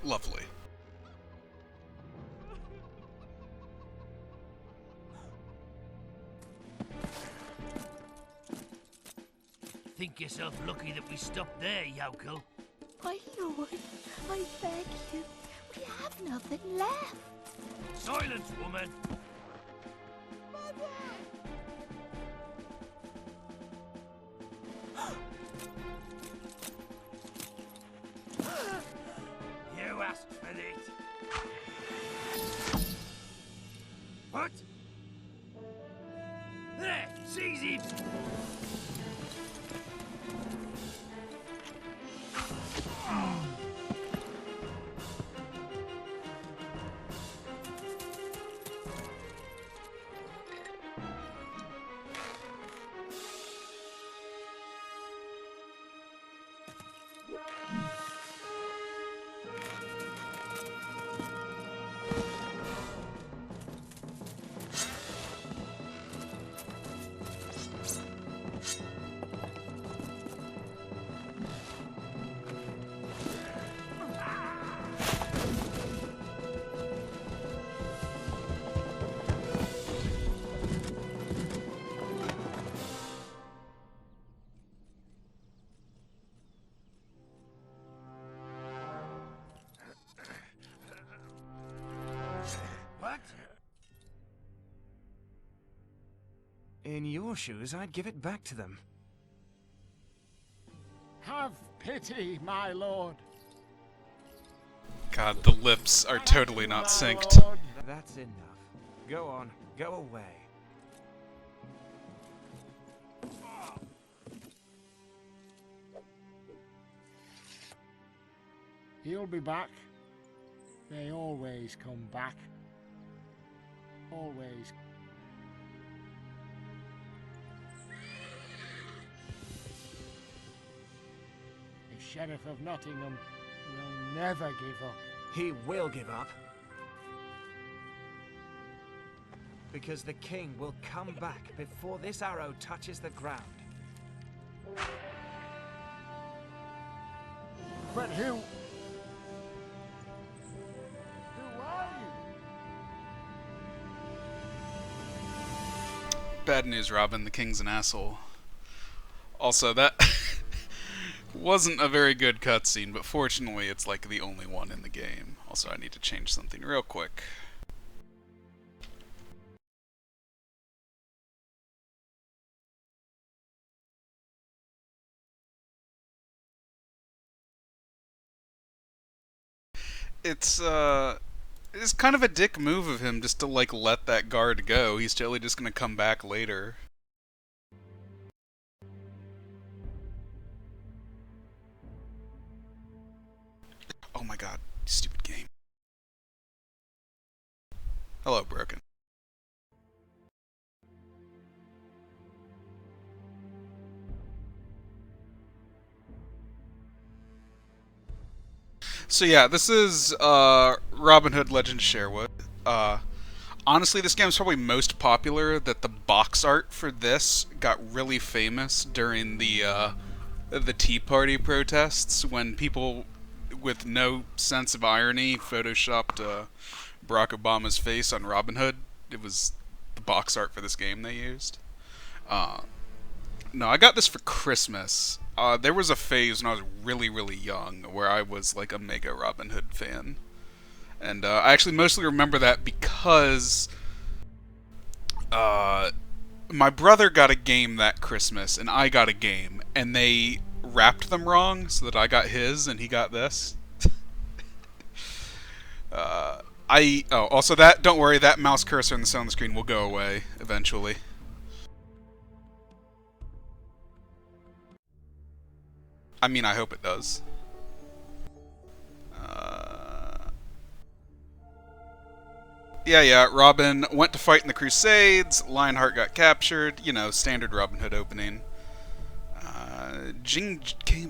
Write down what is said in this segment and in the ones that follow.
Lovely. Think yourself lucky that we stopped there, yokel. My lord, I beg you, we have nothing left. Silence, woman! You asked for this. What? There, seize him! What? In your shoes, I'd give it back to them. Have pity, my lord. God, the lips are totally not synced. That's enough. Go on, go away. He'll be back. They always come back. Always. The Sheriff of Nottingham will never give up. He will give up. Because the king will come back before this arrow touches the ground. But who are you? Bad news, Robin. The king's an asshole. Also, that wasn't a very good cutscene, but fortunately it's like the only one in the game. Also, I need to change something real quick. It's kind of a dick move of him just to, like, let that guard go. He's totally just gonna come back later. Oh my god, stupid game. Hello, Broken. So yeah, this is Robin Hood Legend of Sherwood. Honestly, this game is probably most popular that the box art for this got really famous during the Tea Party protests when people with no sense of irony photoshopped Barack Obama's face on Robin Hood. It was the box art for this game they used. No, I got this for Christmas. There was a phase when I was really, really young where I was like a mega Robin Hood fan. And I actually mostly remember that because my brother got a game that Christmas and I got a game, and they wrapped them wrong so that I got his and he got this. Also that, don't worry, that mouse cursor in the center of the screen will go away eventually. I mean, I hope it does. Yeah, Robin went to fight in the Crusades, Lionheart got captured, you know, standard Robin Hood opening.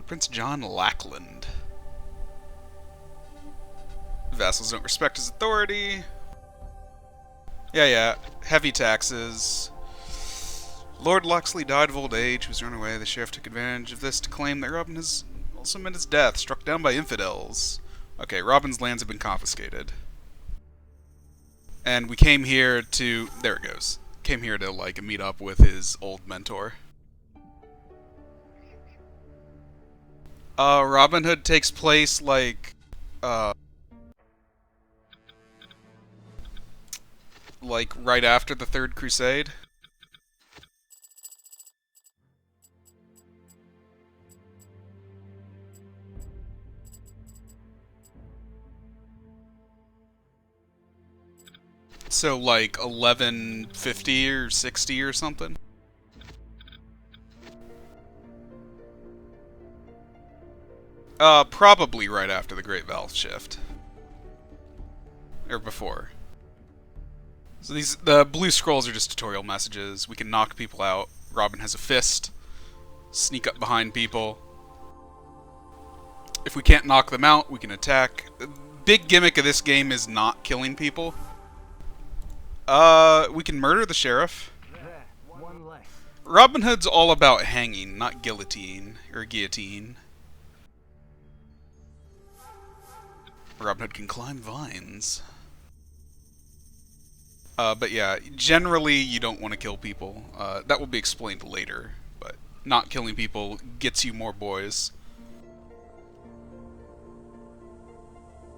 Prince John Lackland. Vassals don't respect his authority. Yeah, heavy taxes. Lord Loxley died of old age, was run away. The sheriff took advantage of this to claim that Robin has also met his death, struck down by infidels. Okay, Robin's lands have been confiscated. And we came here to... There it goes. Came here to, like, meet up with his old mentor. Robin Hood takes place, like, right after the Third Crusade. So, like, 1150 or 60 or something? Probably right after the Great Vowel Shift. Or before. So the blue scrolls are just tutorial messages. We can knock people out. Robin has a fist. Sneak up behind people. If we can't knock them out, we can attack. The big gimmick of this game is not killing people. We can murder the sheriff. There, one less. Robin Hood's all about hanging, not guillotine, or guillotine. Robin Hood can climb vines. But yeah, generally you don't want to kill people. That will be explained later, but not killing people gets you more boys.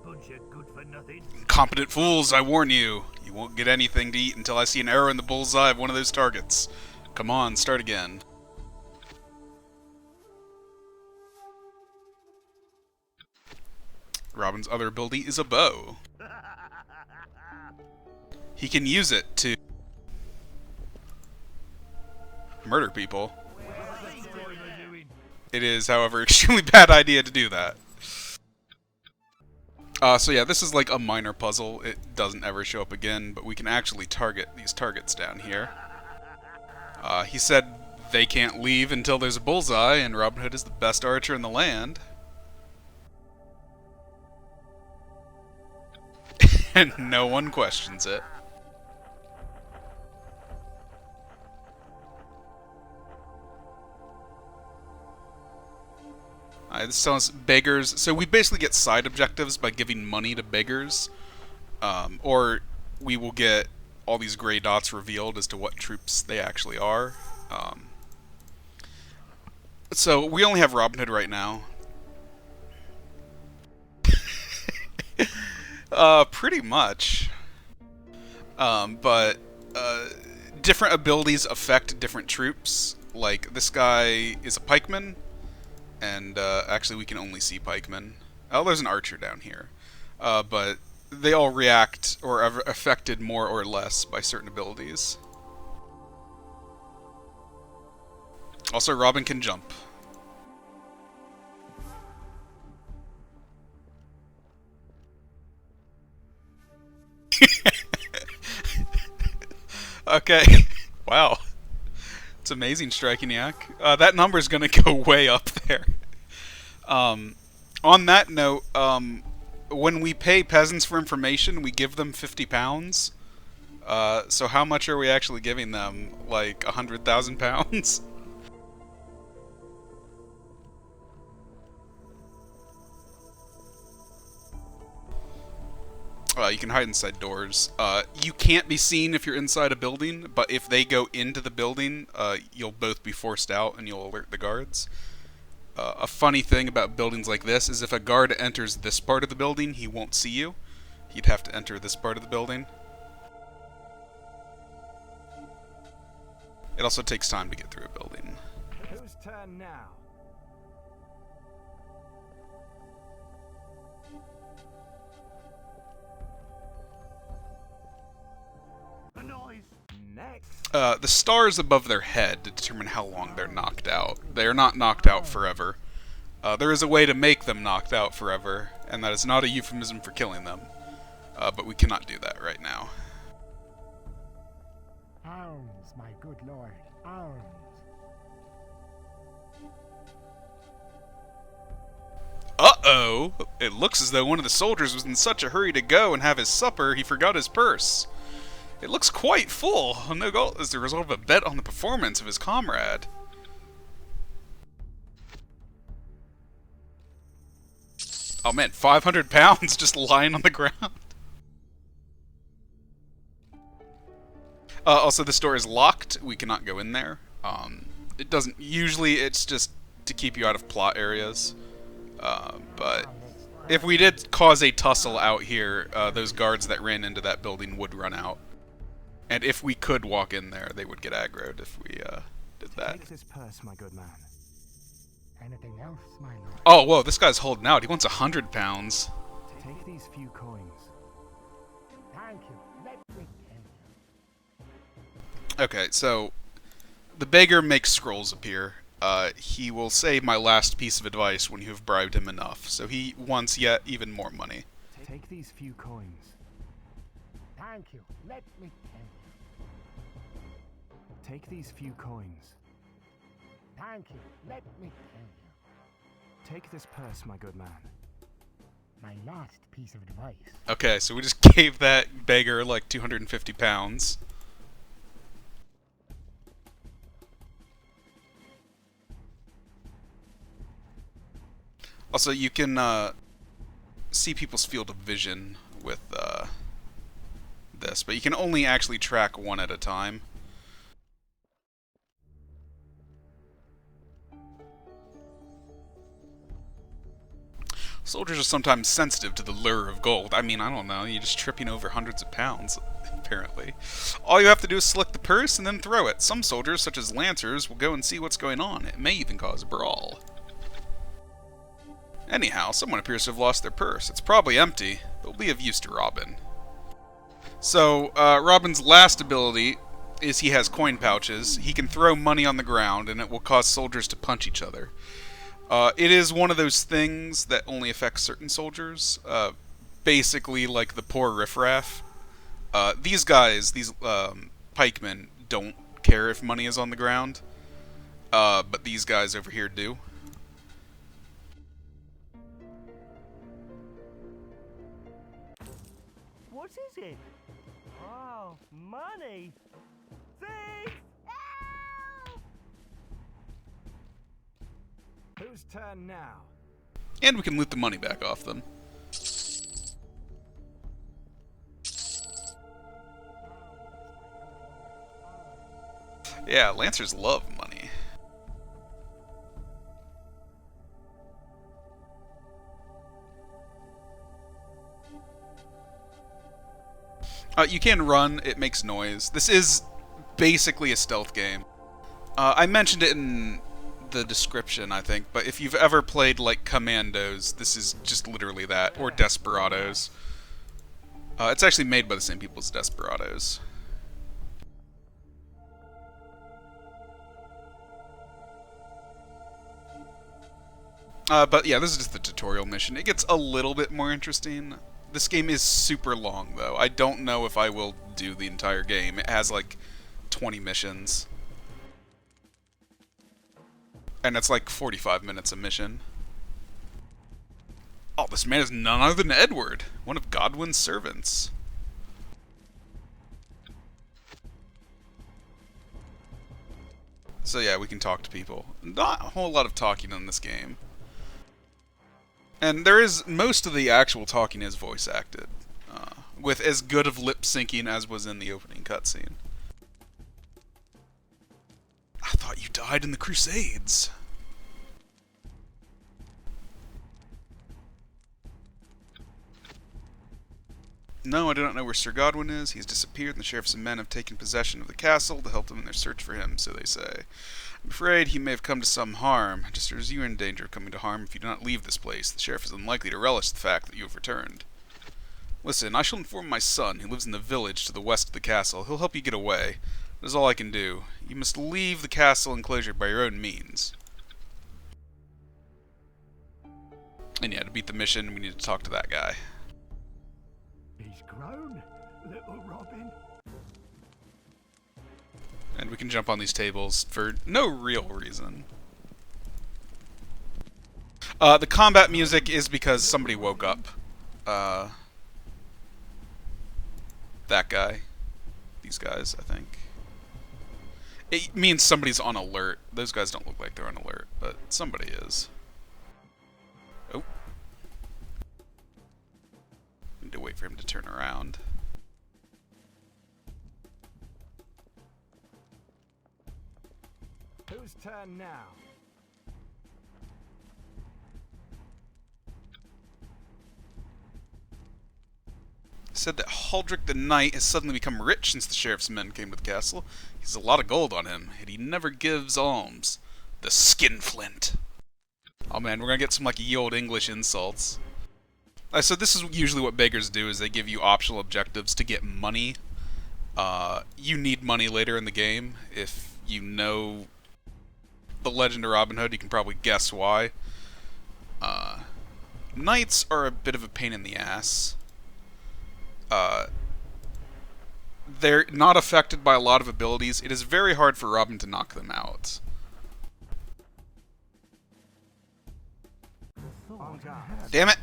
Bunch of good for nothing. Incompetent fools, I warn you. You won't get anything to eat until I see an arrow in the bullseye of one of those targets. Come on, start again. Robin's other ability is a bow. He can use it to murder people. It is, however, an extremely bad idea to do that. So yeah, this is like a minor puzzle. It doesn't ever show up again, but we can actually target these targets down here. He said they can't leave until there's a bullseye, and Robin Hood is the best archer in the land. And no one questions it. This tells us beggars. So we basically get side objectives by giving money to beggars. Or we will get all these gray dots revealed as to what troops they actually are. So we only have Robin Hood right now. Pretty much. But different abilities affect different troops. Like, this guy is a pikeman. And actually we can only see pikemen. Oh, there's an archer down here. But they all react or are affected more or less by certain abilities. Also, Robin can jump. Okay. Wow. It's amazing, Strikiniak. That number's gonna go way up there. On that note, when we pay peasants for information, we give them £50. So how much are we actually giving them? Like 100,000 pounds? You can hide inside doors. You can't be seen if you're inside a building, but if they go into the building, you'll both be forced out and you'll alert the guards. A funny thing about buildings like this is if a guard enters this part of the building, he won't see you. He'd have to enter this part of the building. It also takes time to get through a building. Whose turn now? A noise. Next. The stars above their head determine how long they're knocked out. They are not knocked out forever. There is a way to make them knocked out forever, and that is not a euphemism for killing them. But we cannot do that right now. Arms, my good lord, arms. Uh-oh! It looks as though one of the soldiers was in such a hurry to go and have his supper, he forgot his purse. It looks quite full, no doubt as the result of a bet on the performance of his comrade. Oh man, 500 pounds just lying on the ground. Also, this door is locked. We cannot go in there. It doesn't... Usually, it's just to keep you out of plot areas. But if we did cause a tussle out here, those guards that ran into that building would run out. And if we could walk in there, they would get aggroed if we did that. Take this purse, my good man. Anything else, my lord? Oh, whoa, this guy's holding out. He wants 100 pounds. Take these few coins. Thank you. Let me tell you. Okay, so the beggar makes scrolls appear. He will say my last piece of advice when you have bribed him enough. So he wants yet even more money. Take these few coins. Thank you. Let me tell you. Take these few coins. Thank you. Let me tell you. Take this purse, my good man. My last piece of advice. Okay, so we just gave that beggar like 250 pounds. Also, you can see people's field of vision with this, but you can only actually track one at a time. Soldiers are sometimes sensitive to the lure of gold. I mean, I don't know, you're just tripping over hundreds of pounds, apparently. All you have to do is select the purse and then throw it. Some soldiers, such as lancers, will go and see what's going on. It may even cause a brawl. Anyhow, someone appears to have lost their purse. It's probably empty, but will be of use to Robin. So, Robin's last ability is he has coin pouches. He can throw money on the ground, and it will cause soldiers to punch each other. It is one of those things that only affects certain soldiers, basically like the poor riffraff. These guys, these pikemen, don't care if money is on the ground, but these guys over here do. What is it? Oh, money! Thief! Whose turn now? And we can loot the money back off them. Yeah, Lancers love money. You can run, it makes noise. This is basically a stealth game. I mentioned it in the description, I think, but if you've ever played, like, Commandos, this is just literally that, or Desperados. It's actually made by the same people as Desperados. But yeah, this is just the tutorial mission. It gets a little bit more interesting. This game is super long, though. I don't know if I will do the entire game. It has, like, 20 missions. And it's like 45 minutes a mission. Oh, this man is none other than Edward, one of Godwin's servants. So yeah, we can talk to people. Not a whole lot of talking in this game. And there is, most of the actual talking is voice acted, with as good of lip syncing as was in the opening cutscene. I thought you died in the Crusades. No, I do not know where Sir Godwin is. He's disappeared, and the sheriff's men have taken possession of the castle to help them in their search for him, so they say. I'm afraid he may have come to some harm, just as you are in danger of coming to harm if you do not leave this place. The sheriff is unlikely to relish the fact that you have returned. Listen, I shall inform my son, who lives in the village to the west of the castle. He'll help you get away. That is all I can do. You must leave the castle enclosure by your own means. And yeah, to beat the mission, we need to talk to that guy. He's grown, little Robin. And we can jump on these tables for no real reason. The combat music is because somebody woke up. That guy. These guys, I think. It means somebody's on alert. Those guys don't look like they're on alert, but somebody is. Oh. for him to turn around. Whose turn now? Said that Haldrick the Knight has suddenly become rich since the sheriff's men came to the castle. He has a lot of gold on him, and he never gives alms. The skinflint. Oh man, we're gonna get some like ye old English insults. So this is usually what beggars do, is they give you optional objectives to get money. You need money later in the game. If you know the Legend of Robin Hood, you can probably guess why. Knights are a bit of a pain in the ass. They're not affected by a lot of abilities. It is very hard for Robin to knock them out. Damn it!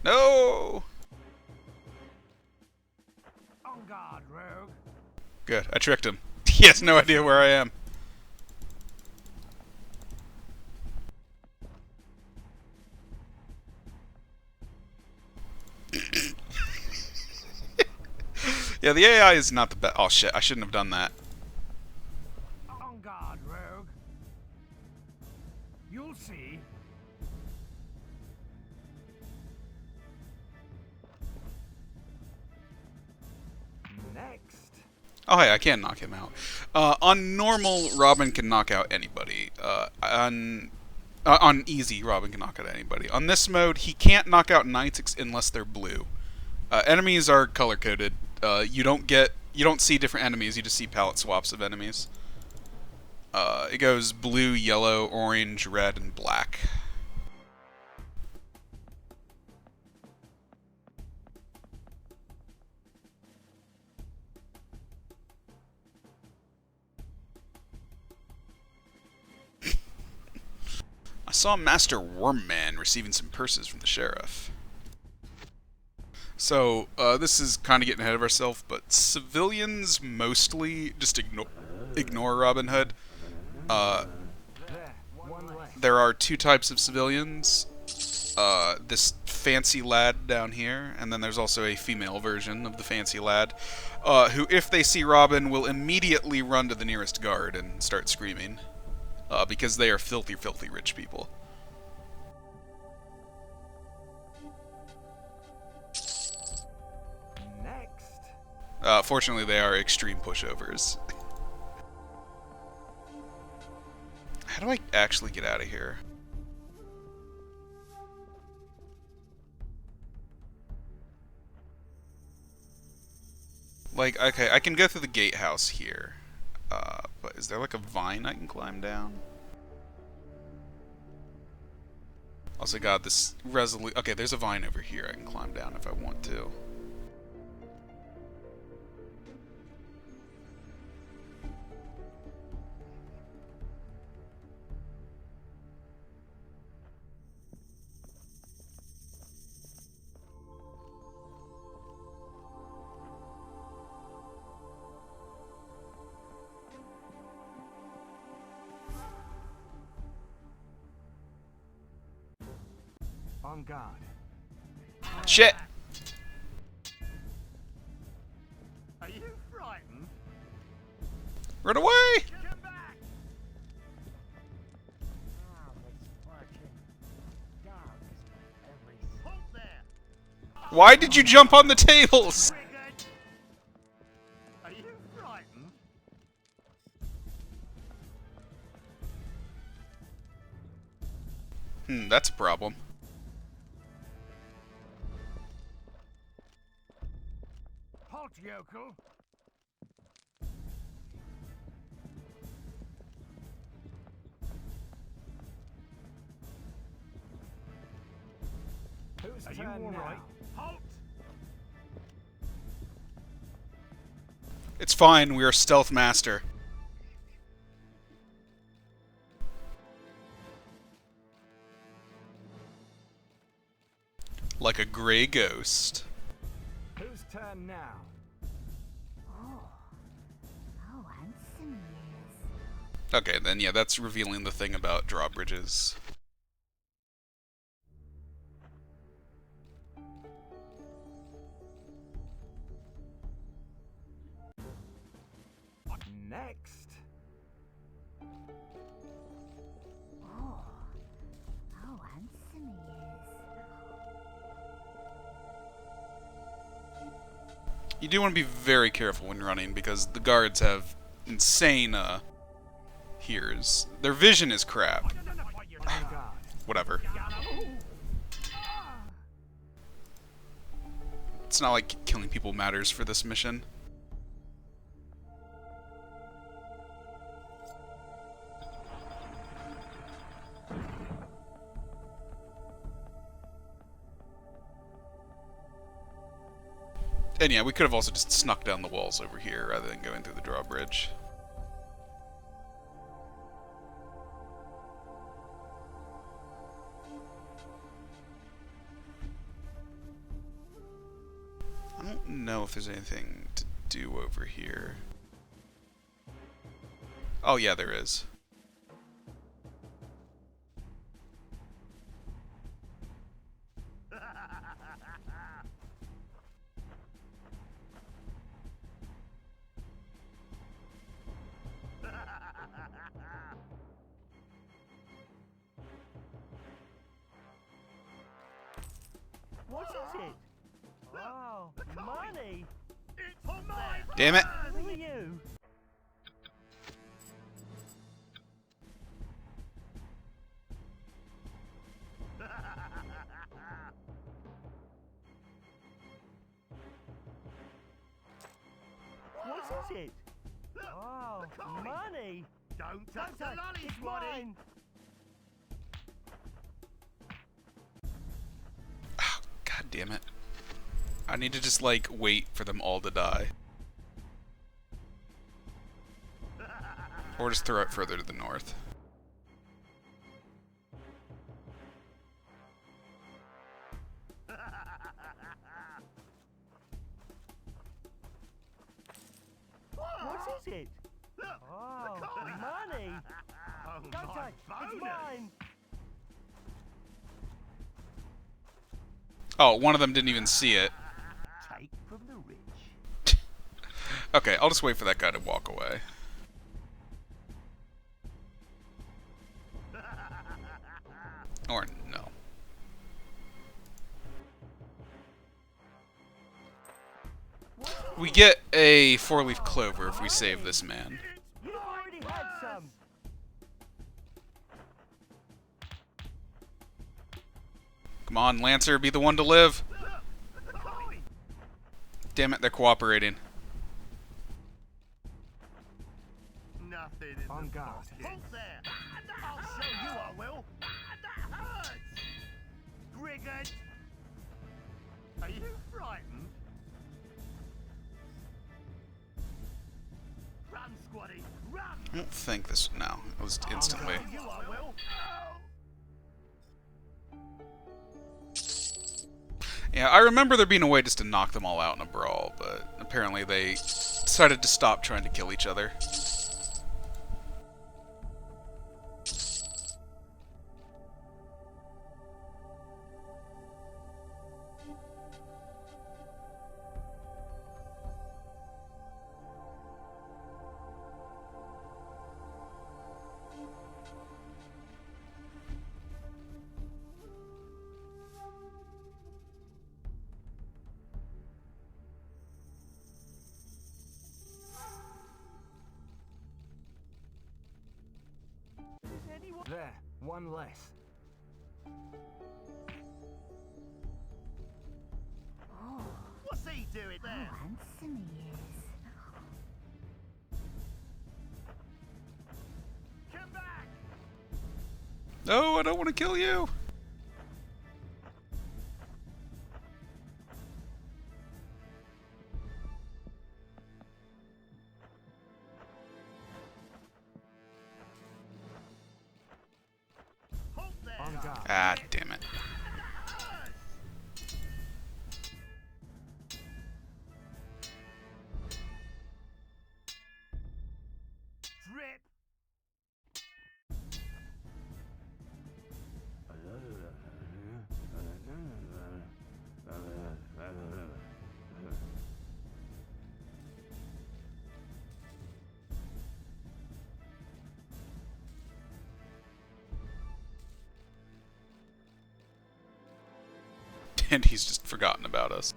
No! On guard, rogue. Good, I tricked him. He has no idea where I am. Yeah, the AI is not the best. Oh shit, I shouldn't have done that. On guard, rogue. You'll see. Next. Oh hey, I can knock him out. On normal, Robin can knock out anybody. On easy, Robin can knock out anybody. On this mode, he can't knock out knights unless they're blue. Enemies are color-coded. You don't see different enemies, you just see palette swaps of enemies. It goes blue, yellow, orange, red, and black. I saw Master Wormman receiving some purses from the sheriff. So, this is kind of getting ahead of ourselves, but civilians mostly just ignore Robin Hood. There are two types of civilians. This fancy lad down here, and then there's also a female version of the fancy lad, who, if they see Robin, will immediately run to the nearest guard and start screaming, because they are filthy, filthy rich people. Fortunately, they are extreme pushovers. How do I actually get out of here? Like, okay, I can go through the gatehouse here. But is there like a vine I can climb down? Also got this resolute... Okay, there's a vine over here I can climb down if I want to. On guard. Shit! Are you frightened? Run away! Come back! Ah, misfortune. Dogs every Halt there! Why did you jump on the tables? Triggered! Are you frightened? That's a problem. Halt, yokel! Whose Are you turn all now? right? Halt! It's fine, we are stealth master. Like a gray ghost. Whose turn now? Oh, how handsome he is. Okay, then yeah, that's revealing the thing about drawbridges. next? Oh, how handsome he is. You do want to be very careful when running because the guards have insane hears. Their vision is crap. On guard. Whatever. It's not like killing people matters for this mission. And yeah, we could have also just snuck down the walls over here rather than going through the drawbridge. I don't know if there's anything to do over here. Oh yeah, there is. What is it? Oh, money! It's my Damn it! Who are you? What is it? Oh, money! Don't touch the lolly, it's mine! God damn it. I need to just, like, wait for them all to die. Or just throw it further to the north. What is it? Oh, money! Oh, don't touch, it's mine! Oh, one of them didn't even see it. Take from the rich. Okay, I'll just wait for that guy to walk away. Or no. We get a 4-leaf clover if we save this man. You already had some! Come on, Lancer, be the one to live. Damn it, they're cooperating. Nothing in On the guard. pocket. Halt there! I'll show you I will! That hurts! Brigand! Are you frightened? Run, squaddy! Run! I don't think this... No, it was instantly. I'll show you I will! Yeah, I remember there being a way just to knock them all out in a brawl, but apparently they decided to stop trying to kill each other. There, one less. Oh, What's he doing how there? handsome he is. Come back! No, I don't want to kill you! Halt there! On guard. Ah, damn it. Drip! And he's just forgotten about us.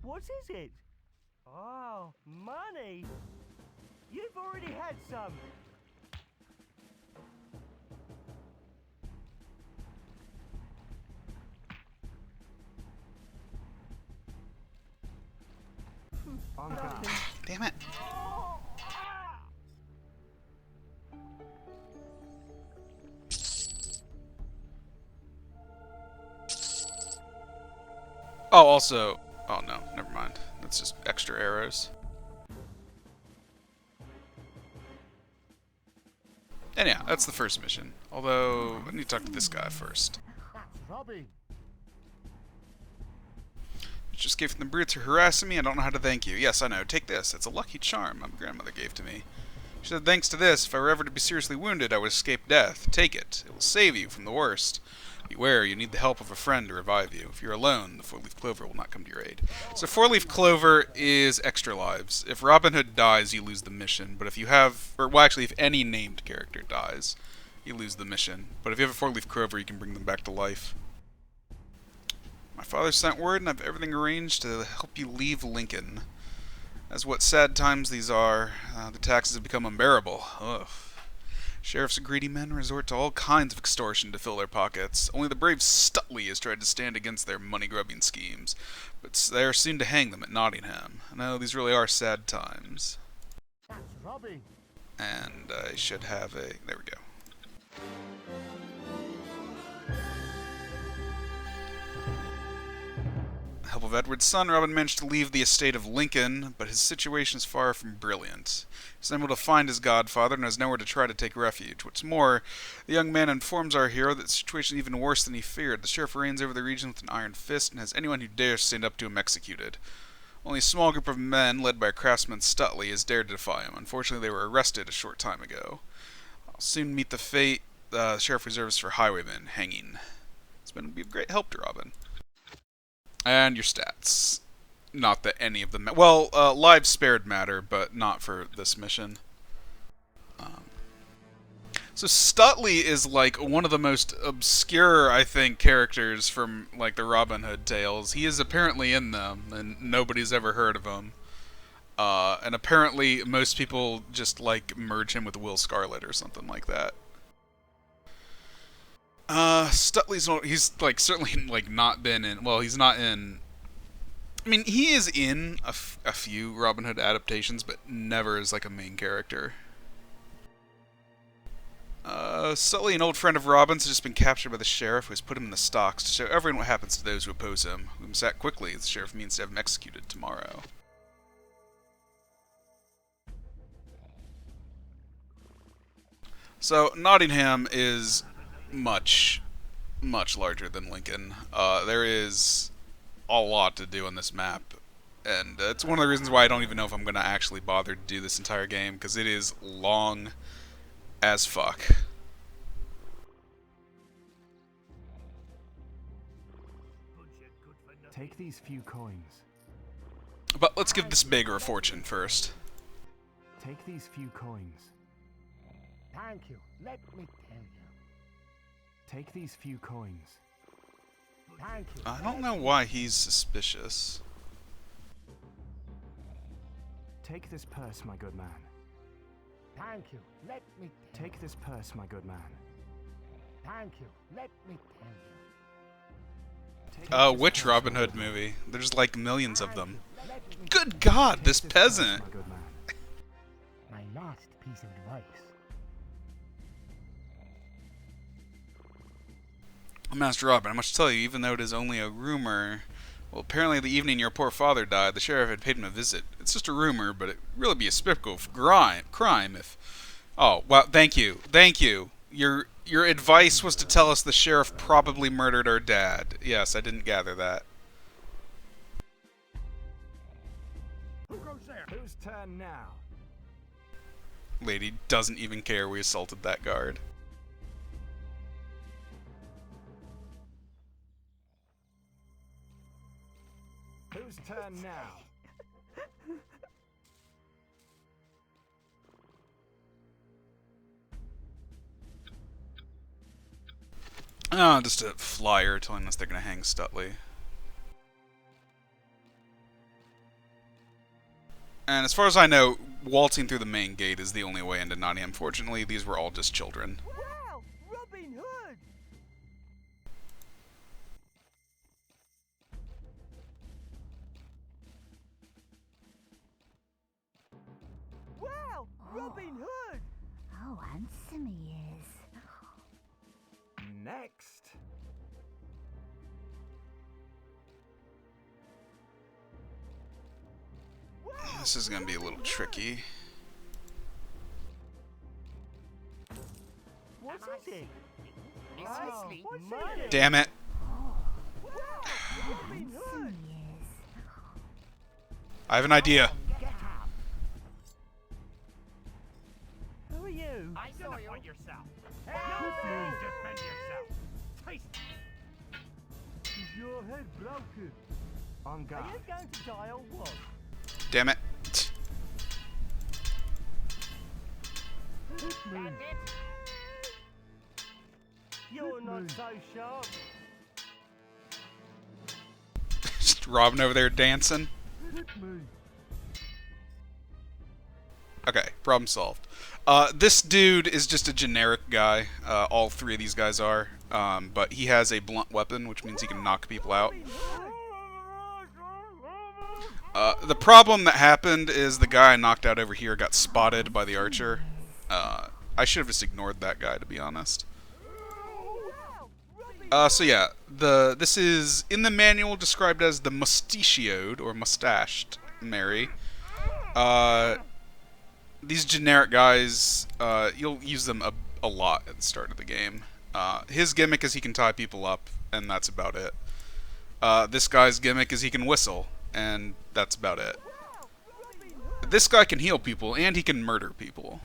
What is it? Oh, money. You've already had some. On guard. Damn it. Oh, also... Oh, no. Never mind. That's just extra arrows. And yeah, that's the first mission. Although, I need to talk to this guy first. That's Robin. Just gave from the brutes are harassing me. I don't know how to thank you. Yes, I know. Take this. It's a lucky charm my grandmother gave to me. She said, thanks to this, if I were ever to be seriously wounded, I would escape death. Take it. It will save you from the worst. Beware, you need the help of a friend to revive you. If you're alone, the four-leaf clover will not come to your aid. So four-leaf clover is extra lives. If Robin Hood dies, you lose the mission. But if you have... Or, well, actually, if any named character dies, you lose the mission. But if you have a four-leaf clover, you can bring them back to life. My father sent word, and I have everything arranged to help you leave Lincoln. As what sad times these are, the taxes have become unbearable. Ugh. Sheriff's greedy men resort to all kinds of extortion to fill their pockets. Only the brave Stutley has tried to stand against their money-grubbing schemes, but they are soon to hang them at Nottingham. No, these really are sad times. That's Robin. And I should have a... There we go. Help of Edward's son, Robin managed to leave the estate of Lincoln, but his situation is far from brilliant. He's unable to find his godfather and has nowhere to try to take refuge. What's more, the young man informs our hero that the situation is even worse than he feared. The sheriff reigns over the region with an iron fist and has anyone who dares stand up to him executed. Only a small group of men, led by craftsman Stutley, has dared to defy him. Unfortunately, they were arrested a short time ago. I'll soon meet the fate the sheriff reserves for highwaymen, hanging. It's been of great help to Robin. And your stats. Not that any of them... Well, lives spared matter, but not for this mission. So Stutley is, like, one of the most obscure, I think, characters from, like, the Robin Hood tales. He is apparently in them, and nobody's ever heard of him. And apparently most people just, like, merge him with Will Scarlet or something like that. Stutley's he's like certainly like not been in. Well, he's not in. I mean, he is in a few Robin Hood adaptations, but never as like a main character. Stutley, an old friend of Robin's, has just been captured by the sheriff, who has put him in the stocks to show everyone what happens to those who oppose him. We must act quickly. The sheriff means to have him executed tomorrow. So Nottingham is much larger than Lincoln. There is a lot to do on this map, and it's one of the reasons why I don't even know if I'm going to actually bother to do this entire game, because it is long as fuck. Take these few coins. But let's give this beggar a fortune first. Take these few coins. Thank you. Let me tell you. Take these few coins. Thank you. I don't know why he's suspicious. Take this purse, my good man. Thank you. Let me tell you. Take this purse, my good man. Thank you. Let me tell you. Take Which this Robin purse, Hood my good man. movie? There's like millions of them. Let me Good God, this Take purse, peasant! my good man. My last piece of advice. Master Robin, I must tell you, even though it is only a rumor, well, apparently the evening your poor father died, the sheriff had paid him a visit. It's just a rumor, but it'd really be a spectacle of crime if... Oh, well, thank you. Thank you. Your advice was to tell us the sheriff probably murdered our dad. Yes, I didn't gather that. Who goes there? Whose turn now? Lady doesn't even care we assaulted that guard. Whose turn now? Oh, just a flyer telling us they're gonna hang Stutley. And as far as I know, waltzing through the main gate is the only way into Nottingham. Fortunately, these were all just children. Wow, Robin Hood! Wow, Robin Hood! Oh, handsome he is. Next. This is gonna be a little tricky. What is it? Oh, What's it? Damn it. Robin Hood! Handsome he is. I have an idea. Get up! Who are you? I saw you. Yourself. Help me! Defend yourself. Taste. Is your head broken? On Are guard. you going to die or what? Damn it. Hit me! You're not so sharp. Just Robin over there dancing. Hit me! Okay, problem solved. This dude is just a generic guy. All three of these guys are. But he has a blunt weapon, which means he can knock people out. The problem that happened is the guy I knocked out over here got spotted by the archer. I should have just ignored that guy, to be honest. So yeah, this is in the manual described as the mustachioed or mustached Mary. These generic guys, you'll use them a lot at the start of the game. His gimmick is he can tie people up, and that's about it. This guy's gimmick is he can whistle, and that's about it. This guy can heal people, and he can murder people.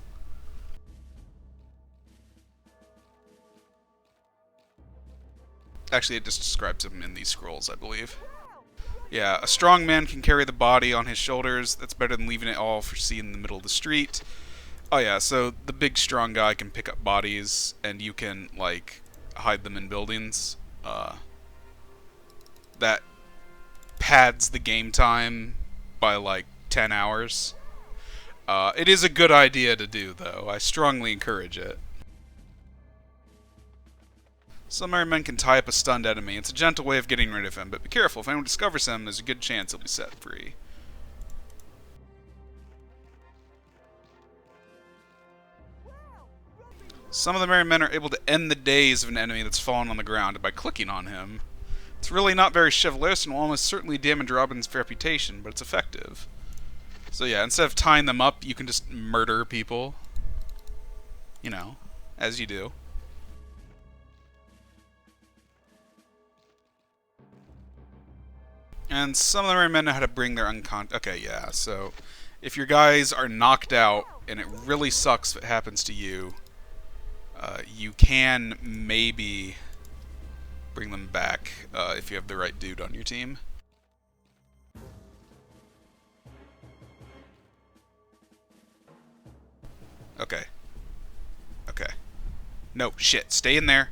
Actually, it just describes him in these scrolls, I believe. Yeah, a strong man can carry the body on his shoulders. That's better than leaving it all for sea in the middle of the street. Oh yeah, so the big strong guy can pick up bodies, and you can, like, hide them in buildings. That pads the game time by, like, 10 hours. It is a good idea to do, though. I strongly encourage it. Some merry men can tie up a stunned enemy. It's a gentle way of getting rid of him, but be careful. If anyone discovers him, there's a good chance he'll be set free. Some of the merry men are able to end the days of an enemy that's fallen on the ground by clicking on him. It's really not very chivalrous and will almost certainly damage Robin's reputation, but it's effective. So yeah, instead of tying them up, you can just murder people. You know, as you do. And some of the merry men know how to bring their Okay, yeah, so if your guys are knocked out, and it really sucks if it happens to you, you can maybe bring them back if you have the right dude on your team. Okay. Okay. No, shit, stay in there.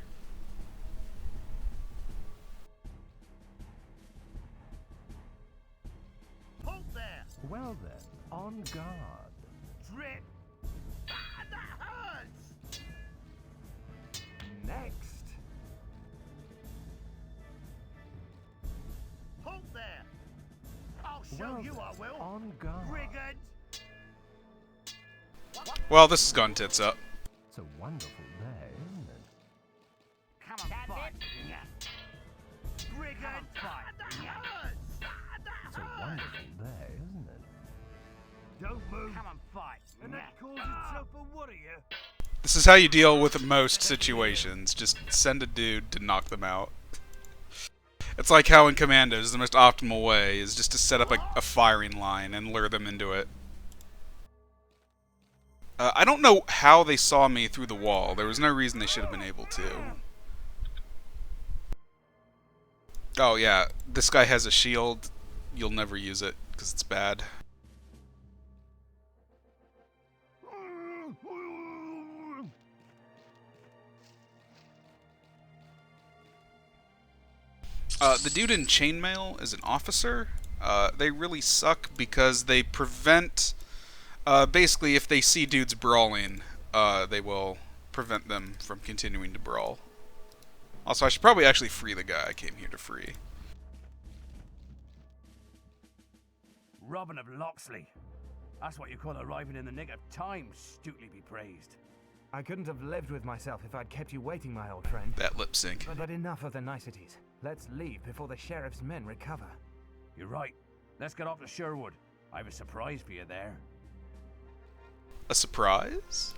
Halt there! Well then, on guard. Drip! Ah, that hurts! Next. Halt there! I'll show Well you then, I will! on guard. Brigand! Well, this has gone tits up. It's a wonderful day, isn't it? Come on, fight. Yeah. Brigand! Ah, that hurts! Ah, that It's a hurts! wonderful day, isn't it? Don't move! Come on, fight. And Yeah. that calls itself a warrior? This is how you deal with most situations. Just send a dude to knock them out. It's like how in Commandos, the most optimal way is just to set up a firing line and lure them into it. I don't know how they saw me through the wall. There was no reason they should have been able to. Oh yeah, this guy has a shield. You'll never use it, because it's bad. The dude in chainmail is an officer. They really suck because they prevent... basically, if they see dudes brawling, they will prevent them from continuing to brawl. Also, I should probably actually free the guy I came here to free. Robin of Locksley. That's what you call arriving in the nick of time, Stutely be praised. I couldn't have lived with myself if I'd kept you waiting, my old friend. That lip sync. But enough of the niceties. Let's leave before the sheriff's men recover. You're right. Let's get off to Sherwood. I have a surprise for you there. A surprise?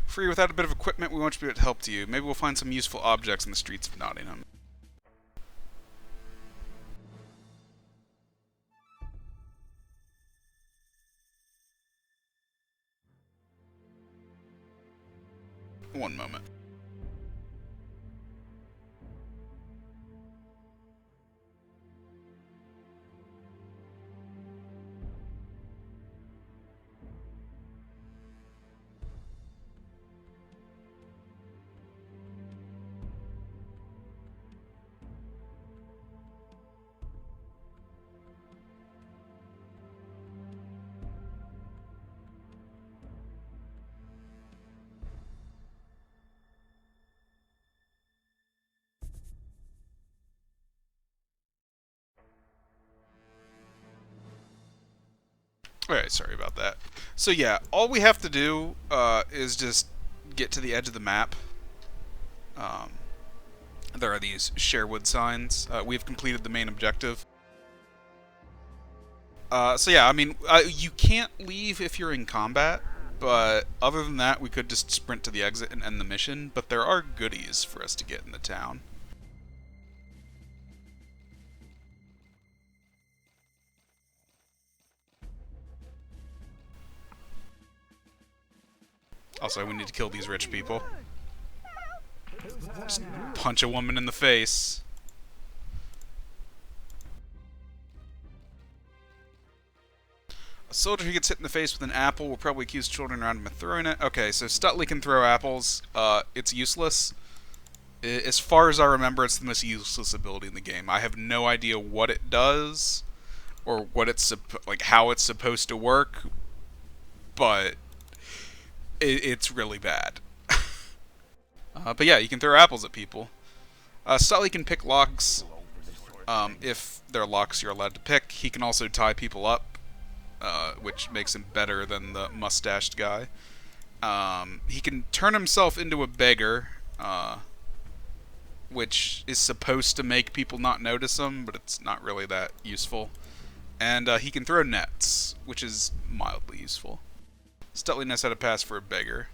Free without a bit of equipment, we won't be able to help you. Maybe we'll find some useful objects in the streets of Nottingham. One moment. Alright, sorry about that. So yeah, all we have to do is just get to the edge of the map. There are these Sherwood signs. We've completed the main objective. So yeah, I mean, you can't leave if you're in combat, but other than that, we could just sprint to the exit and end the mission, but there are goodies for us to get in the town. Also, we need to kill these rich people. Just punch a woman in the face. A soldier who gets hit in the face with an apple will probably accuse children around him of throwing it. Okay, so Stutley can throw apples. It's useless. As far as I remember, it's the most useless ability in the game. I have no idea what it does, or what it's like how it's supposed to work, but it's really bad. But yeah, you can throw apples at people. Stutley can pick locks. If they're locks you're allowed to pick. He can also tie people up, which makes him better than the mustached guy. He can turn himself into a beggar, which is supposed to make people not notice him, but it's not really that useful. And he can throw nets, which is mildly useful. Stutley knows how to pass for a beggar.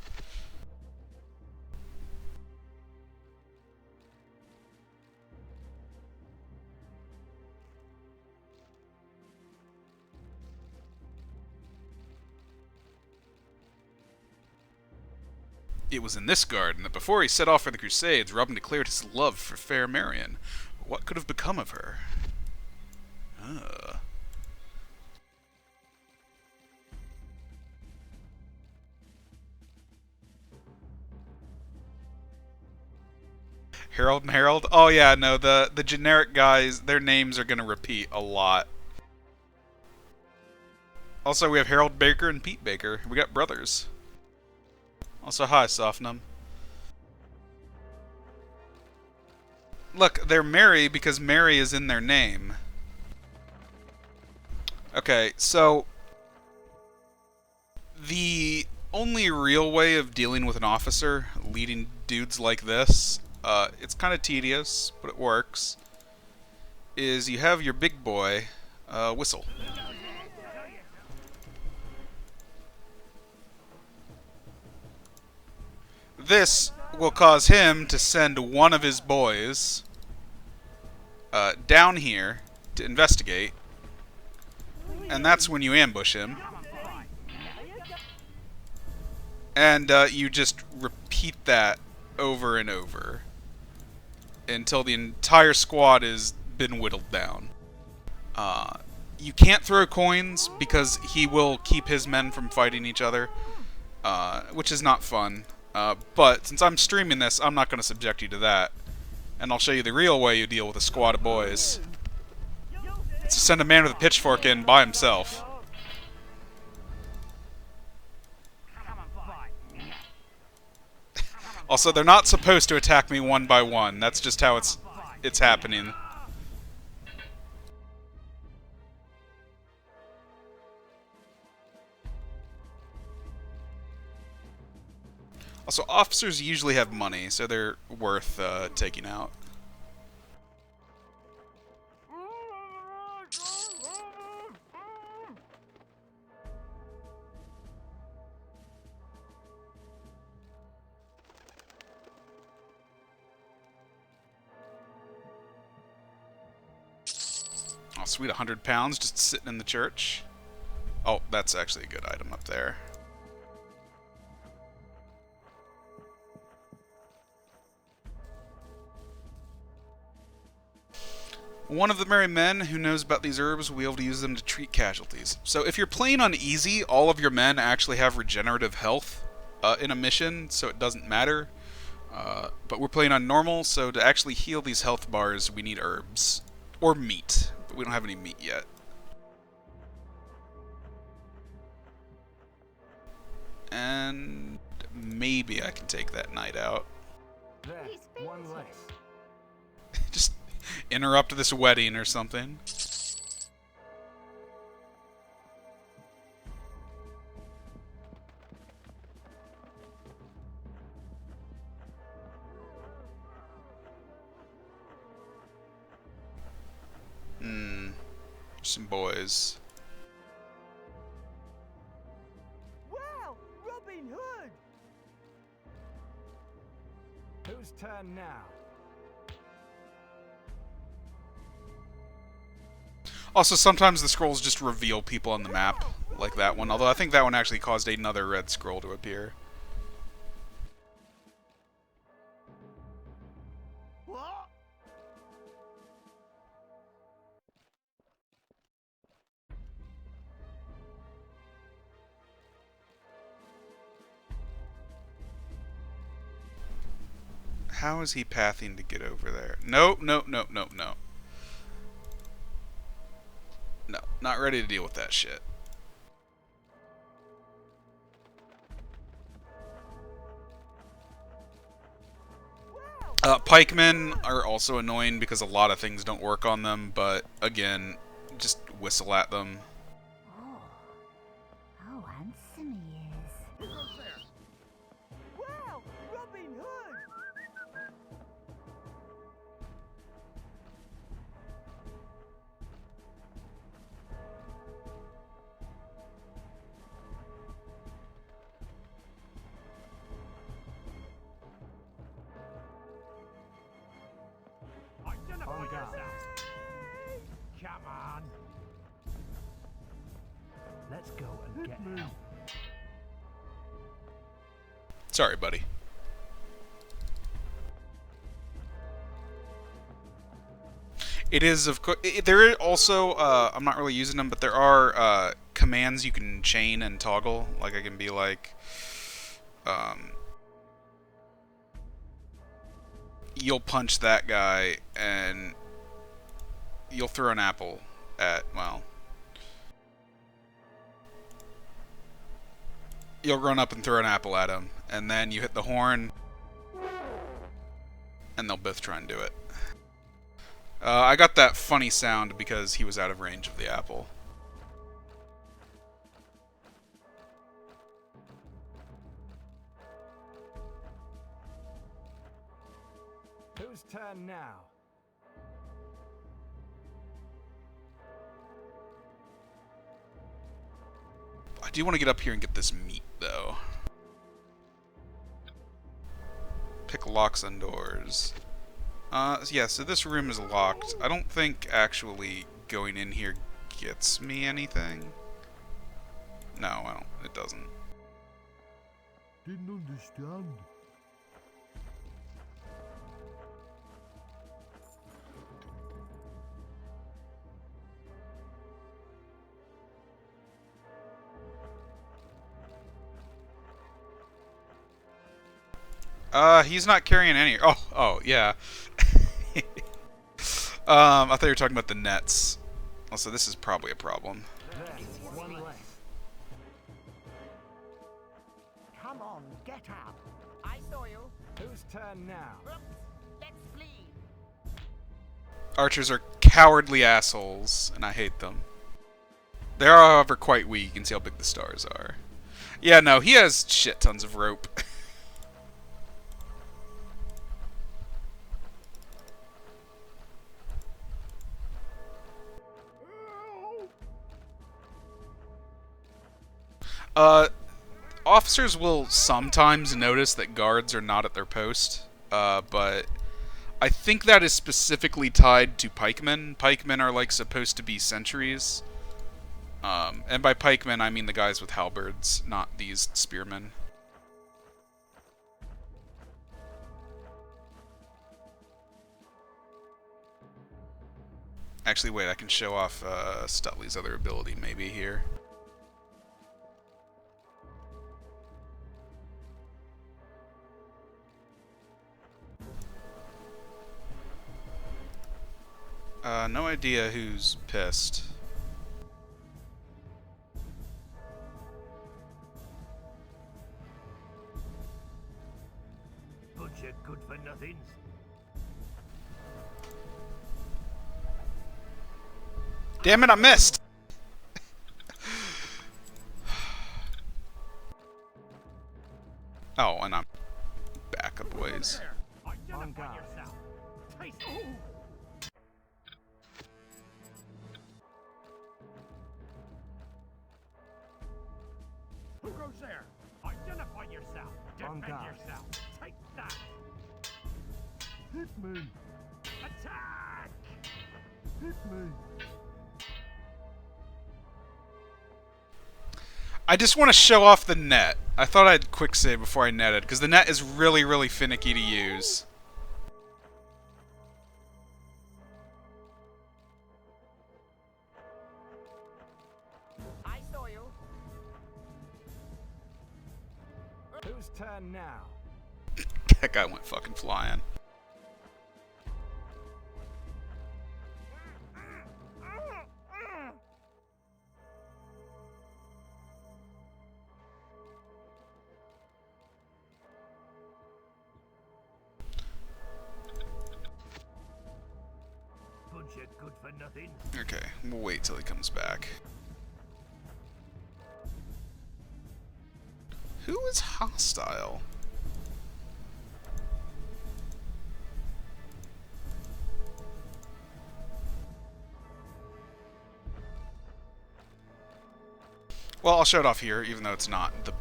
It was in this garden that before he set off for the Crusades, Robin declared his love for fair Marion. What could have become of her? Harold and Harold? Oh yeah, no, the generic guys, their names are gonna repeat a lot. Also, we have Harold Baker and Pete Baker. We got brothers. Also, hi, Sofnum. Look, they're Mary because Mary is in their name. Okay, so the only real way of dealing with an officer leading dudes like this, it's kind of tedious, but it works, is you have your big boy whistle. This will cause him to send one of his boys down here to investigate, and that's when you ambush him. And you just repeat that over and over until the entire squad has been whittled down. You can't throw coins because he will keep his men from fighting each other, which is not fun. But since I'm streaming this, I'm not going to subject you to that. And I'll show you the real way you deal with a squad of boys. It's to send a man with a pitchfork in by himself. Also, they're not supposed to attack me one by one. That's just how it's happening. Also, officers usually have money, so they're worth taking out. Oh, sweet, 100 pounds just sitting in the church. Oh, that's actually a good item up there. One of the merry men who knows about these herbs will be able to use them to treat casualties. So if you're playing on easy, all of your men actually have regenerative health in a mission, so it doesn't matter. But we're playing on normal, so to actually heal these health bars, we need herbs. Or meat, but we don't have any meat yet. And maybe I can take that knight out. There, one less. Just interrupt this wedding or something. Some boys. Wow, Robin Hood! Whose turn now? Also, sometimes the scrolls just reveal people on the map, like that one. Although I think that one actually caused another red scroll to appear. What? How is he pathing to get over there? No, no, no, no, no. No, not ready to deal with that shit. Pikemen are also annoying because a lot of things don't work on them, but again, just whistle at them. Oh, how handsome he is. Wow, Robin Hood! Identify On guard. yourself! Come on! Let's go and get help. Sorry, buddy. It is, of course. There are also, I'm not really using them, but there are commands you can chain and toggle. Like I can be like, you'll punch that guy and you'll throw an apple at, well, you'll run up and throw an apple at him, and then you hit the horn, and they'll both try and do it. I got that funny sound because he was out of range of the apple. Whose turn now? I do want to get up here and get this meat, though. Pick locks on doors. Yeah, so this room is locked. I don't think actually going in here gets me anything. No, I don't. It doesn't. Didn't understand. He's not carrying any. Oh, yeah. I thought you were talking about the nets. Also, this is probably a problem. There, one less. Come on, get up. I saw you. Whose turn now? Oops. Let's flee. Archers are cowardly assholes, and I hate them. They are, however, quite weak. You can see how big the stars are. Yeah, no, he has shit tons of rope. Officers will sometimes notice that guards are not at their post, but I think that is specifically tied to pikemen. Pikemen are, like, supposed to be sentries. And by pikemen, I mean the guys with halberds, not these spearmen. Actually, wait, I can show off Stutley's other ability maybe here. No idea who's pissed. Bunch of good-for-nothings. Damn it, I missed! Oh, and I'm back up ways. On guard. Taste it. Who goes there? Identify yourself. On Defend guard. yourself. Take that. Hit me. Attack. Hit me. I just want to show off the net. I thought I'd quick save before I netted, because the net is really, really finicky to use. I saw you. Whose turn now? That guy went fucking flying. Bunch of good-for-nothings. Okay, we'll wait till he comes back. Who is hostile? Well, I'll show it off here, even though it's not the...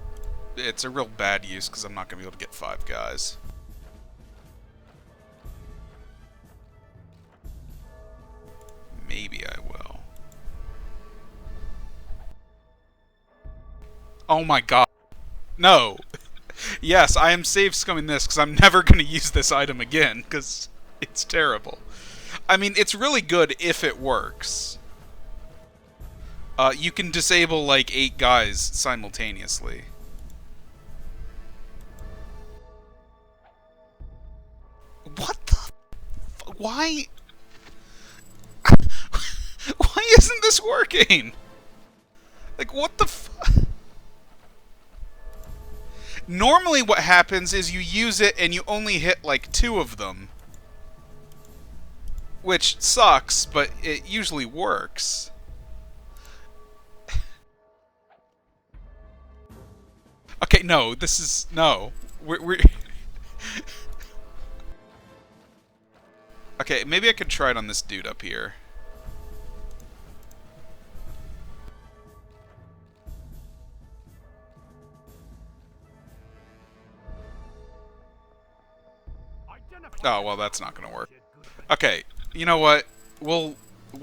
It's a real bad use, because I'm not going to be able to get 5 guys. Maybe I will. Oh my god. No! Yes, I am save scumming this, because I'm never going to use this item again, because it's terrible. I mean, it's really good if it works. You can disable, like, 8 guys simultaneously. What the f- Why? Why isn't this working? Like, what the f- Normally what happens is you use it and you only hit, like, 2 of them. Which sucks, but it usually works. Okay, no, this is... No. We're Okay, maybe I could try it on this dude up here. Oh, well, that's not gonna work. Okay, you know what? We'll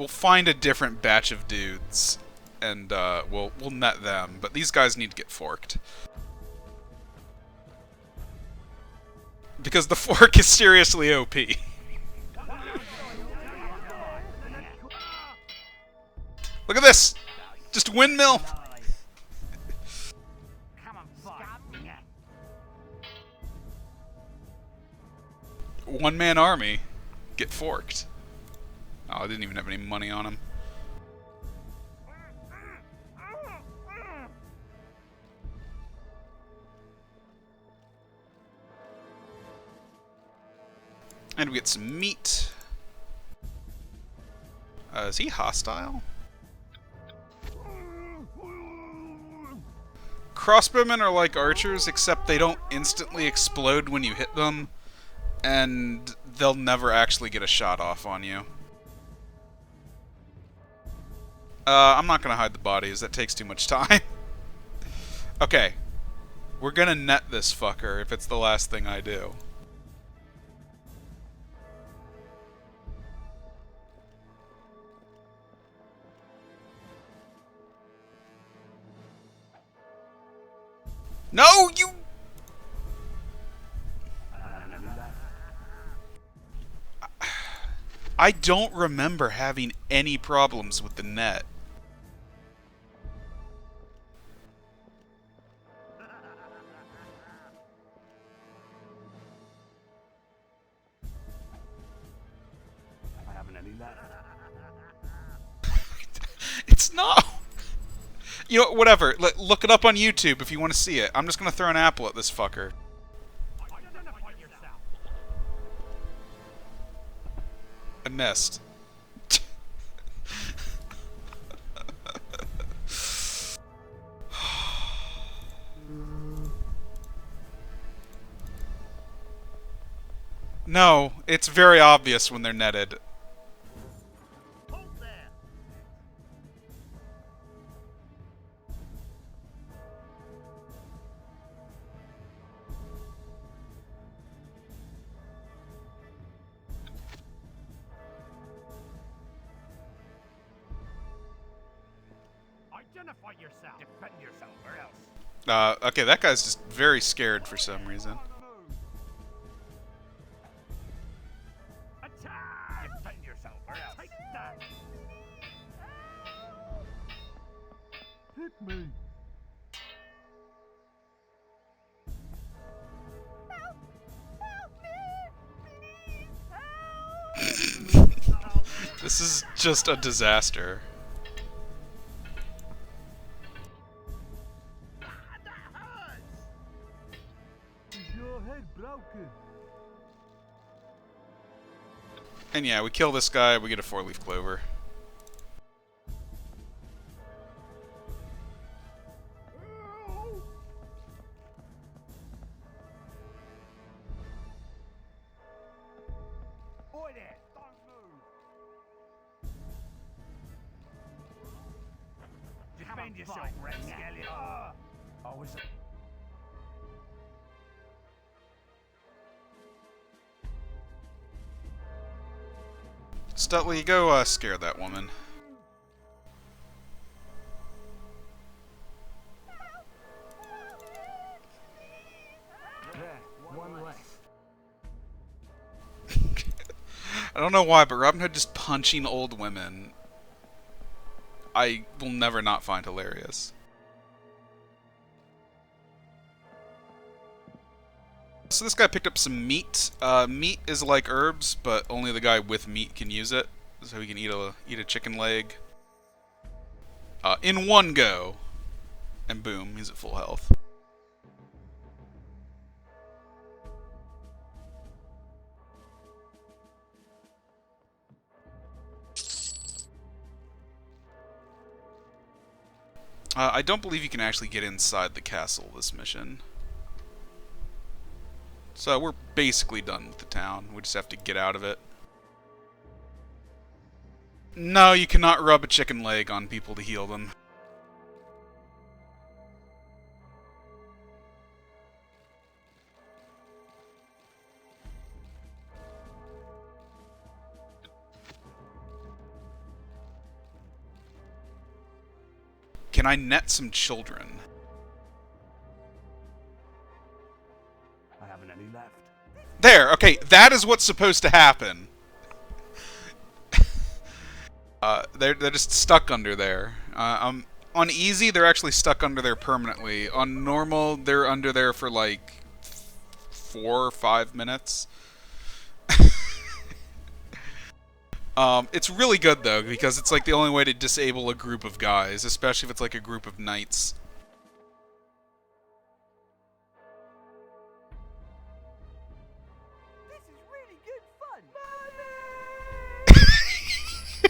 find a different batch of dudes, and we'll net them. But these guys need to get forked. Because the fork is seriously OP. Look at this! Just windmill! Come and fight. one-man army get forked. Oh, I didn't even have any money on him. And we get some meat. Is he hostile? Crossbowmen are like archers, except they don't instantly explode when you hit them, and they'll never actually get a shot off on you. I'm not gonna hide the bodies, that takes too much time. Okay. We're gonna net this fucker if it's the last thing I do. No, you... I don't remember having any problems with the net. I haven't any left. It's not... You know, whatever. Look it up on YouTube if you want to see it. I'm just gonna throw an apple at this fucker. Identify yourself. I missed. No, it's very obvious when they're netted. Hold there. Identify yourself. Defend yourself, or else. Okay, that guy's just very scared for some reason. Attack! Defend yourself, or else. Take that. Hit me. This is just a disaster. That hurts. Is your head broken? And yeah, we kill this guy, we get a 4-leaf clover. Boy there, don't move. Defend yourself, rapscallion. I was. Stutley, go scare that woman. There, one less. I don't know why, but Robin Hood just punching old women, I will never not find hilarious. So this guy picked up some meat. Meat is like herbs, but only the guy with meat can use it. So he can eat a chicken leg in one go, and boom, he's at full health. I don't believe you can actually get inside the castle this mission. So we're basically done with the town. We just have to get out of it. No, you cannot rub a chicken leg on people to heal them. Can I net some children? I haven't any left. There, okay, that is what's supposed to happen. They're just stuck under there. On easy, they're actually stuck under there permanently. On normal, they're under there for like 4 or 5 minutes. It's really good though, because it's like the only way to disable a group of guys, especially if it's like a group of knights.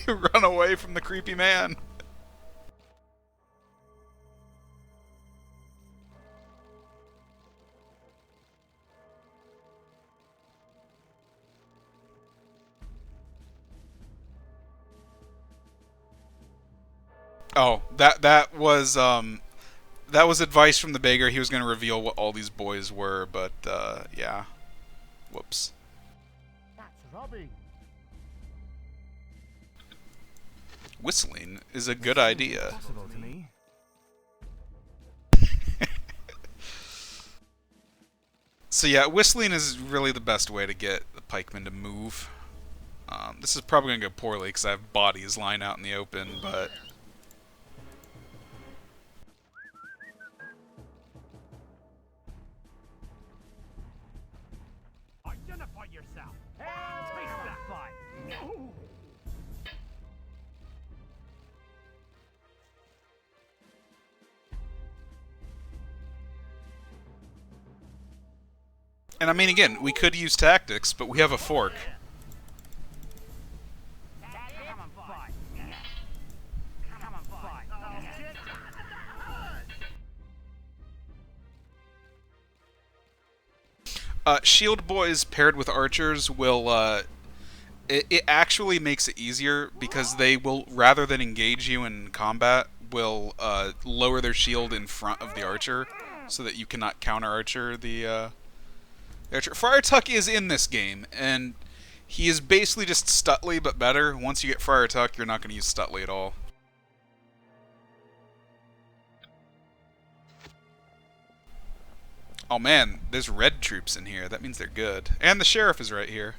Run away from the creepy man. Oh, that was advice from the beggar. He was going to reveal what all these boys were, but yeah. Whoops. That's Robbie. Whistling is a good idea. Possible to me. So yeah, whistling is really the best way to get the pikemen to move. This is probably going to go poorly because I have bodies lying out in the open, but... Identify yourself. Taste that bite. And I mean, again, we could use tactics, but we have a fork. Come on, fight. Come on, fight. Oh, shit. Shield boys paired with archers will, it actually makes it easier because they will, rather than engage you in combat, will lower their shield in front of the archer so that you cannot counter-archer the archer. Friar Tuck is in this game, and he is basically just Stutley, but better. Once you get Friar Tuck, you're not going to use Stutley at all. Oh man, there's red troops in here. That means they're good. And the sheriff is right here.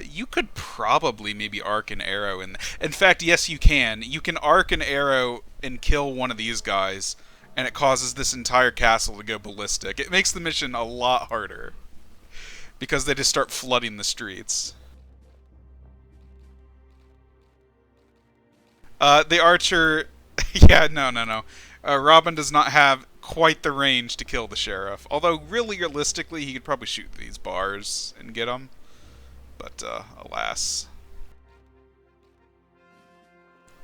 You could probably maybe arc an arrow in... In fact, yes you can. You can arc an arrow and kill one of these guys, and it causes this entire castle to go ballistic. It makes the mission a lot harder, because they just start flooding the streets. The archer... yeah, no. Robin does not have quite the range to kill the sheriff. Although, really realistically, he could probably shoot these bars and get them. But, alas.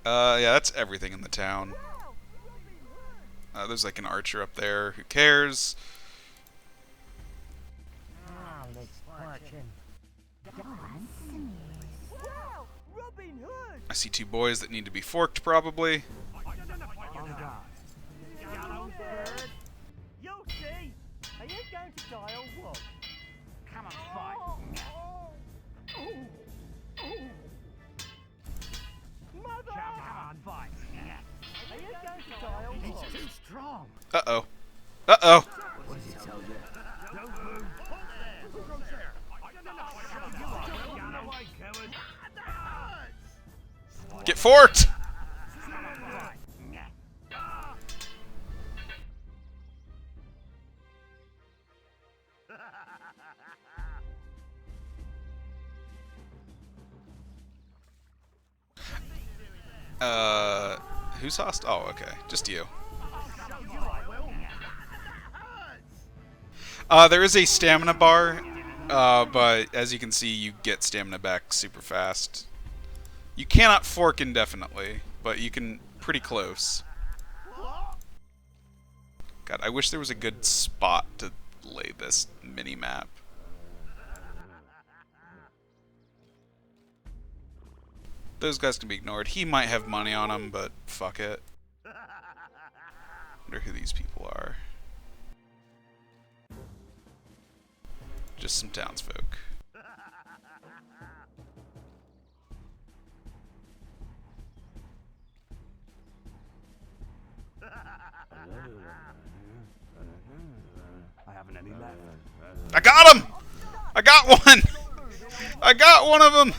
Yeah, that's everything in the town. There's like an archer up there. Who cares? Ah, let's watch him. Wow, Robin Hood. I see two boys that need to be forked, probably. Yellow bird. You'll see. Are you going to die or what? Come on, fight. Mother! Come on, fight. Are you going to die or what? He's too strong. Uh-oh. Uh-oh. Don't move. Get forked! Who's hostile? Oh, okay. Just you. There is a stamina bar, but as you can see, you get stamina back super fast. You cannot fork indefinitely, but you can pretty close. God, I wish there was a good spot to lay this mini-map. Those guys can be ignored. He might have money on him, but fuck it. Wonder who these people are. Just some townsfolk. I haven't any left. I got him! I got one! I got one of them!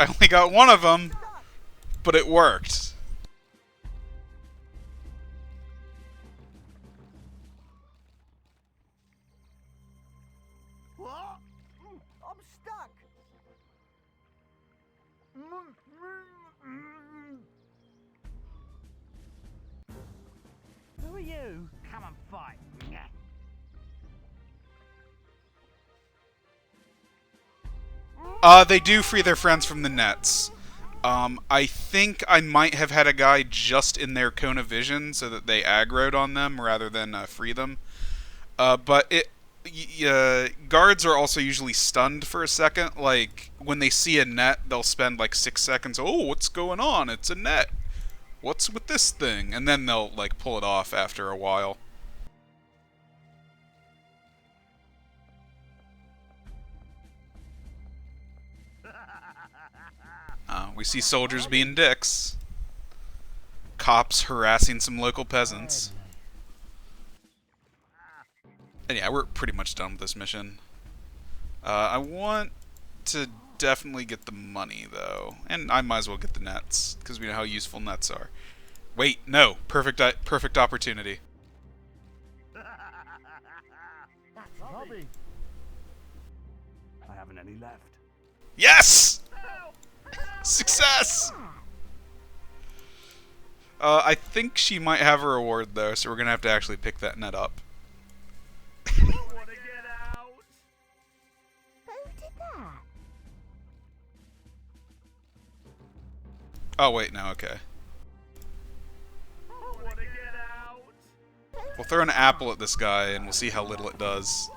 I only got one of them, but it worked. Who are you? Come and fight. They do free their friends from the nets. I think I might have had a guy just in their cone of vision so that they aggroed on them rather than free them. But guards are also usually stunned for a second. Like, when they see a net, they'll spend like 6 seconds, oh, what's going on? It's a net. What's with this thing? And then they'll, like, pull it off after a while. We see soldiers being dicks. Cops harassing some local peasants. And yeah, we're pretty much done with this mission. I want to definitely get the money, though. And I might as well get the nets, because we know how useful nets are. Wait, no. Perfect opportunity. Robbie. I haven't any left. Yes! Success! I think she might have a reward, though, so we're going to have to actually pick that net up. I want to get out. Who did that? Oh, wait, no, okay. I want to get out. We'll throw an apple at this guy, and we'll see how little it does.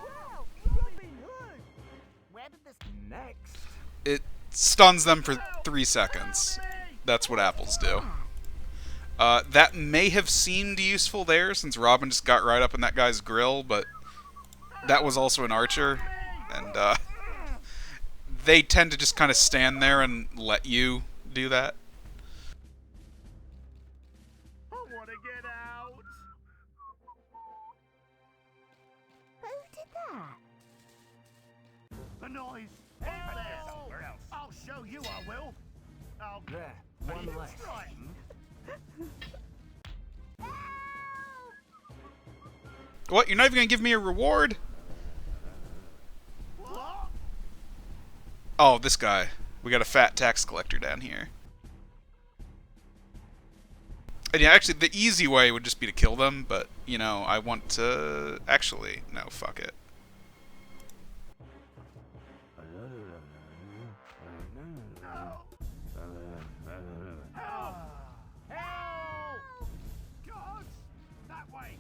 Where did this... Next. It stuns them for 3 seconds. That's what apples do. That may have seemed useful there, since Robin just got right up in that guy's grill, but that was also an archer, and they tend to just kind of stand there and let you do that. I want to get out. Who did that? The noise. Over there. Somewhere else. I'll show you, I will. Oh, There. are One you less. frightened? What? You're not even gonna give me a reward? What? Oh, this guy. We got a fat tax collector down here. And yeah, actually, the easy way would just be to kill them, but, you know, I want to... Actually, no, fuck it. Help! Help! God! That way!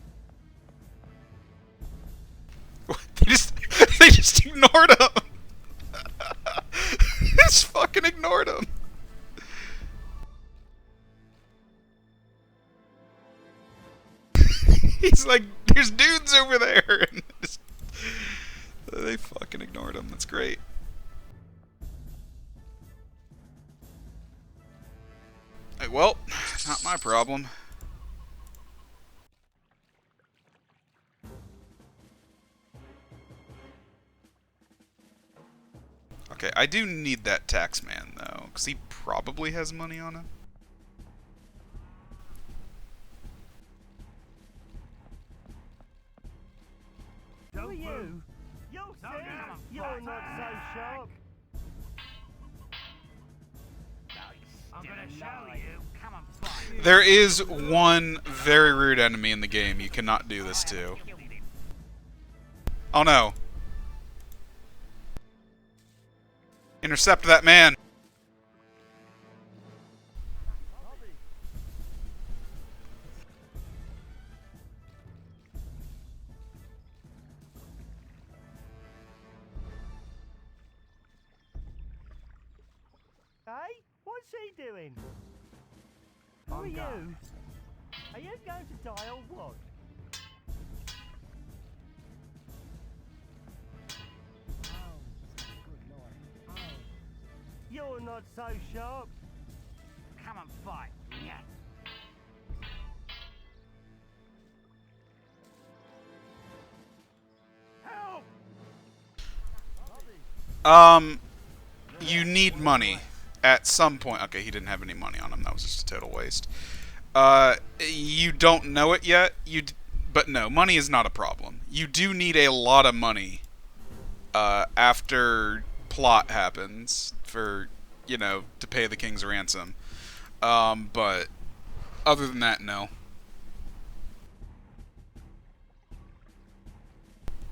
They just ignored him! Just fucking ignored him! He's like, there's dudes over there! And they fucking ignored him, that's great. Well, not my problem. Okay, I do need that tax man, though, because he probably has money on him. Who are you? You're You're not so sharp. I'm gonna show you. Come and fight. There is one very rude enemy in the game you cannot do this to. Oh no. Intercept that man. Hey, what's he doing? Who are On you? guard. Are you going to die or what? Oh, good lord. Oh. You're not so sharp. Come and fight. Yeah. Help! You need money at some point. Okay, he didn't have any money on him. That was just a total waste. You don't know it yet. But no, money is not a problem. You do need a lot of money after plot happens for, you know, to pay the king's ransom. But other than that, no.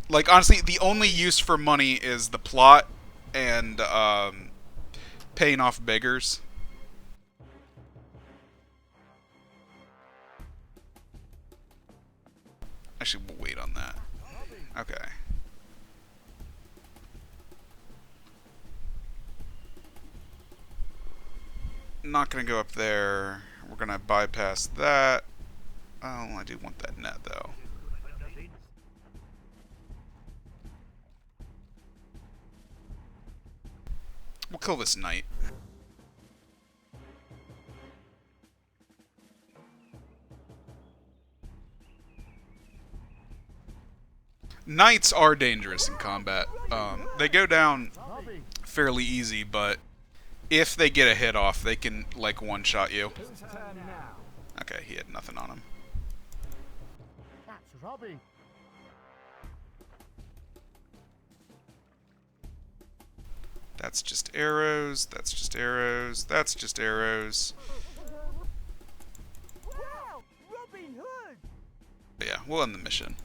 Like, honestly, the only use for money is the plot and paying off beggars. Actually, we'll wait on that. Okay. Not gonna go up there. We're gonna bypass that. Oh, I do want that net though. We'll kill this knight. Knights are dangerous in combat. They go down fairly easy, but if they get a hit off, they can, like, one-shot you. Okay, he had nothing on him. That's Robbie. That's just arrows, that's just arrows, that's just arrows. Wow! Robin Hood! But yeah, we'll end the mission.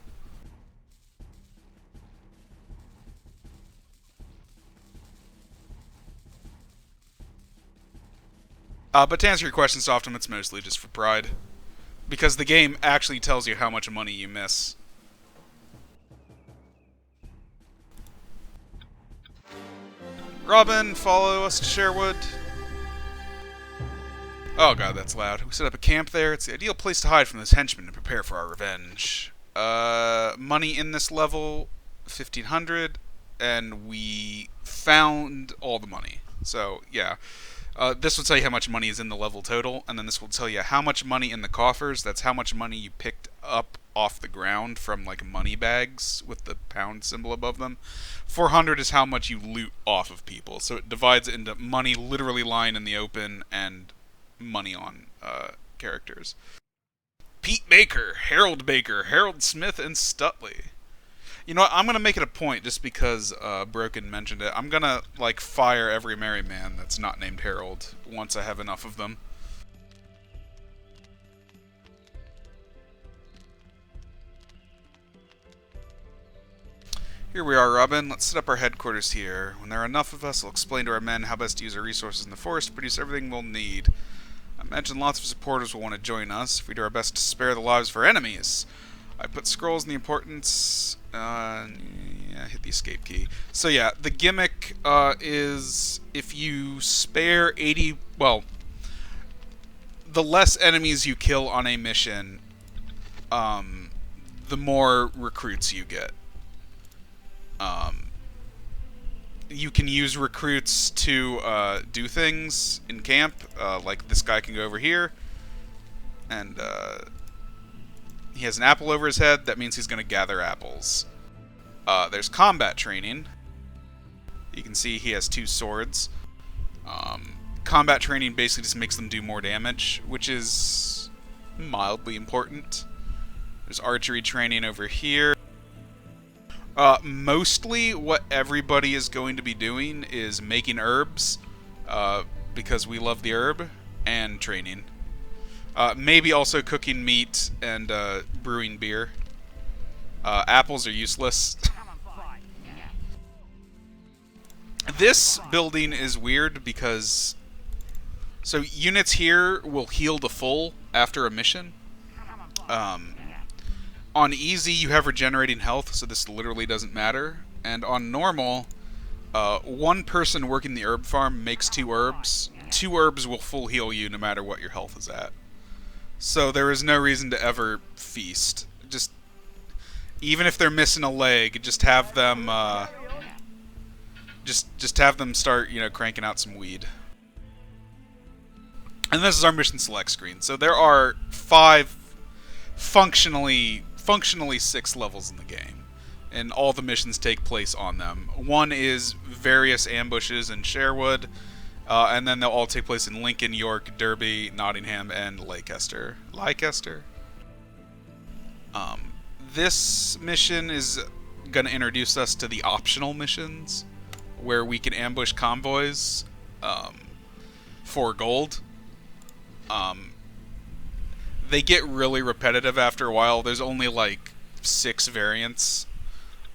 But to answer your question, Softum, it's mostly just for pride. Because the game actually tells you how much money you miss. Robin, follow us to Sherwood. Oh god, that's loud. We set up a camp there. It's the ideal place to hide from this henchman and prepare for our revenge. Money in this level, 1,500, and we found all the money. So, yeah. This will tell you how much money is in the level total, and then this will tell you how much money in the coffers. That's how much money you picked up off the ground from, like, money bags with the pound symbol above them. 400 is how much you loot off of people. So it divides it into money literally lying in the open and money on characters. Pete Baker, Harold Smith, and Stutley. You know what, I'm gonna make it a point, just because Broken mentioned it. I'm gonna, like, fire every merry man that's not named Harold once I have enough of them. Here we are, Robin. Let's set up our headquarters here. When there are enough of us, we'll explain to our men how best to use our resources in the forest to produce everything we'll need. I imagine lots of supporters will want to join us if we do our best to spare the lives of our enemies. I put scrolls in the importance. Yeah, hit the escape key. So yeah, the gimmick is if you spare 80. Well, the less enemies you kill on a mission, the more recruits you get. You can use recruits to do things in camp. Like this guy can go over here, and he has an apple over his head. That means he's going to gather apples. There's combat training. You can see he has 2 swords. Combat training basically just makes them do more damage, which is mildly important. There's archery training over here. Mostly what everybody is going to be doing is making herbs, because we love the herb, and training. Maybe also cooking meat and brewing beer. Apples are useless. This building is weird because... So units here will heal to full after a mission. On easy, you have regenerating health, so this literally doesn't matter. And on normal, one person working the herb farm makes 2 herbs. 2 herbs will full heal you no matter what your health is at. So there is no reason to ever feast. Just, even if they're missing a leg, just have them, just have them start, you know, cranking out some weed. And this is our mission select screen. So there are 5 functionally 6 levels in the game, and all the missions take place on them. One is various ambushes in Sherwood, and then they'll all take place in Lincoln, York, Derby, Nottingham, and Leicester. This mission is going to introduce us to the optional missions, where we can ambush convoys. for gold. They get really repetitive after a while. There's only like 6 variants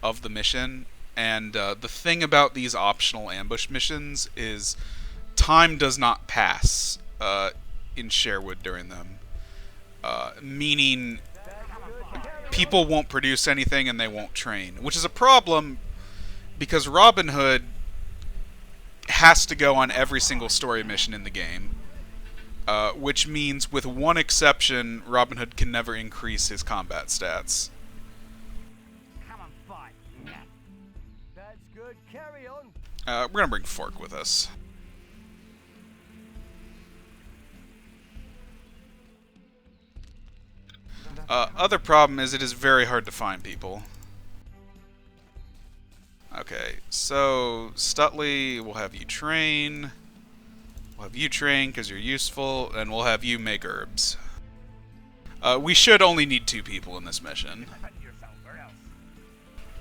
of the mission, and the thing about these optional ambush missions is time does not pass in Sherwood during them, meaning people won't produce anything and they won't train, which is a problem because Robin Hood has to go on every single story mission in the game. Which means, with one exception, Robin Hood can never increase his combat stats. Come on, fight. That's good. Carry on. We're gonna bring Fork with us. Other problem is it is very hard to find people. Okay, so Stutley, we'll have you train. We'll have you train because you're useful, and we'll have you make herbs. We should only need 2 people in this mission.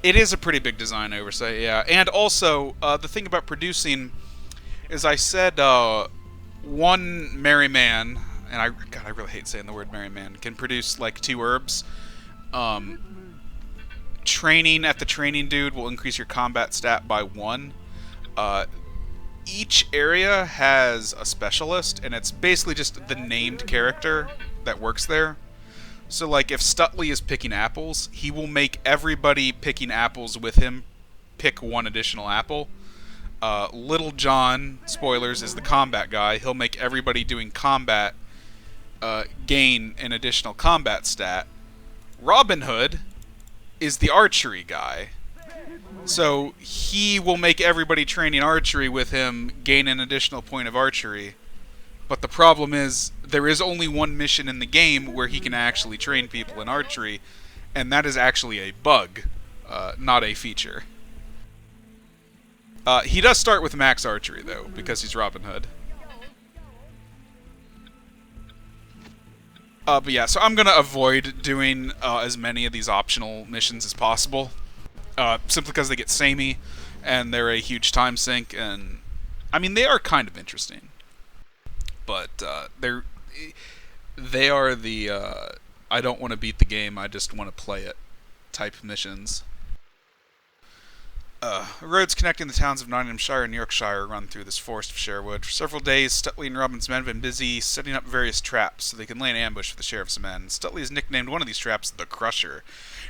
It is a pretty big design oversight, yeah. And also, the thing about producing is I said one merry man, and God, I really hate saying the word merry man, can produce like 2 herbs. Training at the training dude will increase your combat stat by 1. Each area has a specialist, and it's basically just the named character that works there. So, like, if Stutley is picking apples, he will make everybody picking apples with him pick 1 additional apple. Little John, spoilers, is the combat guy. He'll make everybody doing combat gain an additional combat stat. Robin Hood is the archery guy. So he will make everybody training archery with him gain an additional point of archery. But the problem is, there is only 1 mission in the game where he can actually train people in archery, and that is actually a bug, not a feature. He does start with max archery, though, because he's Robin Hood. But yeah, so I'm going to avoid doing as many of these optional missions as possible. Simply because they get samey, and they're a huge time sink, and I mean, they are kind of interesting. But they are the I don't want to beat the game, I just want to play it type missions. Roads connecting the towns of Nottinghamshire and Yorkshire run through this forest of Sherwood. For several days, Stutley and Robin's men have been busy setting up various traps so they can lay an ambush for the sheriff's men. Stutley has nicknamed one of these traps the Crusher.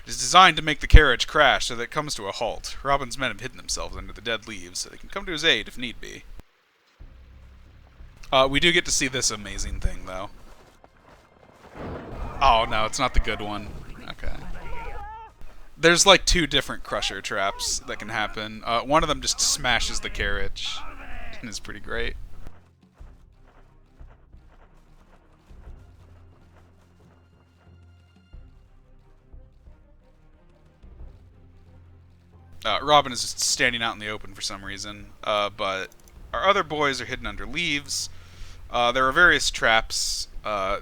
It is designed to make the carriage crash so that it comes to a halt. Robin's men have hidden themselves under the dead leaves so they can come to his aid if need be. We do get to see this amazing thing, though. Oh, no, it's not the good one. Okay. There's like 2 different Crusher traps that can happen. One of them just smashes the carriage, and is pretty great. Robin is just standing out in the open for some reason, but our other boys are hidden under leaves. There are various traps.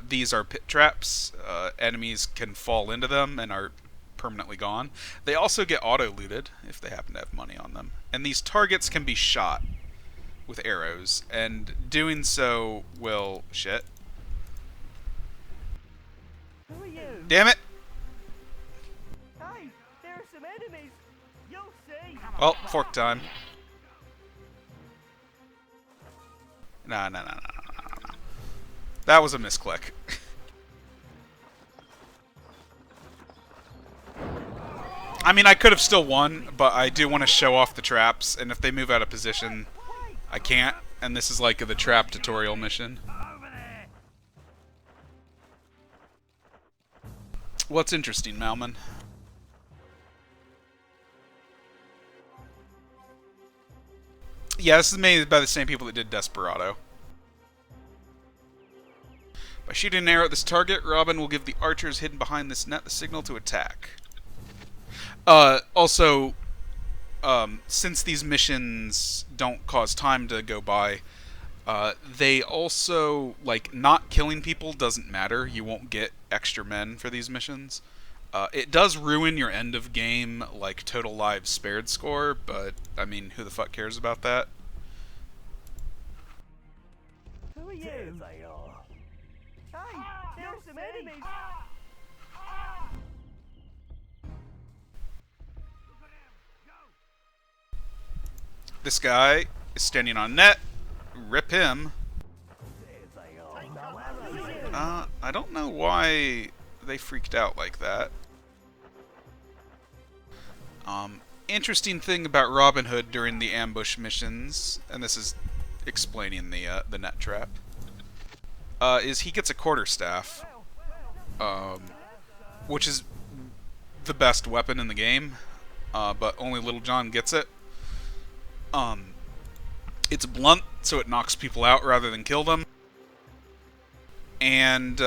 These are pit traps. Enemies can fall into them and are permanently gone. They also get auto-looted if they happen to have money on them. And these targets can be shot with arrows, and doing so will... Shit. Who are you? Damn it! Hey, there are some enemies. You'll see. Well, fork time. No. That was a misclick. I mean, I could have still won, but I do want to show off the traps, and if they move out of position, I can't, and this is like the trap tutorial mission. Over there. What's interesting, Malman? Yeah, this is made by the same people that did Desperado. By shooting an arrow at this target, Robin will give the archers hidden behind this net the signal to attack. Also, since these missions don't cause time to go by, they also, like, not killing people doesn't matter. You won't get extra men for these missions. It does ruin your end of game, like, total lives spared score, but, I mean, who the fuck cares about that? There they are. Hey, there are some enemies. This guy is standing on net. Rip him. I don't know why they freaked out like that. Interesting thing about Robin Hood during the ambush missions, and this is explaining the net trap, is he gets a quarterstaff, which is the best weapon in the game, but only Little John gets it. It's blunt, so it knocks people out rather than kill them. And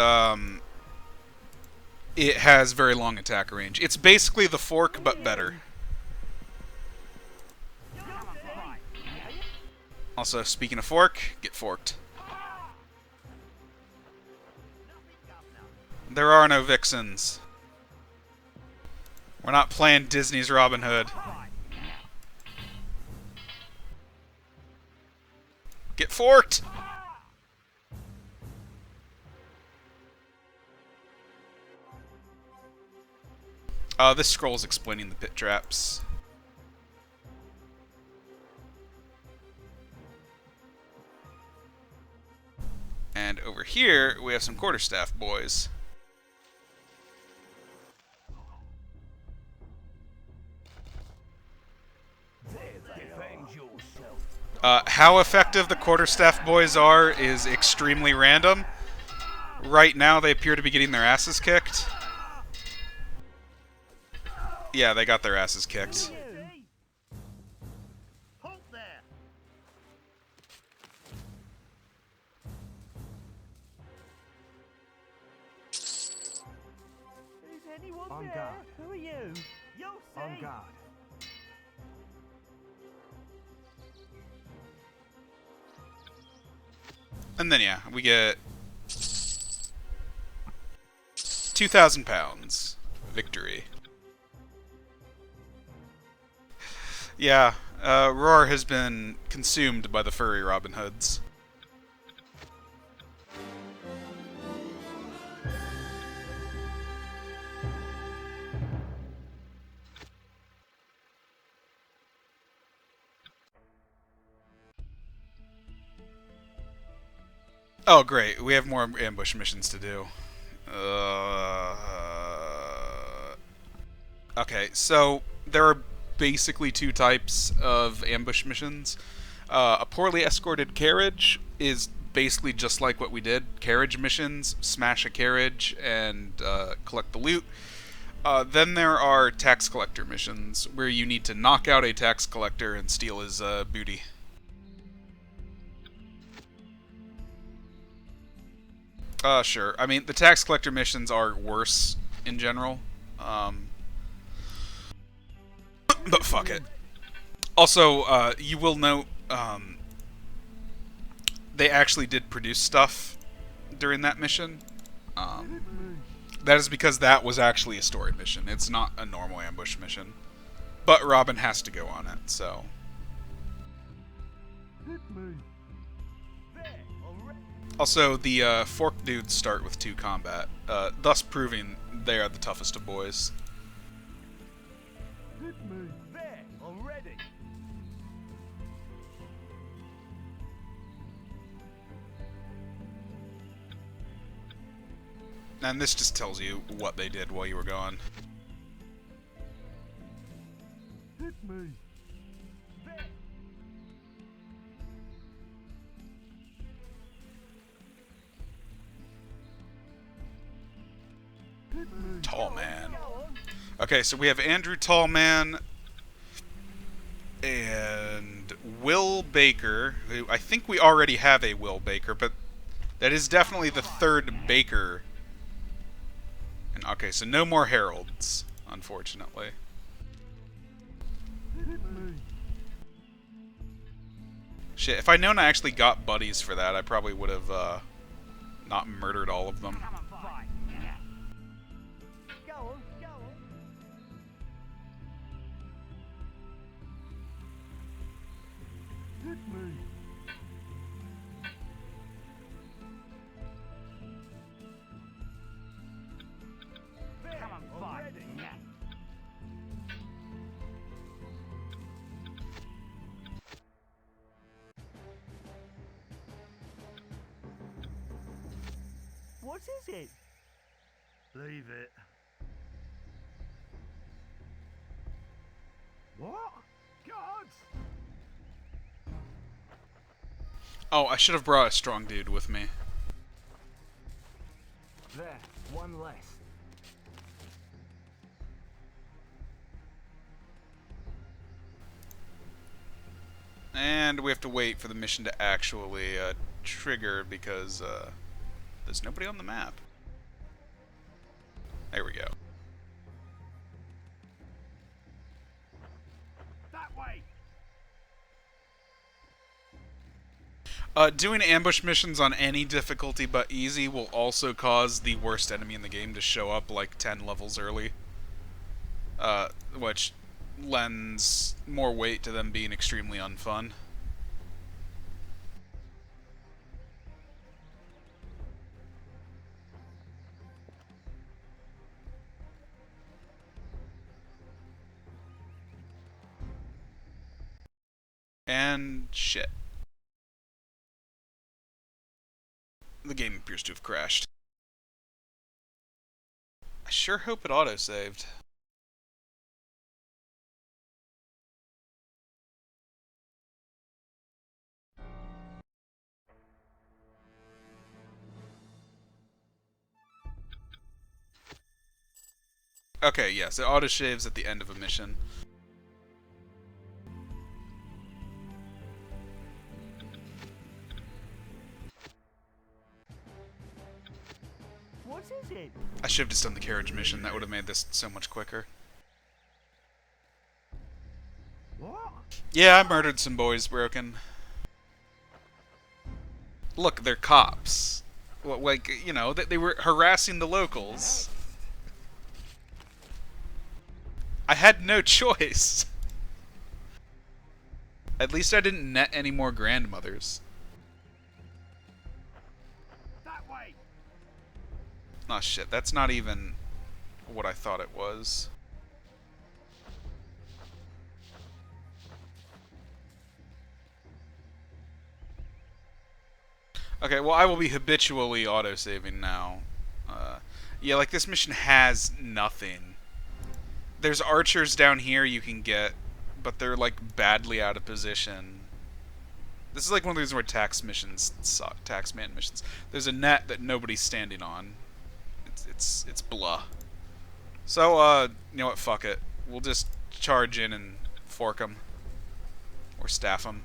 it has very long attack range. It's basically the fork, but better. Also, speaking of fork, get forked. There are no vixens. We're not playing Disney's Robin Hood. Get forked! This scroll is explaining the pit traps. And over here, we have some quarterstaff boys. How effective the quarterstaff boys are is extremely random. Right now, they appear to be getting their asses kicked. Yeah, they got their asses kicked. Halt there. Is anyone On there? guard. Who are you? You'll see. On guard. And then, yeah, we get 2,000 pounds. Victory. Yeah, Roar has been consumed by the furry Robin Hoods. Oh, great. We have more ambush missions to do. Okay, so there are basically two types of ambush missions. A poorly escorted carriage is basically just like what we did. Carriage missions, smash a carriage and collect the loot. Then there are tax collector missions, where you need to knock out a tax collector and steal his booty. Sure. I mean, the tax collector missions are worse in general. But fuck it. Also, you will note, they actually did produce stuff during that mission. That is because that was actually a story mission. It's not a normal ambush mission. But Robin has to go on it, so... Also, the fork dudes start with 2 combat, thus proving they are the toughest of boys. There already. And this just tells you what they did while you were gone. Hit me. Tall Man. Okay, so we have Andrew Tallman and Will Baker, who I think we already have a Will Baker, but that is definitely the 3rd Baker. And okay, so no more Heralds, unfortunately. Shit, if I'd known I actually got buddies for that, I probably would have not murdered all of them. Go on, go on. Hit me. it? Leave it. What? Guards! Oh, I should have brought a strong dude with me. There, one less. And we have to wait for the mission to actually trigger because there's nobody on the map. There we go. That way! Doing ambush missions on any difficulty but easy will also cause the worst enemy in the game to show up like 10 levels early. Which lends more weight to them being extremely unfun. And shit. The game appears to have crashed. I sure hope it autosaved. Okay, yes, it autosaves at the end of a mission. What is it? I should have just done the carriage mission. That would have made this so much quicker. What? Yeah, I murdered some boys, Broken. Look, they're cops. Well, like, you know, they were harassing the locals. I had no choice. At least I didn't net any more grandmothers. That way! Oh shit, that's not even what I thought it was. Okay, well I will be habitually autosaving now. Yeah, like this mission has nothing. There's archers down here you can get, but they're like badly out of position. This is like one of these where tax missions suck, taxman missions. There's a net that nobody's standing on. It's blah. So, you know what, fuck it. We'll just charge in and fork them. Or staff them.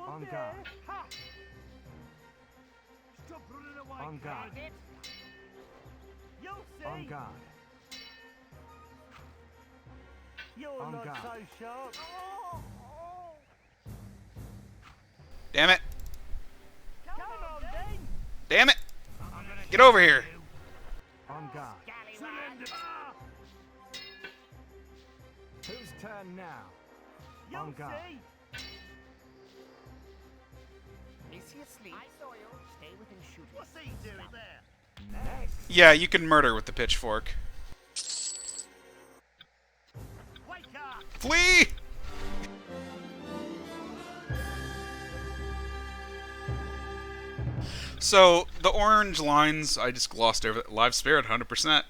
On guard. Stop running away! On guard. You'll see! On guard. You're On not guard. so sharp! Damn it! Come on then! Damn it! Get over here! On guard. Surrender! Whose turn now? You'll On guard. see! Is he asleep? I saw you. Stay within shooting. What's he doing there? Yeah, you can murder with the pitchfork. Wake up! Flee! So, the orange lines, I just glossed over it. Live spared, 100%.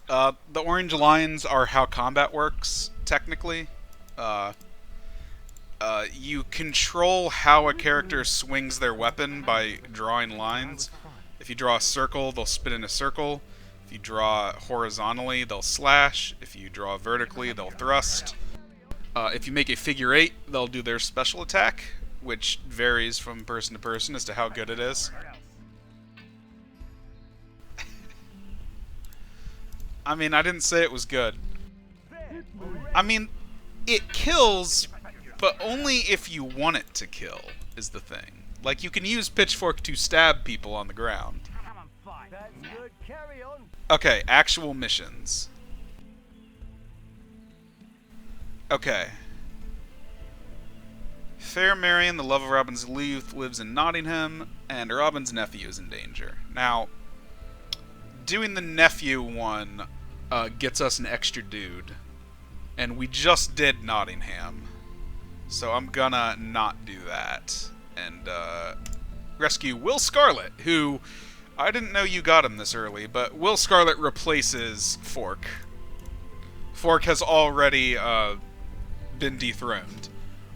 The orange lines are how combat works, technically. You control how a character swings their weapon by drawing lines. If you draw a circle, they'll spin in a circle. If you draw horizontally, they'll slash. If you draw vertically, they'll thrust. If you make a figure eight, they'll do their special attack, which varies from person to person as to how good it is. I mean, I didn't say it was good. I mean, it kills, but only if you want it to kill, is the thing. Like, you can use pitchfork to stab people on the ground. Come and fight! That's good, carry on! Okay, actual missions. Okay. Fair Marion, the love of Robin's youth, lives in Nottingham, and Robin's nephew is in danger. Now, doing the nephew one gets us an extra dude. And we just did Nottingham. So I'm gonna not do that. And rescue Will Scarlet, who I didn't know you got him this early, but Will Scarlet replaces Fork. Fork has already been dethroned.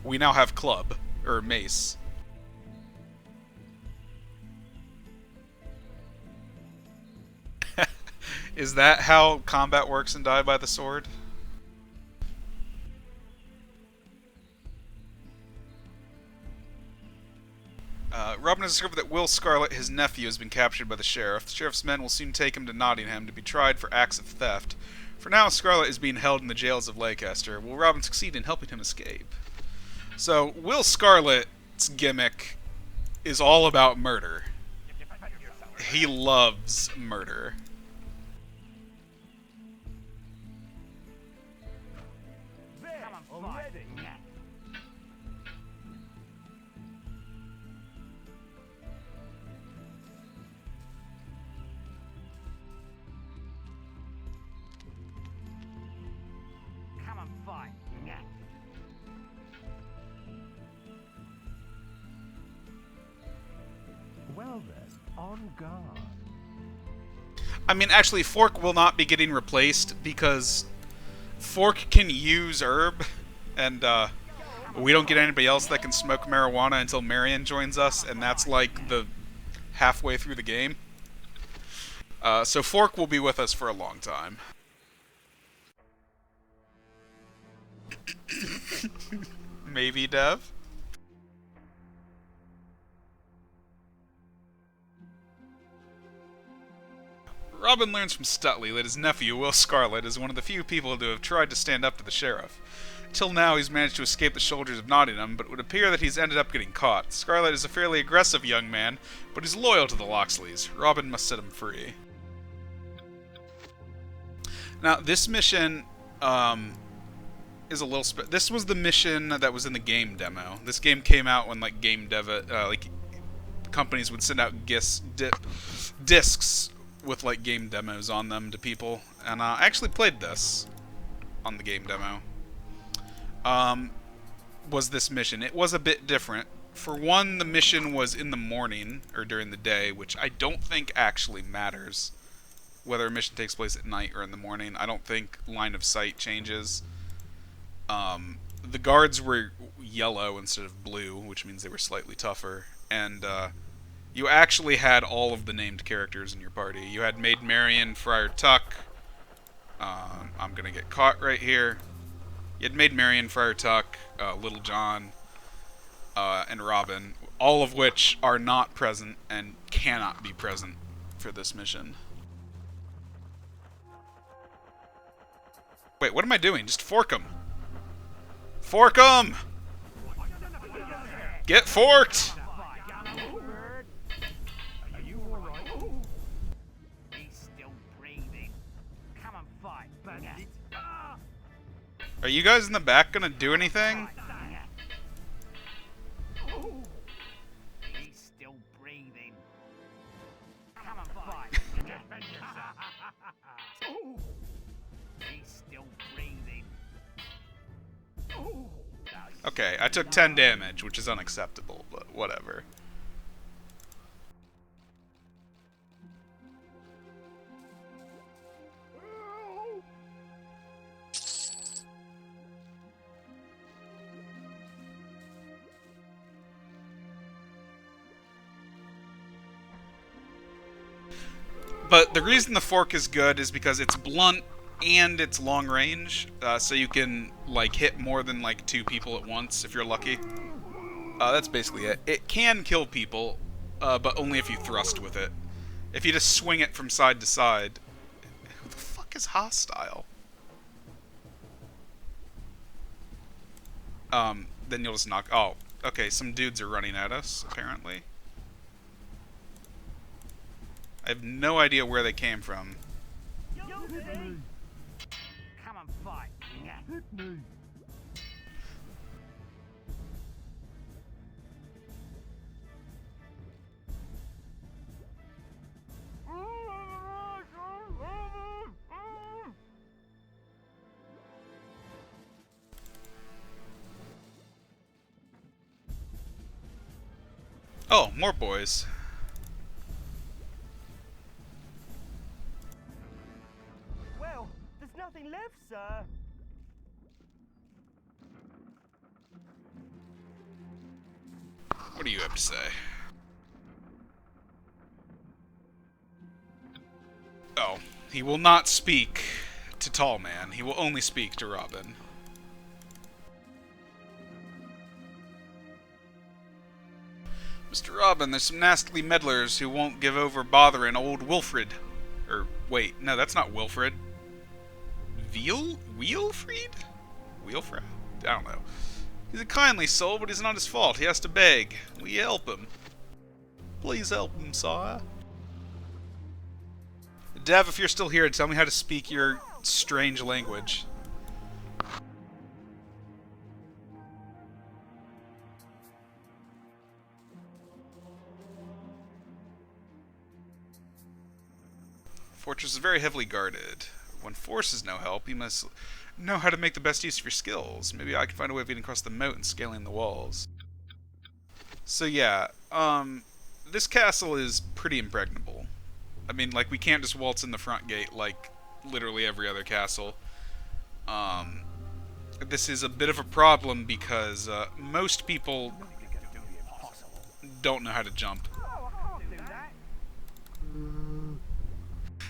We now have Club, or Mace. Is that how combat works in Die by the Sword? Robin has discovered that Will Scarlet, his nephew, has been captured by the sheriff. The sheriff's men will soon take him to Nottingham to be tried for acts of theft. For now, Scarlet is being held in the jails of Leicester. Will Robin succeed in helping him escape? So, Will Scarlet's gimmick is all about murder. He loves murder. Come on, already. Come on, fight. Well then, on guard. I mean, actually, Fork will not be getting replaced because Fork can use herb, and we don't get anybody else that can smoke marijuana until Marion joins us, and that's like the halfway through the game. So Fork will be with us for a long time. Maybe, Dev? Robin learns from Stutley that his nephew, Will Scarlet, is one of the few people to have tried to stand up to the sheriff. Till now, he's managed to escape the soldiers of Nottingham, but it would appear that he's ended up getting caught. Scarlet is a fairly aggressive young man, but he's loyal to the Locksleys. Robin must set him free. Now, this mission is a little this was the mission that was in the game demo. This game came out when like game dev like companies would send out discs with like game demos on them to people, and I actually played this on the game demo. Was this mission? It was a bit different. For one, the mission was in the morning or during the day, which I don't think actually matters whether a mission takes place at night or in the morning. I don't think line of sight changes. The guards were yellow instead of blue, which means they were slightly tougher, and you actually had all of the named characters in your party. You had Maid Marian, Friar Tuck. I'm gonna get caught right here. You had Maid Marian, Friar Tuck, Little John, and Robin, all of which are not present and cannot be present for this mission. Wait, what am I doing? Just fork 'em. Fork 'em! Get forked! Are you alright? He's still breathing. Come on, fight, bandit. Are you guys in the back gonna do anything? He's still breathing. Come on, fight. He's still breathing. Okay, I took 10 damage, which is unacceptable, but whatever. But the reason the fork is good is because it's blunt and it's long range, so you can like hit more than like 2 people at once if you're lucky. That's basically it. It can kill people, but only if you thrust with it. If you just swing it from side to side... Who the fuck is hostile? Then you'll just knock... Oh, okay, some dudes are running at us, apparently. I have no idea where they came from. Come on, fight. Hit me. Oh, more boys. sir. What do you have to say? Oh, he will not speak to Tall Man. He will only speak to Robin. Mr. Robin, there's some nastily meddlers who won't give over bothering old Wilfred. Or, wait, no, that's not Wilfred. Wilfried? Wilfred? I don't know. He's a kindly soul, but it's not his fault. He has to beg. Will you help him? Please help him, sire. Dev, if you're still here, tell me how to speak your strange language. Fortress is very heavily guarded. When force is no help, you must know how to make the best use of your skills. Maybe I can find a way of getting across the moat and scaling the walls. So yeah, this castle is pretty impregnable. I mean, like, we can't just waltz in the front gate like literally every other castle. This is a bit of a problem because most people don't know how to jump.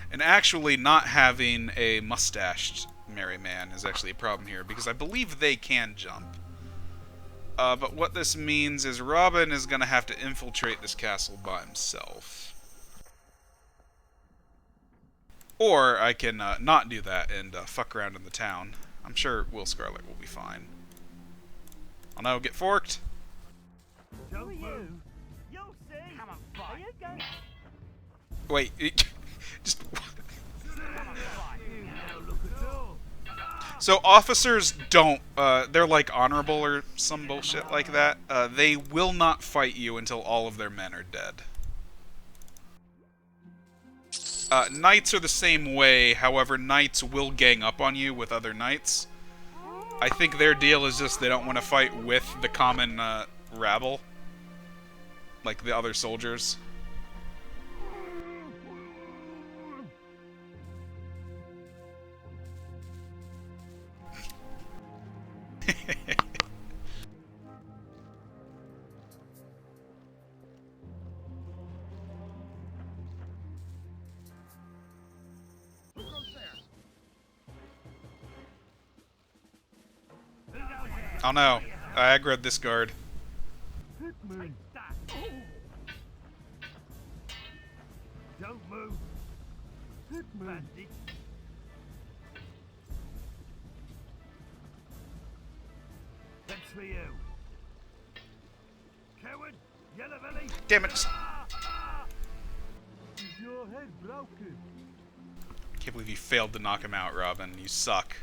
And actually not having a mustached merry man is actually a problem here, because I believe they can jump. But what this means is Robin is going to have to infiltrate this castle by himself. Or I can not do that and fuck around in the town. I'm sure Will Scarlet will be fine. Oh no, get forked! Don't move. You'll see. Come on, fight. Are you going? Wait, just... Come on, fight. Now look at all. So officers don't, they're like honorable or some bullshit like that. They will not fight you until all of their men are dead. Knights are the same way, however, knights will gang up on you with other knights. I think their deal is just they don't want to fight with the common, rabble. Like the other soldiers. Oh no, I aggroed this guard. Take that. Don't move. Bandit. That's for you. Coward, yellow belly. Damn it! Is your head broken? I can't believe you failed to knock him out, Robin. You suck.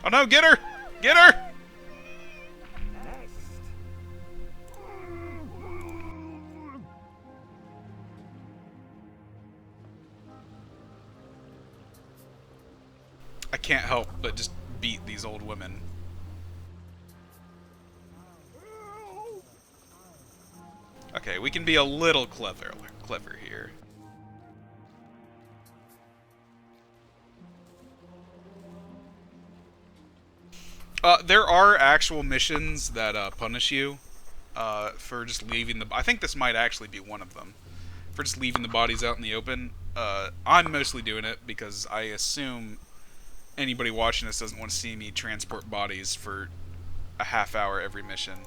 Oh no, get her! Get her! I can't help but just beat these old women. Okay, we can be a little clever here. There are actual missions that punish you for just leaving the... I think this might actually be one of them. For just leaving the bodies out in the open. I'm mostly doing it because I assume anybody watching this doesn't want to see me transport bodies for a half hour every mission.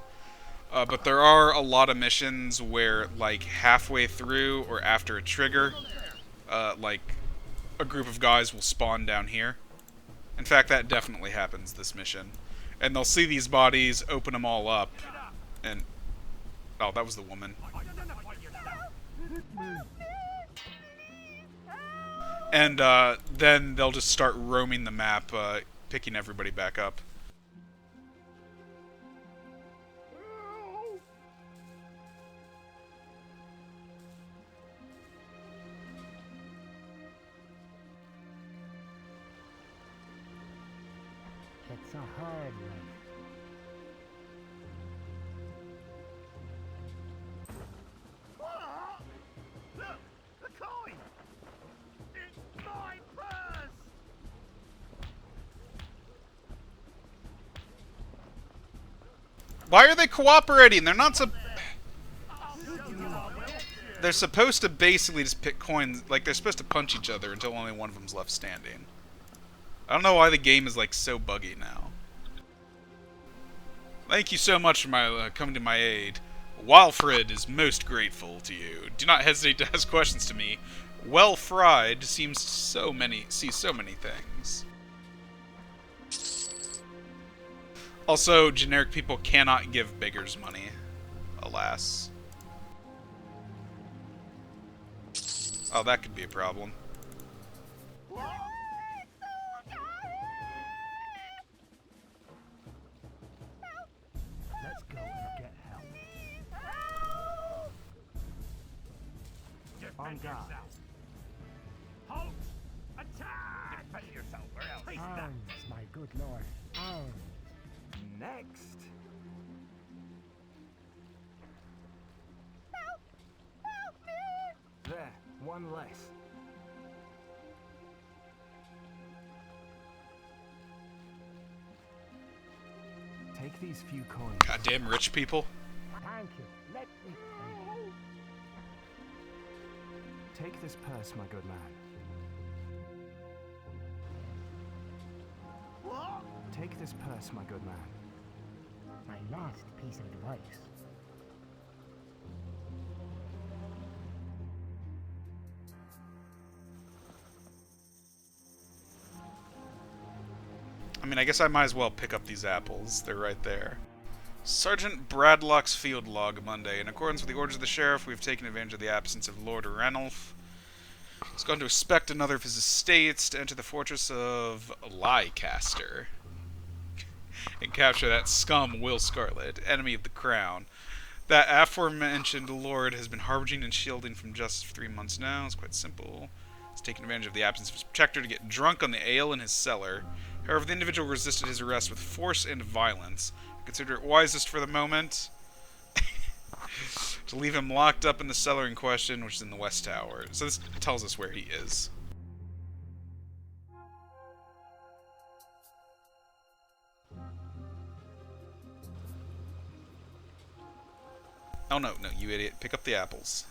But there are a lot of missions where, like, halfway through or after a trigger, like, a group of guys will spawn down here. In fact, that definitely happens this mission. And they'll see these bodies, open them all up, and... Oh, that was the woman. And then they'll just start roaming the map, picking everybody back up. It's a hard life. What? Look, the coin! It's my purse! Why are they cooperating? They're not You are, Will. They're supposed to basically just pick coins. Like, they're supposed to punch each other until only one of them's left standing. I don't know why the game is, like, so buggy now. Thank you so much for my coming to my aid. Walfred is most grateful to you. Do not hesitate to ask questions to me. Well Fried sees so many things. Also, generic people cannot give beggars money. Alas. Oh, that could be a problem. Let's go and get help. On Defend guard. yourself. Halt! Attack! Defend yourself, or else. Face that. Arms, my good lord. Arms. Next. There, one less. Take these few coins. Goddamn rich people. Thank you. Let me thank you. Take this purse, my good man. What? Take this purse, my good man. My last piece of advice. I mean, I guess I might as well pick up these apples. They're right there. Sergeant Bradlock's field log Monday. In accordance with the orders of the sheriff, we've taken advantage of the absence of Lord Ranulph. He's gone to inspect another of his estates to enter the fortress of Leicester and capture that scum Will Scarlet, enemy of the crown. That aforementioned lord has been harbinging and shielding from justice for 3 months now. It's quite simple. He's taken advantage of the absence of his protector to get drunk on the ale in his cellar. However, the individual resisted his arrest with force and violence. I consider it wisest for the moment to leave him locked up in the cellar in question, which is in the West Tower. So this tells us where he is. Oh no, you idiot. Pick up the apples.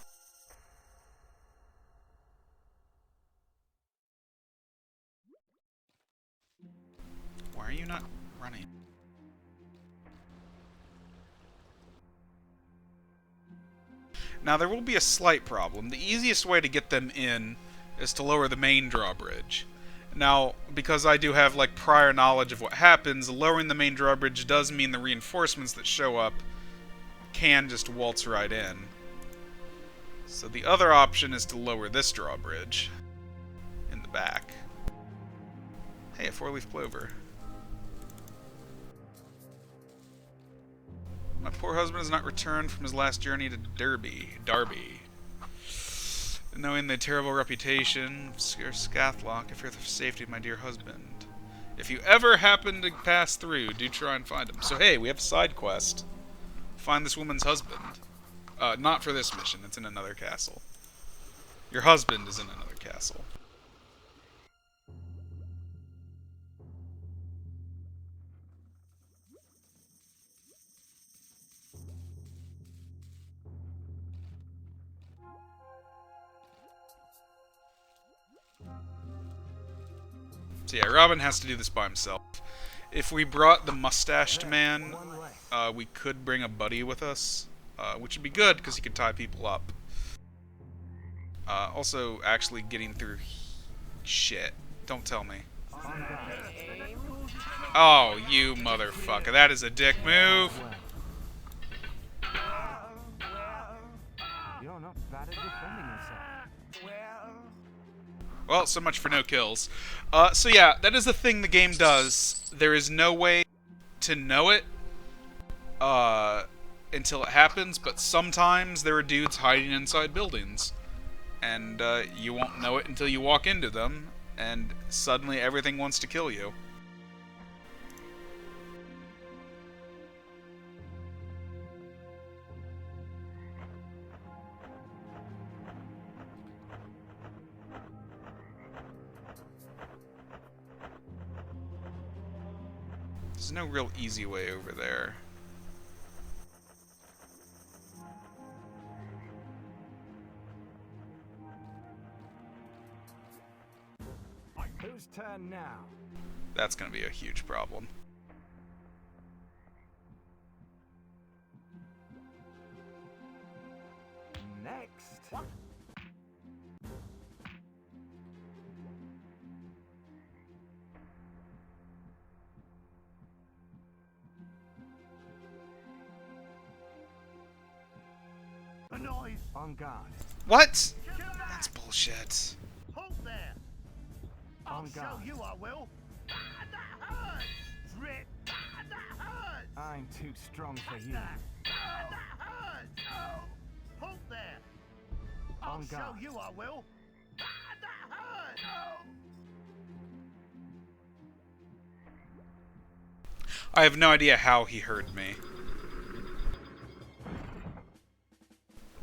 Why are you not running? Now, there will be a slight problem. The easiest way to get them in is to lower the main drawbridge. Now, because I do have, like, prior knowledge of what happens, lowering the main drawbridge does mean the reinforcements that show up can just waltz right in. So the other option is to lower this drawbridge in the back. Hey, a 4-leaf clover. My poor husband has not returned from his last journey to Derby. Knowing the terrible reputation of Scathlock, I fear the safety of my dear husband. If you ever happen to pass through, do try and find him. So hey, we have a side quest. Find this woman's husband. Not for this mission, it's in another castle. Your husband is in another castle. So yeah, Robin has to do this by himself. If we brought the mustached man, we could bring a buddy with us, which would be good because he could tie people up. Also, actually getting through shit. Don't tell me. Oh, you motherfucker. That is a dick move. You're not bad at defending yourself. Well, so much for no kills. So yeah, that is the thing the game does. There is no way to know it until it happens, but sometimes there are dudes hiding inside buildings. And you won't know it until you walk into them, and suddenly everything wants to kill you. There's no real easy way over there. Whose turn now? That's gonna be a huge problem. Next. A noise. On guard. What? That's bullshit. Halt there. I'll On show guard. you I will. Ah, that hurts. Drip. Ah, that hurts. I'm too strong for you. That. Ah, that hurts. Oh. Halt there. I'll On show guard. you I will. Ah, that hurts. Oh. I have no idea how he heard me.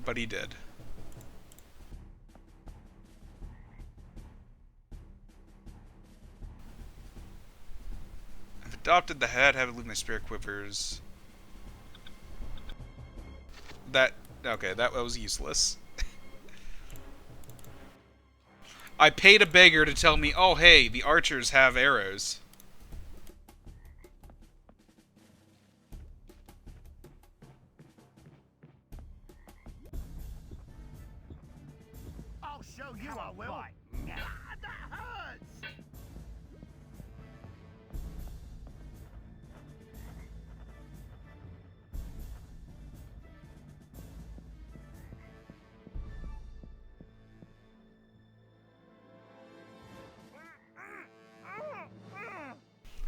But he did. I've adopted the head, haven't leave my spirit quivers. Okay, that was useless. I paid a beggar to tell me, oh hey, the archers have arrows. I'll show you I will. Ah, that hurts.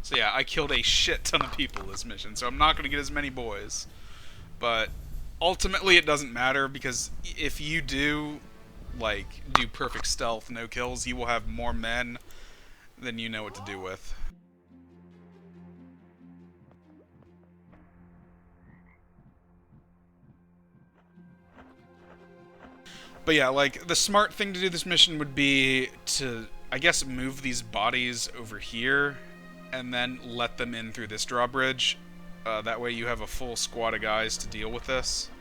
So yeah, I killed a shit ton of people this mission, so I'm not going to get as many boys. But ultimately it doesn't matter, because if you do, like, do perfect stealth, no kills, you will have more men than you know what to do with. But yeah, like, the smart thing to do this mission would be to, I guess, move these bodies over here, and then let them in through this drawbridge. That way you have a full squad of guys to deal with this.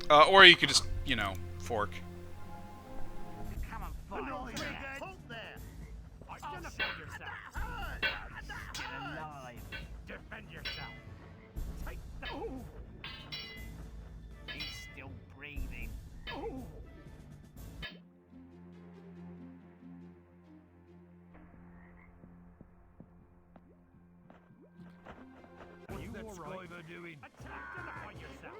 Or you could just, you know, fork. Come on, A fight. noise. Halt there. I'll show yourself. That hurts. That Get hurts. alive. Defend yourself. Take that. Ooh. He's still breathing. Ooh. Are you What's that all right? Skyver doing? Identify yourself.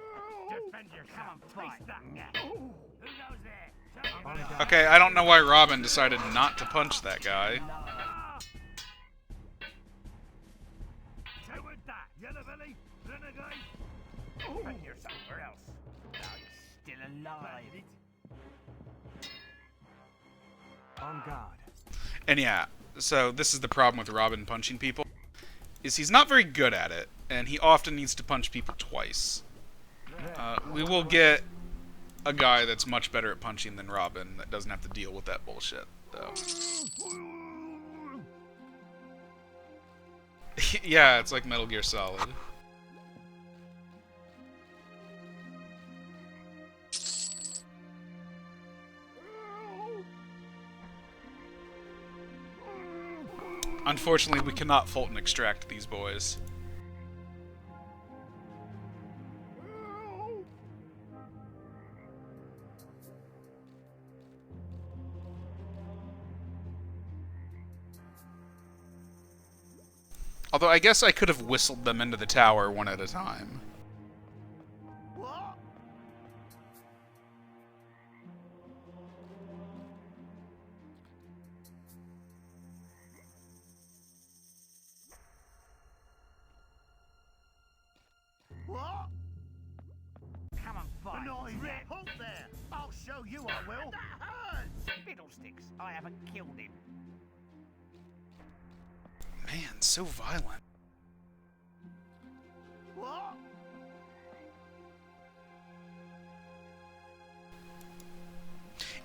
Defend yourself. Come on, fight. Face that. Who goes there? Tell me On about guard. Okay, I don't know why Robin decided not to punch that guy. Ah! Take with that, yellow belly, renegade. Defend yourself, or else. Still alive. Bandit. On guard. And yeah, so this is the problem with Robin punching people, is he's not very good at it, and he often needs to punch people twice. We will get a guy that's much better at punching than Robin that doesn't have to deal with that bullshit, though. Yeah, it's like Metal Gear Solid. Unfortunately, we cannot Fulton extract these boys. Although I guess I could have whistled them into the tower one at a time. What? What? Come on, A fight. noise. Halt there. I'll show you I will. That hurts. Fiddlesticks. I haven't killed him. Man, so violent. What?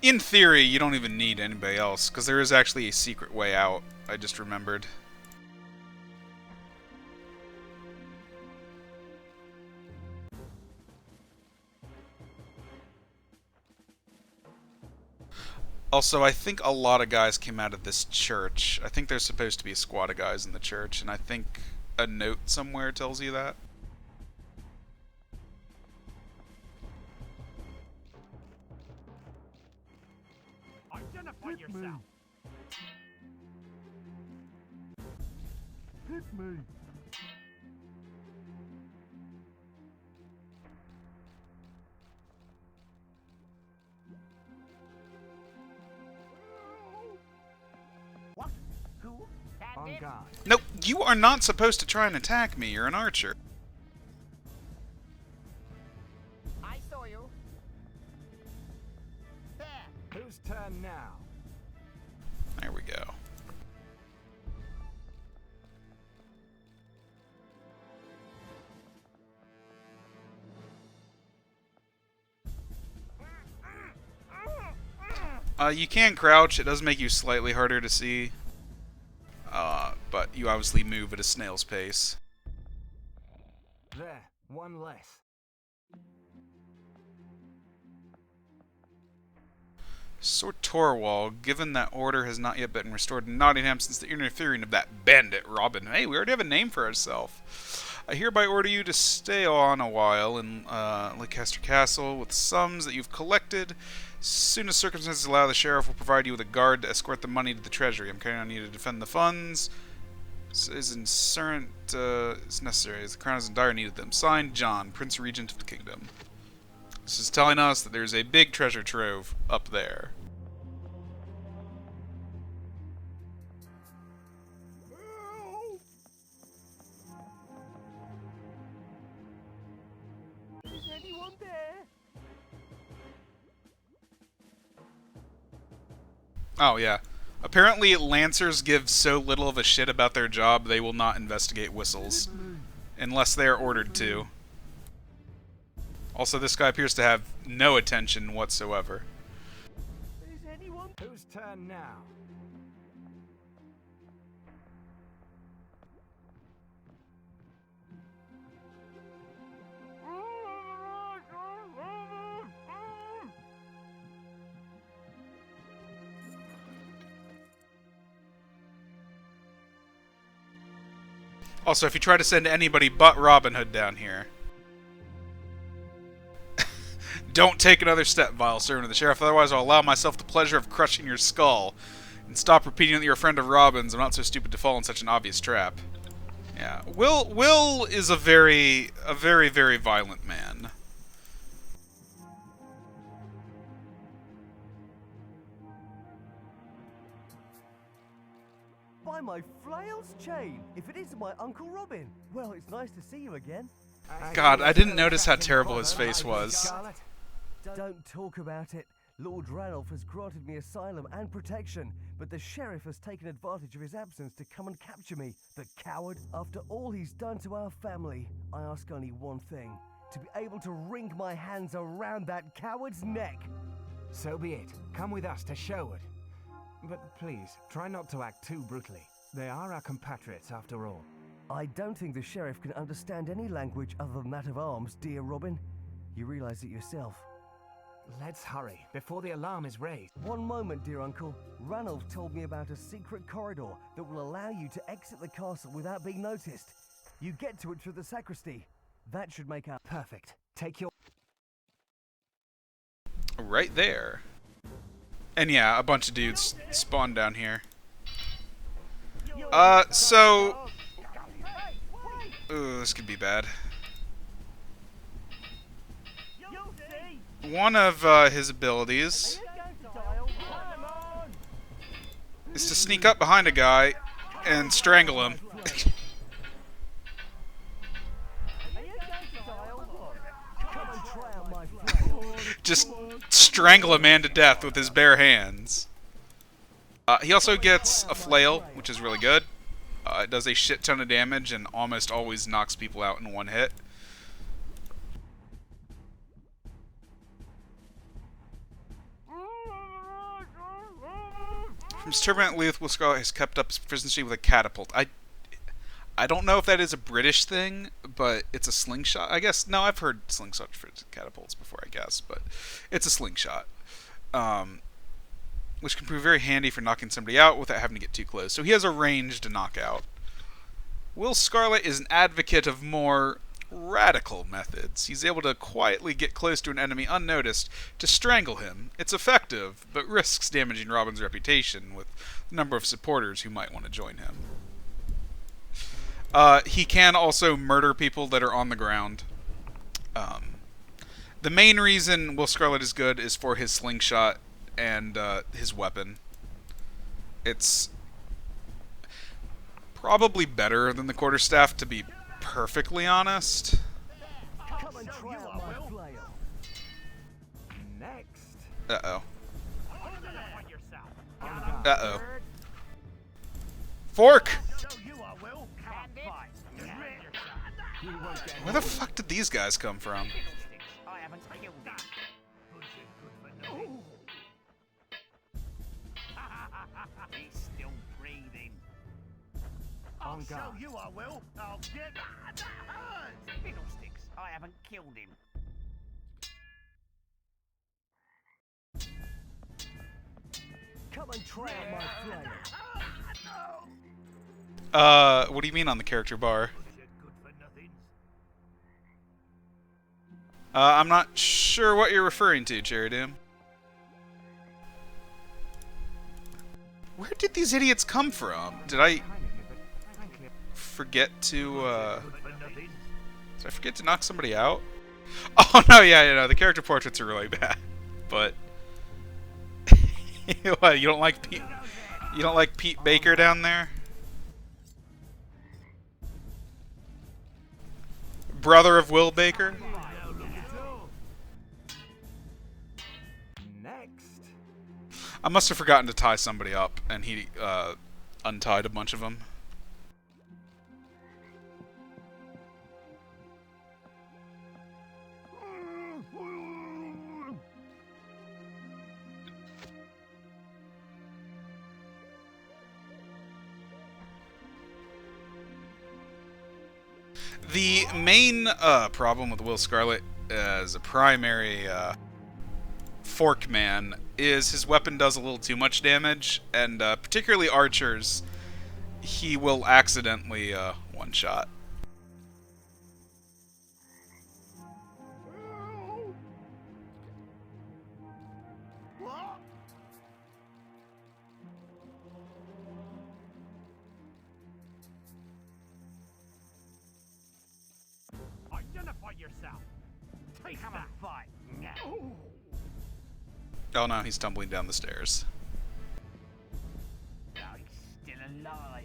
In theory, you don't even need anybody else, because there is actually a secret way out, I just remembered. Also, I think a lot of guys came out of this church. I think there's supposed to be a squad of guys in the church, and I think a note somewhere tells you that. Identify yourself. Hit me. What? Who? On Bandit? guard. Nope, you are not supposed to try and attack me. You're an archer. I saw you. There. Whose turn now? There we go. You can crouch. It does make you slightly harder to see. But you obviously move at a snail's pace. There, one less. Sir Torwall, given that order has not yet been restored in Nottingham since the interfering of that bandit Robin. Hey, we already have a name for ourselves. I hereby order you to stay on a while in Leicester Castle with sums that you've collected. As soon as circumstances allow, the sheriff will provide you with a guard to escort the money to the treasury. I'm counting on you to defend the funds. Is necessary, as the crown is in dire need of them. Signed, John, Prince Regent of the Kingdom. This is telling us that there's a big treasure trove up there. Is anyone there? Oh, yeah. Apparently, Lancers give so little of a shit about their job, they will not investigate whistles. Unless they are ordered to. Also, this guy appears to have no attention whatsoever. Is anyone? Whose turn now? Also, if you try to send anybody but Robin Hood down here, don't take another step, vile servant of the sheriff, otherwise I'll allow myself the pleasure of crushing your skull. And stop repeating that you're a friend of Robin's. I'm not so stupid to fall in such an obvious trap. Yeah, Will is a very, very violent man. By my flail's chain, if it isn't my Uncle Robin. Well, it's nice to see you again. God, I didn't notice how terrible his face was. Scarlet? Don't talk about it. Lord Ranulph has granted me asylum and protection, but the sheriff has taken advantage of his absence to come and capture me. The coward. After all he's done to our family, I ask only one thing. To be able to wring my hands around that coward's neck. So be it. Come with us to Sherwood. But please, try not to act too brutally. They are our compatriots, after all. I don't think the sheriff can understand any language other than that of arms, dear Robin. You realize it yourself. Let's hurry, before the alarm is raised. One moment, dear uncle. Ranulph told me about a secret corridor that will allow you to exit the castle without being noticed. You get to it through the sacristy. That should make our... Perfect. Take your... Right there. And yeah, a bunch of dudes spawned down here. So... Ooh, this could be bad. One of his abilities is to sneak up behind a guy and strangle him. Just strangle a man to death with his bare hands. He also gets a flail, which is really good. It does a shit ton of damage and almost always knocks people out in one hit. From his turbulent youth, Will Scarlet has kept up his proficiency with a catapult. I don't know if that is a British thing, but it's a slingshot. I guess, no, I've heard slingshot for catapults before, I guess, but it's a slingshot. Which can prove very handy for knocking somebody out without having to get too close. So he has a range to knock out. Will Scarlet is an advocate of more radical methods. He's able to quietly get close to an enemy unnoticed to strangle him. It's effective, but risks damaging Robin's reputation with the number of supporters who might want to join him. He can also murder people that are on the ground. The main reason Will Scarlet is good is for his slingshot and his weapon. It's probably better than the quarterstaff, to be perfectly honest. Come and try out my flail. Next. Uh-oh. Identify yourself. Uh-oh. Fork! Show you I will. Can't fight. You won't get Where the fuck did these guys come from? Fiddlesticks, I haven't killed him. He's still breathing. I'll On show guard. you I will. I'll get that hurts. Fiddlesticks, I haven't killed him. Come and try out my flail. What do you mean on the character bar? I'm not sure what you're referring to, Cherrydoom. Where did these idiots come from? Did I forget to, did I forget to knock somebody out? Oh, no, yeah, the character portraits are really bad. But... what, you don't like Pete Baker down there? Brother of Will Baker? Next. I must have forgotten to tie somebody up, and he untied a bunch of them. The main problem with Will Scarlet as a primary fork man is his weapon does a little too much damage, and particularly archers, he will accidentally one-shot. What? Identify yourself. Take Come that. and fight. Oh no, he's tumbling down the stairs. Oh, he's still alive.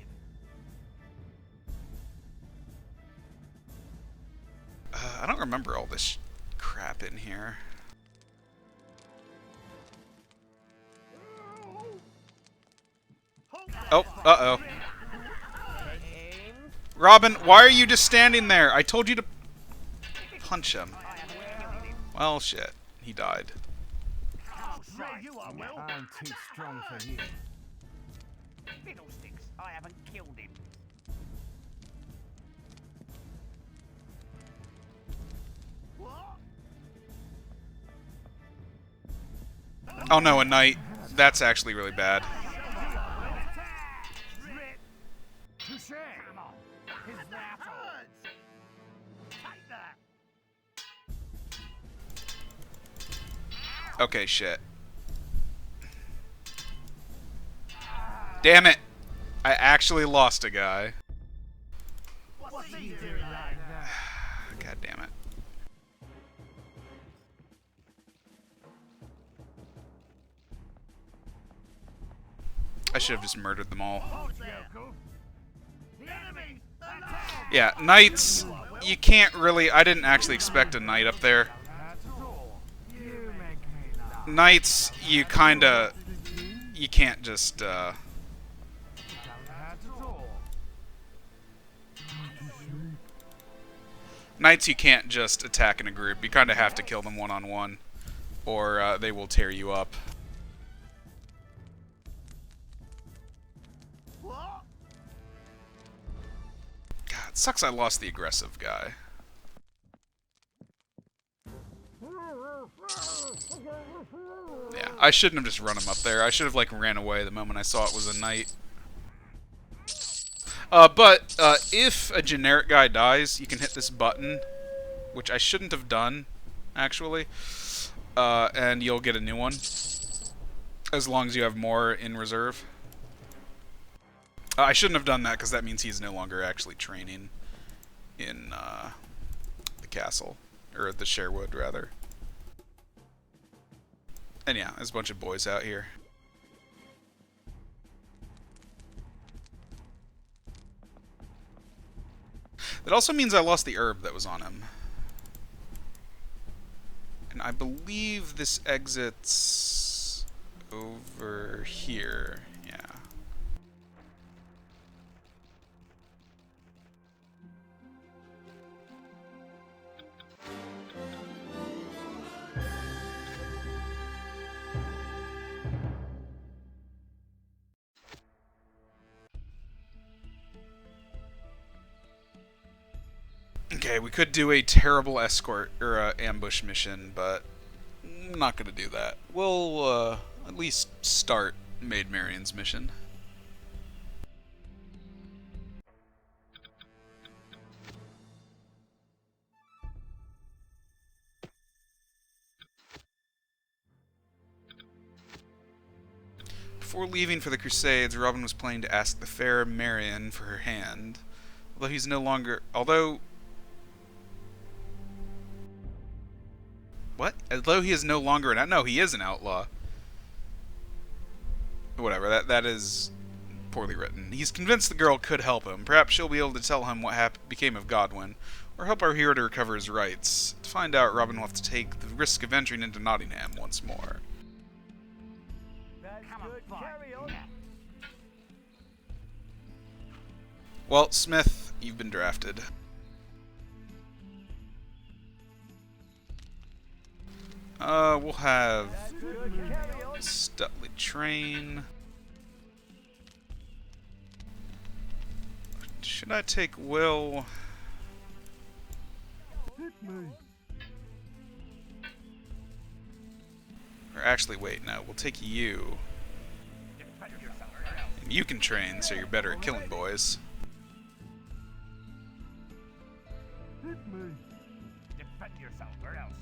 I don't remember all this crap in here. Oh, uh-oh. Robin, why are you just standing there? I told you to punch him. Well, shit. He died. I'll show you I will. I'm too strong for you. Fiddlesticks, I haven't killed him. What? Oh no, a knight. That's actually really bad. Touche. Come on. His that hurts. Take that. Okay, shit. Damn it! I actually lost a guy. What's he doing like that? God damn it. I should have just murdered them all. Hold there. The enemy's alive. Yeah, knights, you can't really... I didn't actually expect a knight up there. You make me laugh. Knights, you kinda... You can't just, Knights, you can't just attack in a group. You kinda have to kill them one-on-one, or they will tear you up. Sucks I lost the aggressive guy. Yeah, I shouldn't have just run him up there. I should have, like, ran away the moment I saw it was a knight. But if a generic guy dies, you can hit this button, which I shouldn't have done, actually, and you'll get a new one, as long as you have more in reserve. I shouldn't have done that, because that means he's no longer actually training in the castle, or the Sherwood, rather. And yeah, there's a bunch of boys out here. That also means I lost the herb that was on him. And I believe this exits over here. Yeah. Okay, we could do a terrible escort or ambush mission, but I'm not gonna do that. We'll at least start Maid Marian's mission. Before leaving for the Crusades, Robin was planning to ask the fair Marian for her hand. Although he's no longer... What? Although he is no longer an... No, he is an outlaw. Whatever, that is poorly written. He's convinced the girl could help him. Perhaps she'll be able to tell him what became of Godwin, or help our hero to recover his rights. To find out, Robin will have to take the risk of entering into Nottingham once more. Carry on. Well, Smith, you've been drafted. We'll have Stutley train. Should I take Will? Or actually, wait, no, we'll take you. And you can train, so you're better at killing boys. Defend yourself or else.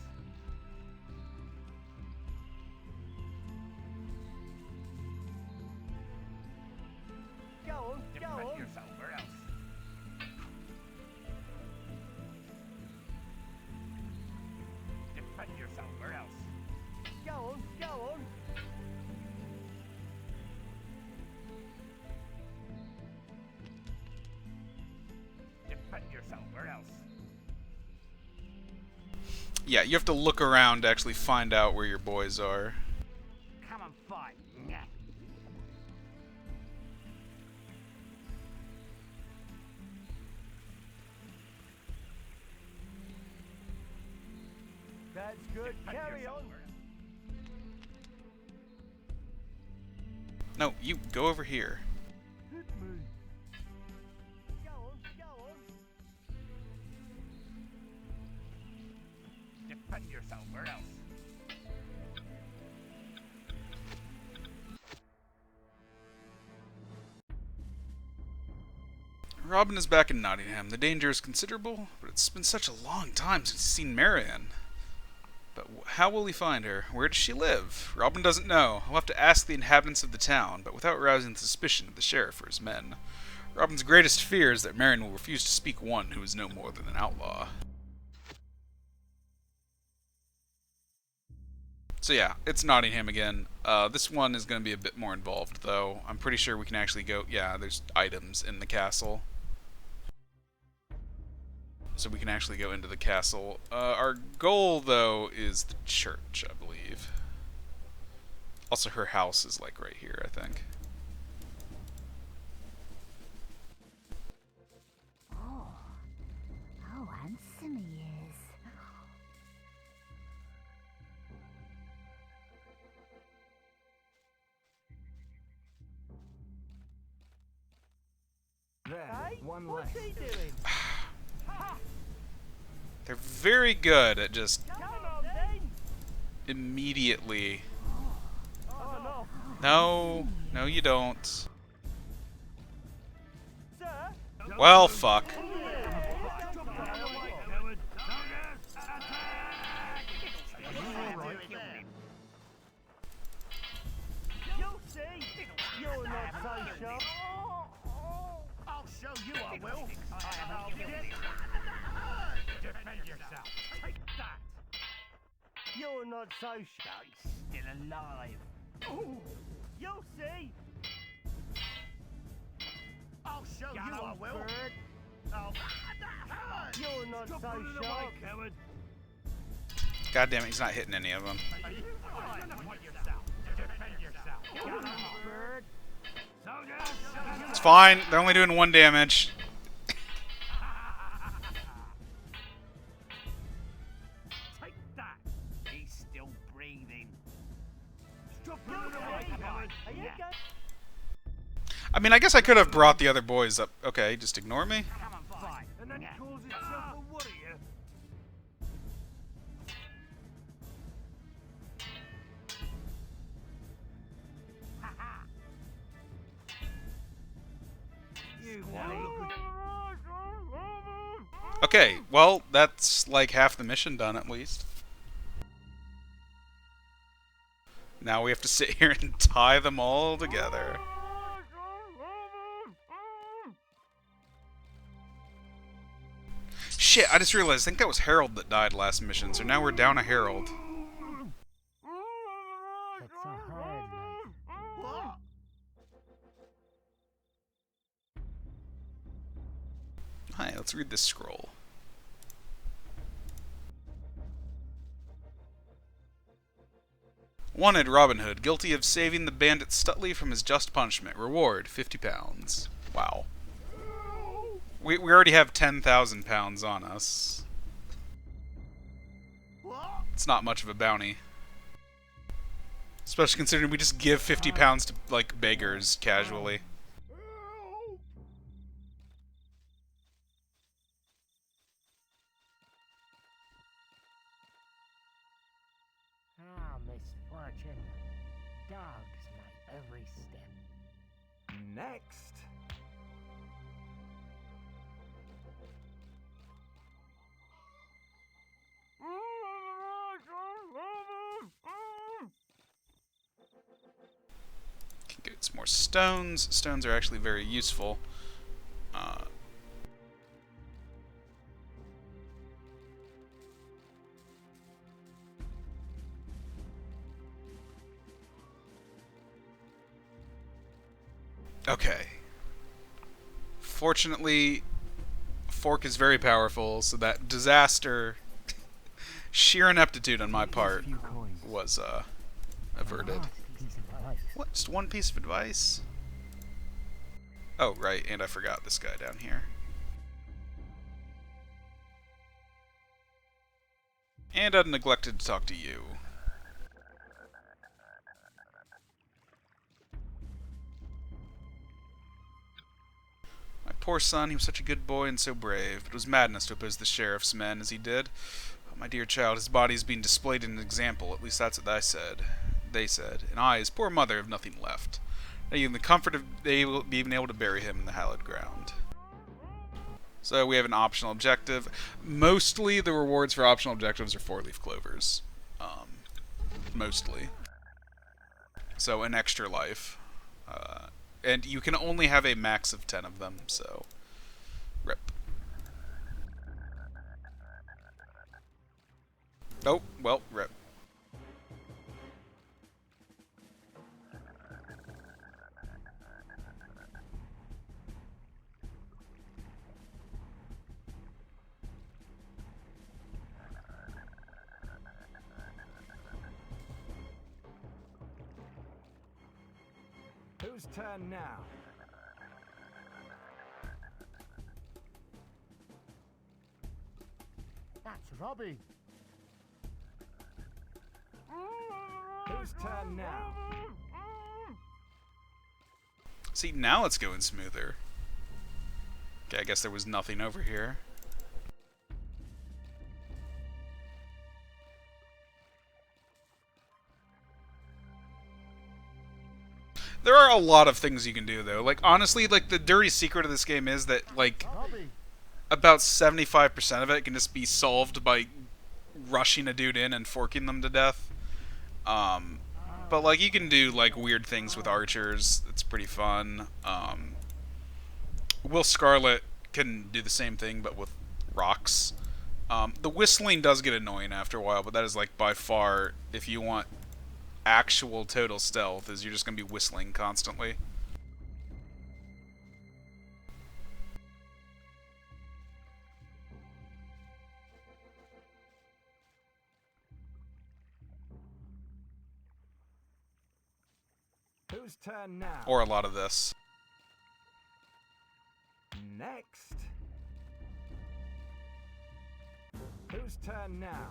Go on, go Defend on. yourself or else. Defend yourself or else. Go on, go on. Defend yourself or else. Yeah, you have to look around to actually find out where your boys are. Come and fight. Nyeh. That's good. Defend Carry yourself on. or else. No, you go over here. Go on, go on. Defend yourself or else. Robin is back in Nottingham. The danger is considerable, but it's been such a long time since he's seen Marian. But how will he find her? Where does she live? Robin doesn't know. He'll have to ask the inhabitants of the town, but without rousing the suspicion of the sheriff or his men. Robin's greatest fear is that Marian will refuse to speak one who is no more than an outlaw. So yeah, it's Nottingham again. This one is going to be a bit more involved, though. I'm pretty sure we can actually go... Yeah, there's items in the castle. So we can actually go into the castle. Our goal, though, is the church, I believe. Also, her house is, like, right here, I think. Oh, how handsome he is. There, Hey, one what's less. he doing? They're very good at just immediately... No, no you don't. Well, fuck. You'll see. You're not so sharp. I'll show you, I will. Defend yourself. Take that. You're not so sharp. Still alive. You'll see. I'll show you, I will. Oh, you're not so sharp. Coward. God damn it, he's not hitting any of them. It's fine, they're only doing 1 damage. Take that. He's still breathing. I mean, I guess I could have brought the other boys up. Okay, just ignore me. And then he calls himself a warrior. Okay, well, that's like half the mission done at least. Now we have to sit here and tie them all together. Shit, I just realized, I think that was Harold that died last mission, so now we're down a Harold. It's a hard life. Hi, let's read this scroll. Wanted Robin Hood, guilty of saving the bandit Stutley from his just punishment. Reward, £50. Wow. We already have 10,000 pounds on us. It's not much of a bounty. Especially considering we just give 50 pounds to, like, beggars casually. Ah, misfortune. Dogs my every step. Next. Can get some more stones. Stones are actually very useful. Okay. Fortunately, Fork is very powerful, so that disaster, sheer ineptitude on my part, was averted. What? Just one piece of advice? Oh, right, and I forgot this guy down here. And I neglected to talk to you. My poor son, he was such a good boy and so brave. It was madness to oppose the sheriff's men as he did. Oh, my dear child, his body is being displayed in an example. At least that's what I said. They said. And I, his poor mother, have nothing left. Not even the comfort of being able to bury him in the hallowed ground. So we have an optional objective. Mostly the rewards for optional objectives are 4-leaf clovers. Mostly. So an extra life. And you can only have a max of 10 of them, so rip. Oh, well, rip. Whose turn now? That's Robbie. Whose turn now? See, now it's going smoother. Okay, I guess there was nothing over here. There are a lot of things you can do, though. Like, honestly, like, the dirty secret of this game is that, like, about 75% of it can just be solved by rushing a dude in and forking them to death. But, like, you can do, like, weird things with archers. It's pretty fun. Will Scarlet can do the same thing, but with rocks. The whistling does get annoying after a while, but that is, like, by far, if you want actual total stealth, is you're just going to be whistling constantly. Whose turn now? Or a lot of this. Next. Whose turn now?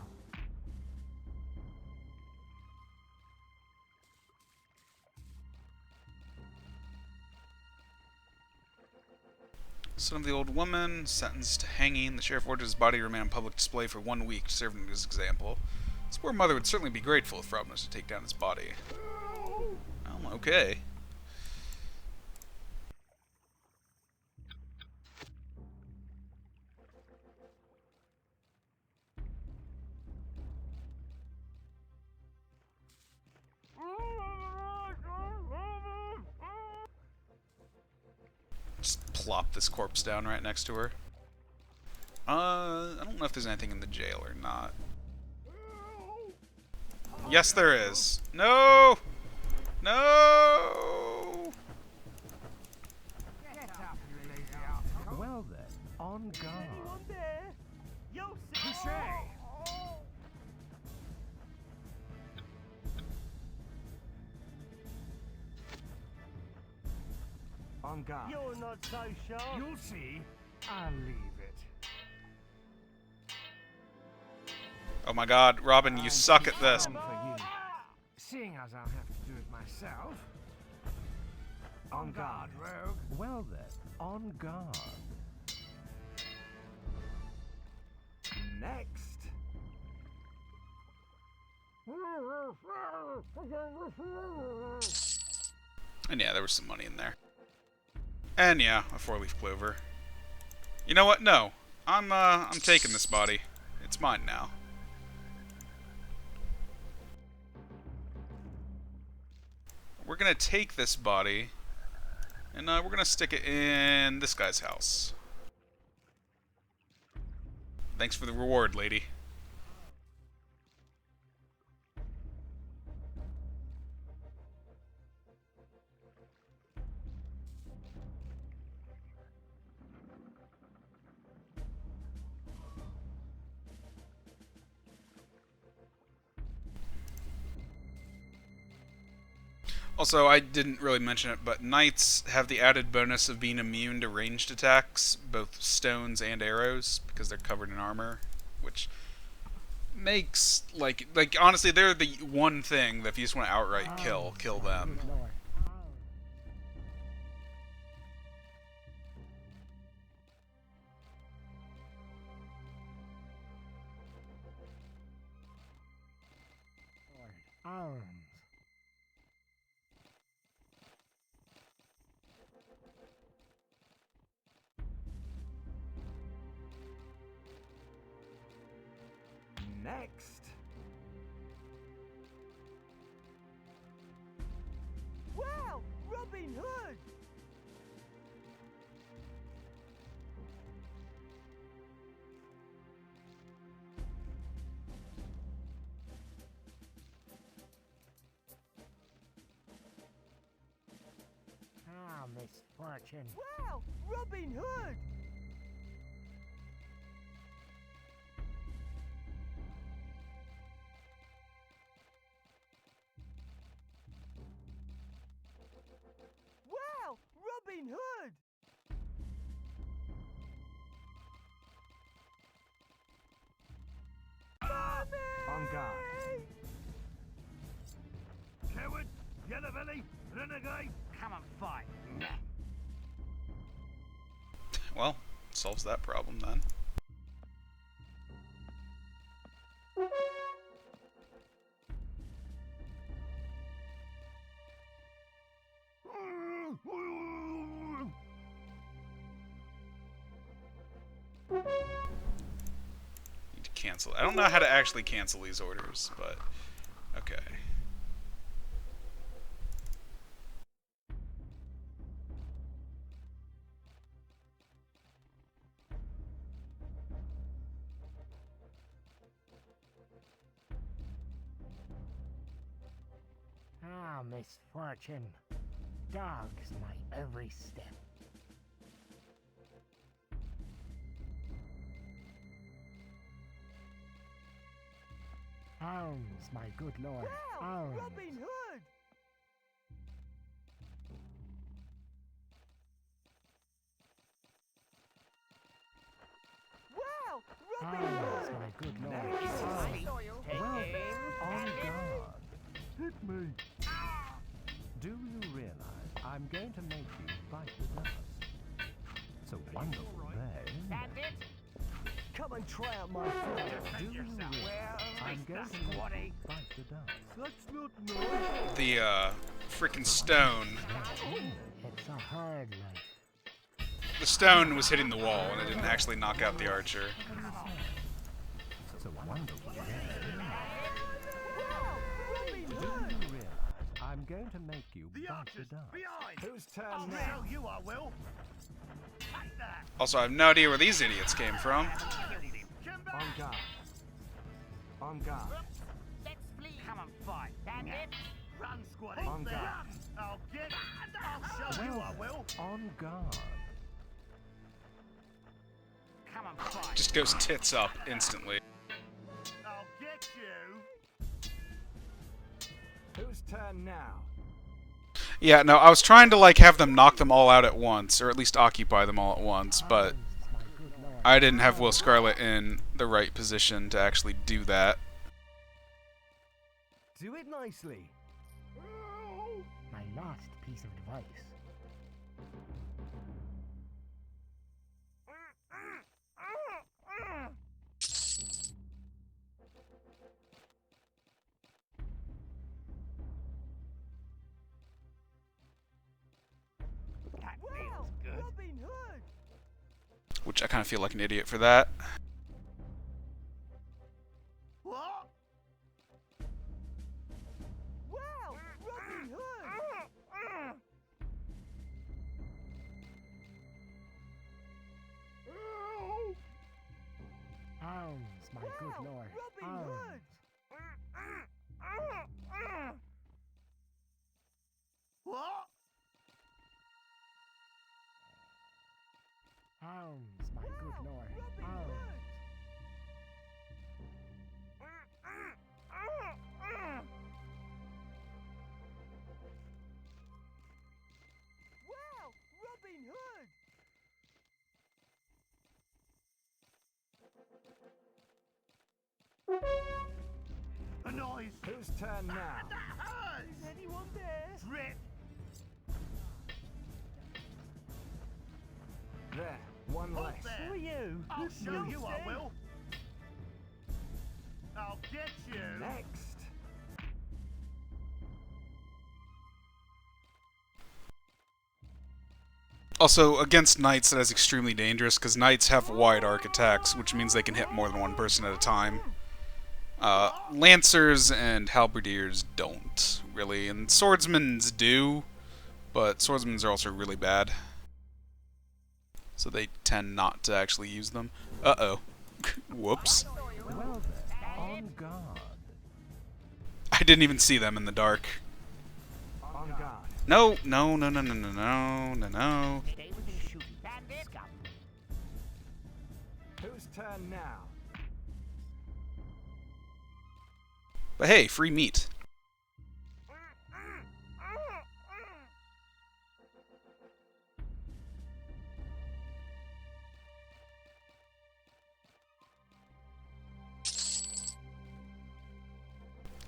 Son of the old woman, sentenced to hanging. The sheriff orders his body to remain on public display for 1 week, serving as example. His poor mother would certainly be grateful if Robin was to take down his body. Okay. Just plop this corpse down right next to her. I don't know if there's anything in the jail or not. Yes, there is. No! No! Well then, on guard. Anyone there? You'll see. On guard. You're not so sharp. You'll see. I'll leave it. Oh my god, Robin, you suck at this. For you. Seeing as I'll have to do it myself. On guard, rogue. Well then, on guard. Next. And yeah, there was some money in there. And yeah, a 4-leaf clover. You know what? No. I'm taking this body. It's mine now. We're gonna take this body, and we're gonna stick it in this guy's house. Thanks for the reward, lady. Also, I didn't really mention it, but knights have the added bonus of being immune to ranged attacks, both stones and arrows, because they're covered in armor, which makes, like honestly, they're the one thing that if you just want to outright kill them. Lord. Arms. Next. Wow! Robin Hood! Ah, misfortune. Wow! Robin Hood! Wow! Robin Hood! On guard. Coward! Yellow belly! Renegade! Come and fight! Well, solves that problem then. cancel. I don't know how to actually cancel these orders, but okay. Ah, misfortune. Dogs my every step. Arms, my good lord. Arms. Robin Hood! Wow! Robin Arms, Hood! my good lord. I saw you. Well, on Bandit. guard. Hit me. Do you realize I'm going to make you bite the dust? It's a wonderful day. Bandit. Come and try out my food. Do you realize I'm Mr. going to make Squatty. you bite the dust? That's not nice. The freaking stone. It's a hard life. The stone was hitting the wall, and it didn't actually knock out the archer. It's a wonderful day. Do you realize I'm going to make you The bite the archers dust? behind. Whose turn I'll now? show you I will. Take that. Also, I have no idea where these idiots came from. Come back. On guard. On guard. Let's flee. Come on, fight. Bandit. Run, Squatty. On guard. I'll get. I'll show you I will. On guard. Come on, fight. Just goes tits up instantly. I'll get you. Whose turn now? Yeah, no, I was trying to like have them knock them all out at once, or at least occupy them all at once, but Arms, my good lord. I didn't have Will Scarlet in the right position to actually do that. Do it nicely. My last piece of advice. That feels good. Robin Hood! Which I kind of feel like an idiot for that. What? Wow! Robin Hood! Arms, my good Wow, lord. Robin Arms. Hood! What? Arms, my good lord. Robin Arms. Hood! Wow! Robin Hood! A noise. Whose turn now? That hurts. Is anyone there? Drip. There. One Up less. there. Who are you? I'll show you I Nasty. will. I'll get you. Next. Also, against knights, that is extremely dangerous, because knights have wide arc attacks, which means they can hit more than one person at a time. Lancers and halberdiers don't, really, and swordsmen's do, but swordsmen's are also really bad. So they tend not to actually use them. Uh-oh. Whoops. Well then, on guard. I didn't even see them in the dark. On guard. No, no, no, no, no, no, no, no, no. Stay within shooting. Bandit. Scum. Whose turn now? But hey, free meat.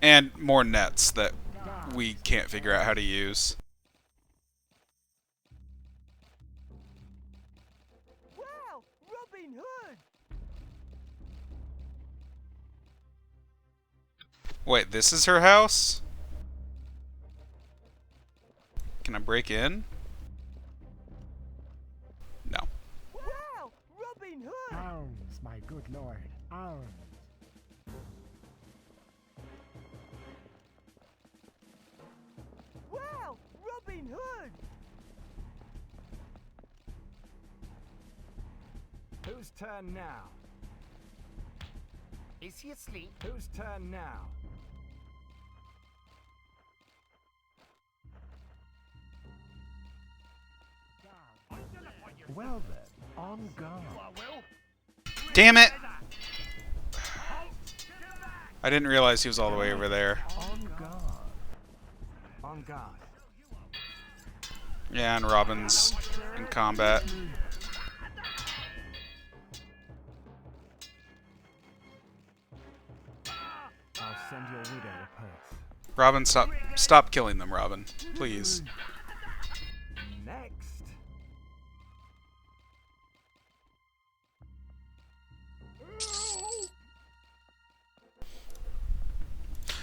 And more nets that we can't figure out how to use. Wow! Robin Hood! Wait, this is her house? Can I break in? No. Wow! Robin Hood! Arms, my good lord. Arms. Robin Hood! Whose turn now? Is he asleep? Whose turn now? Well then, on guard. Damn it! I didn't realize he was all the way over there. On guard. On guard. Yeah, and Robin's in combat. I'll send your widow a purse. Robin, stop killing them, Robin. Please. Next.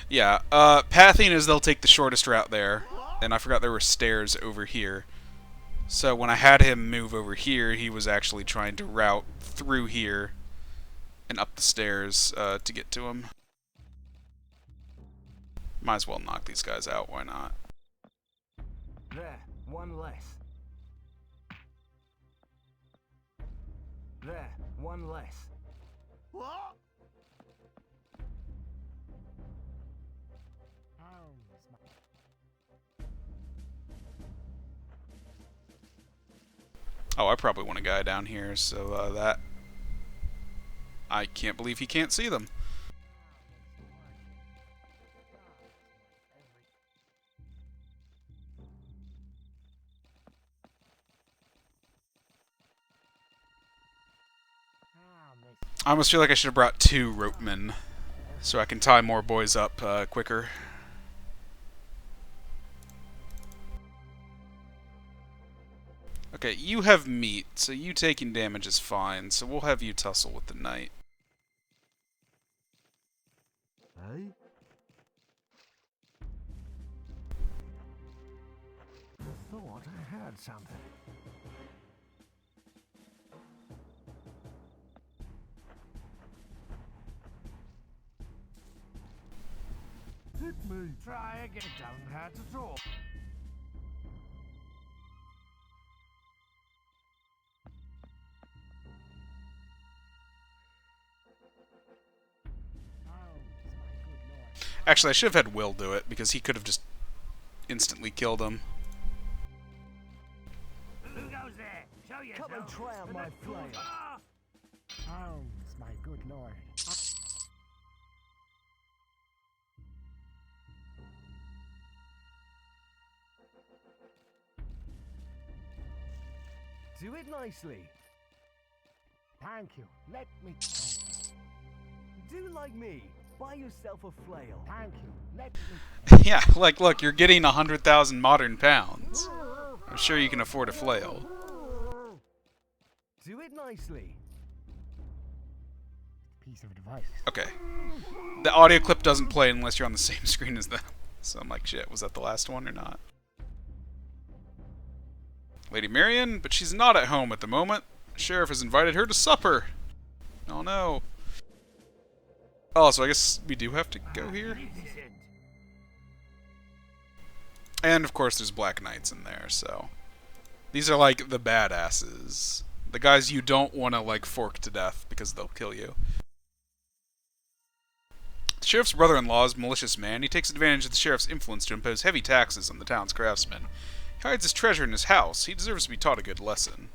Yeah, pathing is they'll take the shortest route there. And I forgot there were stairs over here. So when I had him move over here, he was actually trying to route through here and up the stairs to get to him. Might as well knock these guys out, why not? There, one less. There, one less. What? Oh, I probably want a guy down here, so that... I can't believe he can't see them. I almost feel like I should have brought 2 ropemen, so I can tie more boys up quicker. Okay, you have meat, so you taking damage is fine, so we'll have you tussle with the knight. Eh? I thought I had something. Hit me. Try again. Don't hurt at all. Actually, I should have had Will do it, because he could have just instantly killed him. Who goes there? Show yourself. Come and try out my flail. Ah! Holmes, my good lord. Do it nicely. Thank you. Let me. Do like me. Buy yourself a flail. Thank you. Let me. Yeah, like, look, you're getting 100,000 modern pounds. I'm sure you can afford a flail. Do it nicely. Piece of advice. Okay. The audio clip doesn't play unless you're on the same screen as them. So I'm like, shit, was that the last one or not? Lady Marion, but she's not at home at the moment. The sheriff has invited her to supper. Oh no. Oh, so I guess we do have to go here? And of course there's Black Knights in there, so... These are like the badasses. The guys you don't want to like fork to death because they'll kill you. The sheriff's brother-in-law is a malicious man. He takes advantage of the sheriff's influence to impose heavy taxes on the town's craftsmen. He hides his treasure in his house. He deserves to be taught a good lesson.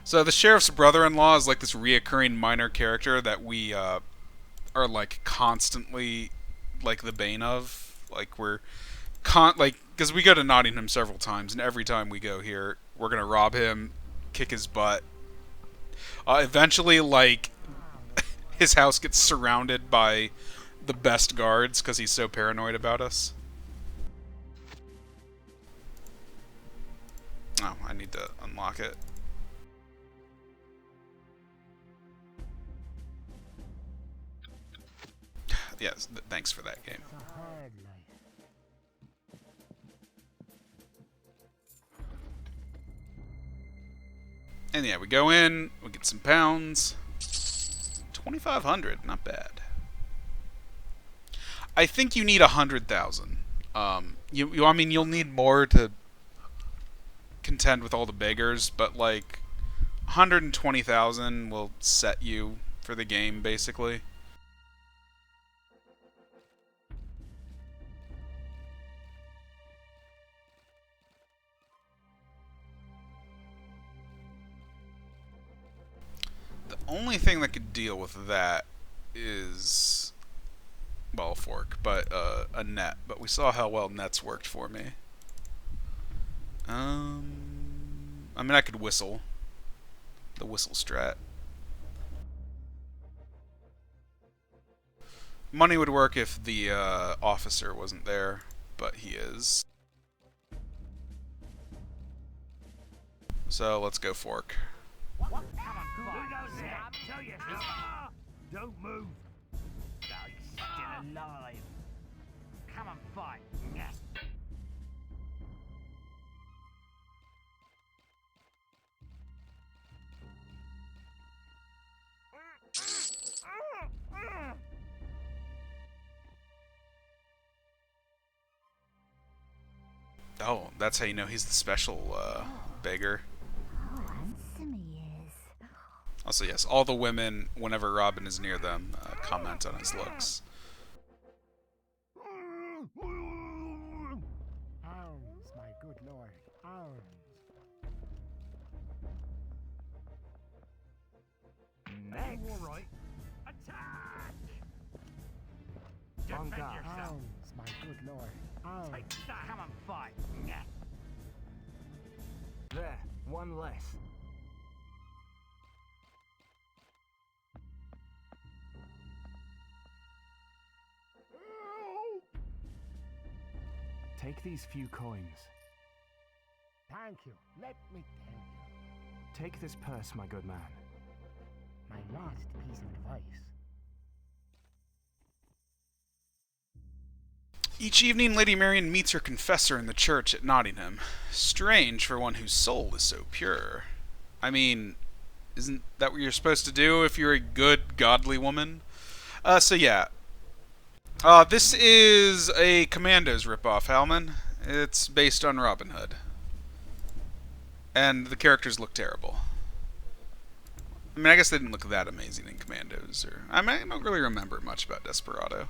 So the sheriff's brother-in-law is like this reoccurring minor character that we are like constantly like the bane of. Like we're because we go to Nottingham several times, and every time we go here, we're gonna rob him, kick his butt. Eventually, like his house gets surrounded by the best guards because he's so paranoid about us. Oh, I need to unlock it. Yes, thanks for that game. It's a hard life. And yeah, we go in, we get some pounds. 2,500, not bad. I think you need 100,000. I mean, you'll need more to contend with all the beggars, but like 120,000 will set you for the game, basically. The only thing that could deal with that is, well, a fork, but a net. But we saw how well nets worked for me. I mean, I could whistle. The whistle strat. Money would work if the officer wasn't there, but he is. So let's go fork. Come on, who goes there? Tell you. Don't move. No, he's still alive. Come on, fight. Yes. Oh, that's how you know he's the special beggar. How handsome he is. Also, yes, all the women, whenever Robin is near them, comment on his looks. Arms, my good lord. Arms. Next. All right. Attack! On Defend guard. yourself. Arms, my good lord. Arms. Take that. Come on, fight. Yes. There, one less. Take these few coins. Thank you. Let me tell you. Take this purse, my good man. My last piece of advice. Each evening, Lady Marian meets her confessor in the church at Nottingham. Strange for one whose soul is so pure. I mean, isn't that what you're supposed to do if you're a good, godly woman? So yeah. This is a Commandos ripoff, Halman. It's based on Robin Hood. And the characters look terrible. I mean, I guess they didn't look that amazing in Commandos. I don't really remember much about Desperado.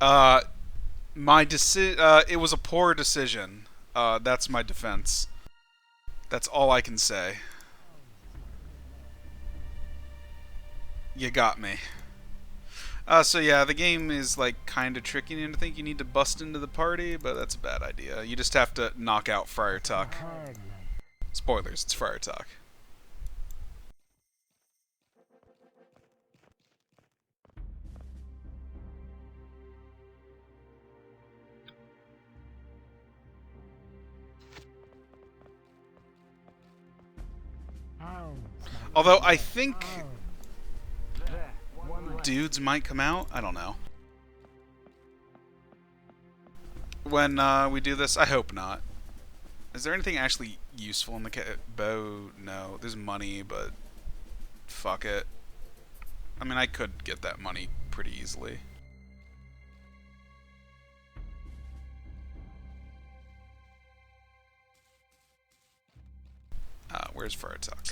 It was a poor decision. That's my defense. That's all I can say. You got me. So yeah, the game is like kind of tricking you to think you need to bust into the party, but that's a bad idea. You just have to knock out Friar Tuck. Hard life. Spoilers, it's Friar Tuck. Arms, my Although I think arms. There, one less. dudes might come out. I don't know. When we do this, I hope not. Is there anything actually useful in the bow? No. There's money, but fuck it. I mean, I could get that money pretty easily. Where's Friar Tuck?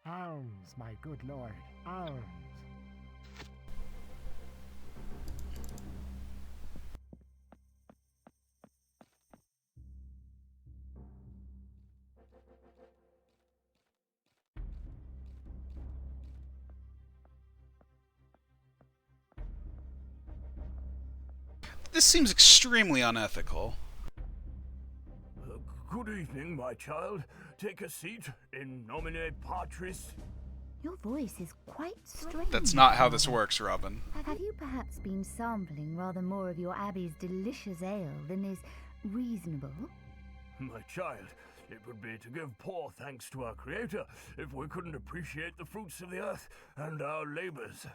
Arms, my good lord. Arms. This seems extremely unethical. Good evening, my child. Take a seat in nomine Patris. Your voice is quite strange. That's not how this works, Robin. Have you perhaps been sampling rather more of your abbey's delicious ale than is reasonable? My child, It would be to give poor thanks to our Creator if we couldn't appreciate the fruits of the earth and our labors.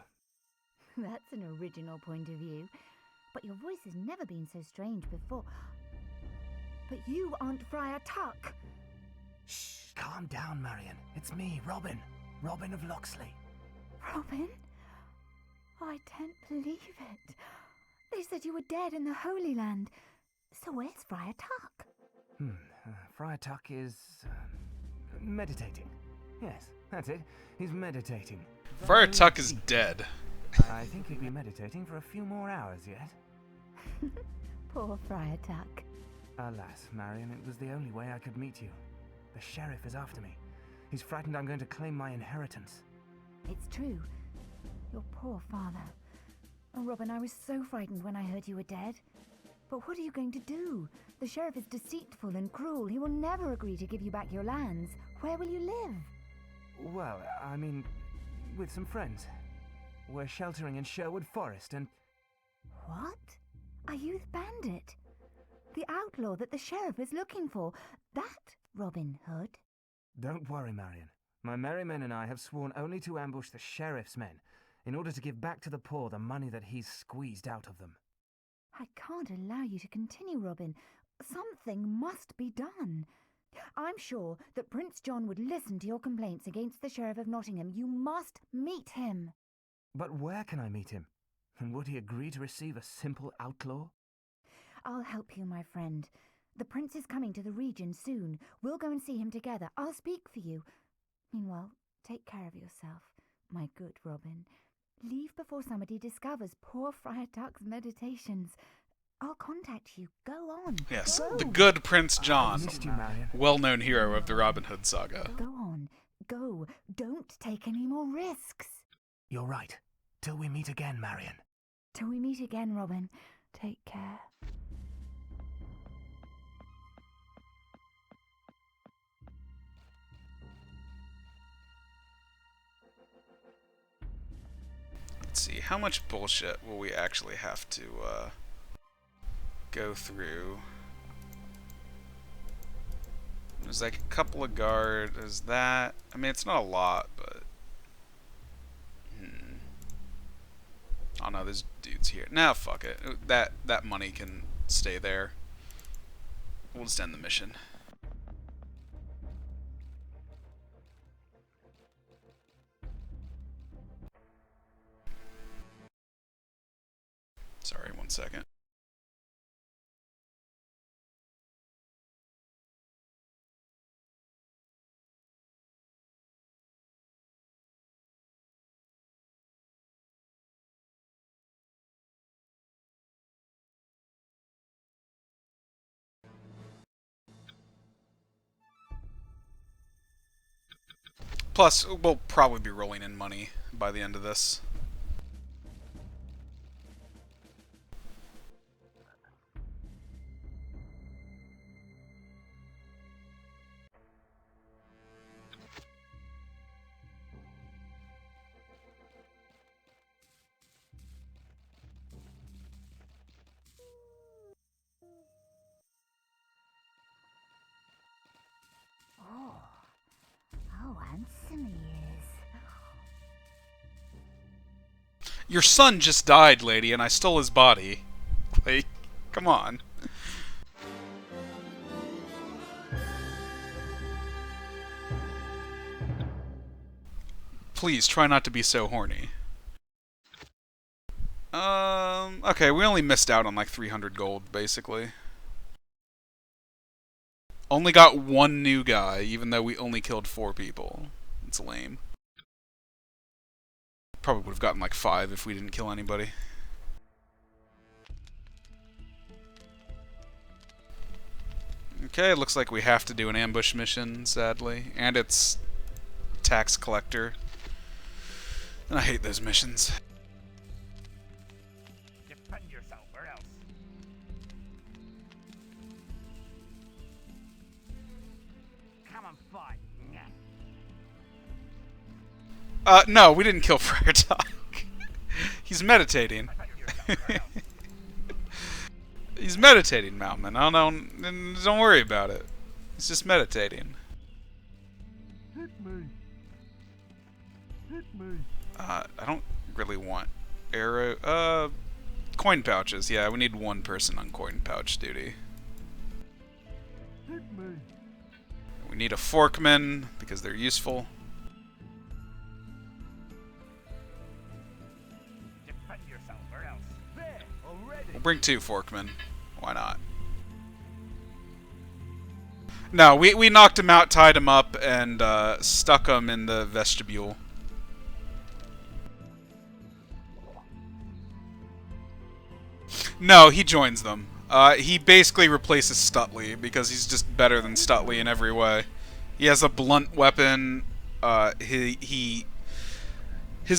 That's an original point of view. But your voice has never been so strange before. But you aren't Friar Tuck. Shh, calm down, Marion. It's me, Robin. Robin of Locksley. Robin? Oh, I can't believe it. They said you were dead in the Holy Land. So where's Friar Tuck? Friar Tuck is... meditating. Yes, that's it. He's meditating. Friar Tuck is dead. I think he'll be meditating for a few more hours yet. Poor Friar Tuck. Alas, Marion, it was the only way I could meet you. The sheriff is after me. He's frightened I'm going to claim my inheritance. It's true. Your poor father. Oh, Robin, I was so frightened when I heard you were dead. But what are you going to do? The sheriff is deceitful and cruel. He will never agree to give you back your lands. Where will you live? Well, I mean, with some friends. We're sheltering in Sherwood Forest and... What? Are you the bandit? The outlaw that the sheriff is looking for? That Robin Hood? Don't worry, Marion. My merry men and I have sworn only to ambush the sheriff's men in order to give back to the poor the money that he's squeezed out of them. I can't allow you to continue, Robin. Something must be done. I'm sure that Prince John would listen to your complaints against the Sheriff of Nottingham. You must meet him. But where can I meet him? And would he agree to receive a simple outlaw? I'll help you, my friend. The prince is coming to the region soon. We'll go and see him together. I'll speak for you. Meanwhile, take care of yourself, my good Robin. Leave before somebody discovers poor Friar Tuck's meditations. I'll contact you. Go on. Yes, Go. the good Prince I John, missed you, Marion. well-known hero of the Robin Hood saga. Go on. Go. Don't take any more risks. You're right. Till we meet again, Marion. Till we meet again, Robin. Take care. Let's see, how much bullshit will we actually have to go through? There's like a couple of guard. There's that. I mean, it's not a lot, but oh no, there's dudes here. Nah, fuck it. That money can stay there. We'll just end the mission. Sorry, 1 second. Plus, we'll probably be rolling in money by the end of this. Oh, handsome he is. Your son just died, lady, and I stole his body. Like, come on. Please, try not to be so horny. Okay, we only missed out on like 300 gold, basically. Only got one new guy, even though we only killed 4 people. It's lame. Probably would have gotten like 5 if we didn't kill anybody. Okay, looks like we have to do an ambush mission, sadly. And it's tax collector. And I hate those missions. Defend yourself, or else. Come and fight. No, we didn't kill Friar Tuck. He's meditating. He's meditating, Mountain. Don't worry about it. He's just meditating. Hit me. Hit me. I don't really want arrow. Coin pouches. Yeah, we need one person on coin pouch duty. Hit me. We need a forkman because they're useful. Defend yourself or else. There, I'm ready. We'll bring 2 forkmen. Why not? No, we knocked him out, tied him up, and stuck him in the vestibule. No, he joins them. He basically replaces Stutley because he's just better than Stutley in every way. He has a blunt weapon. His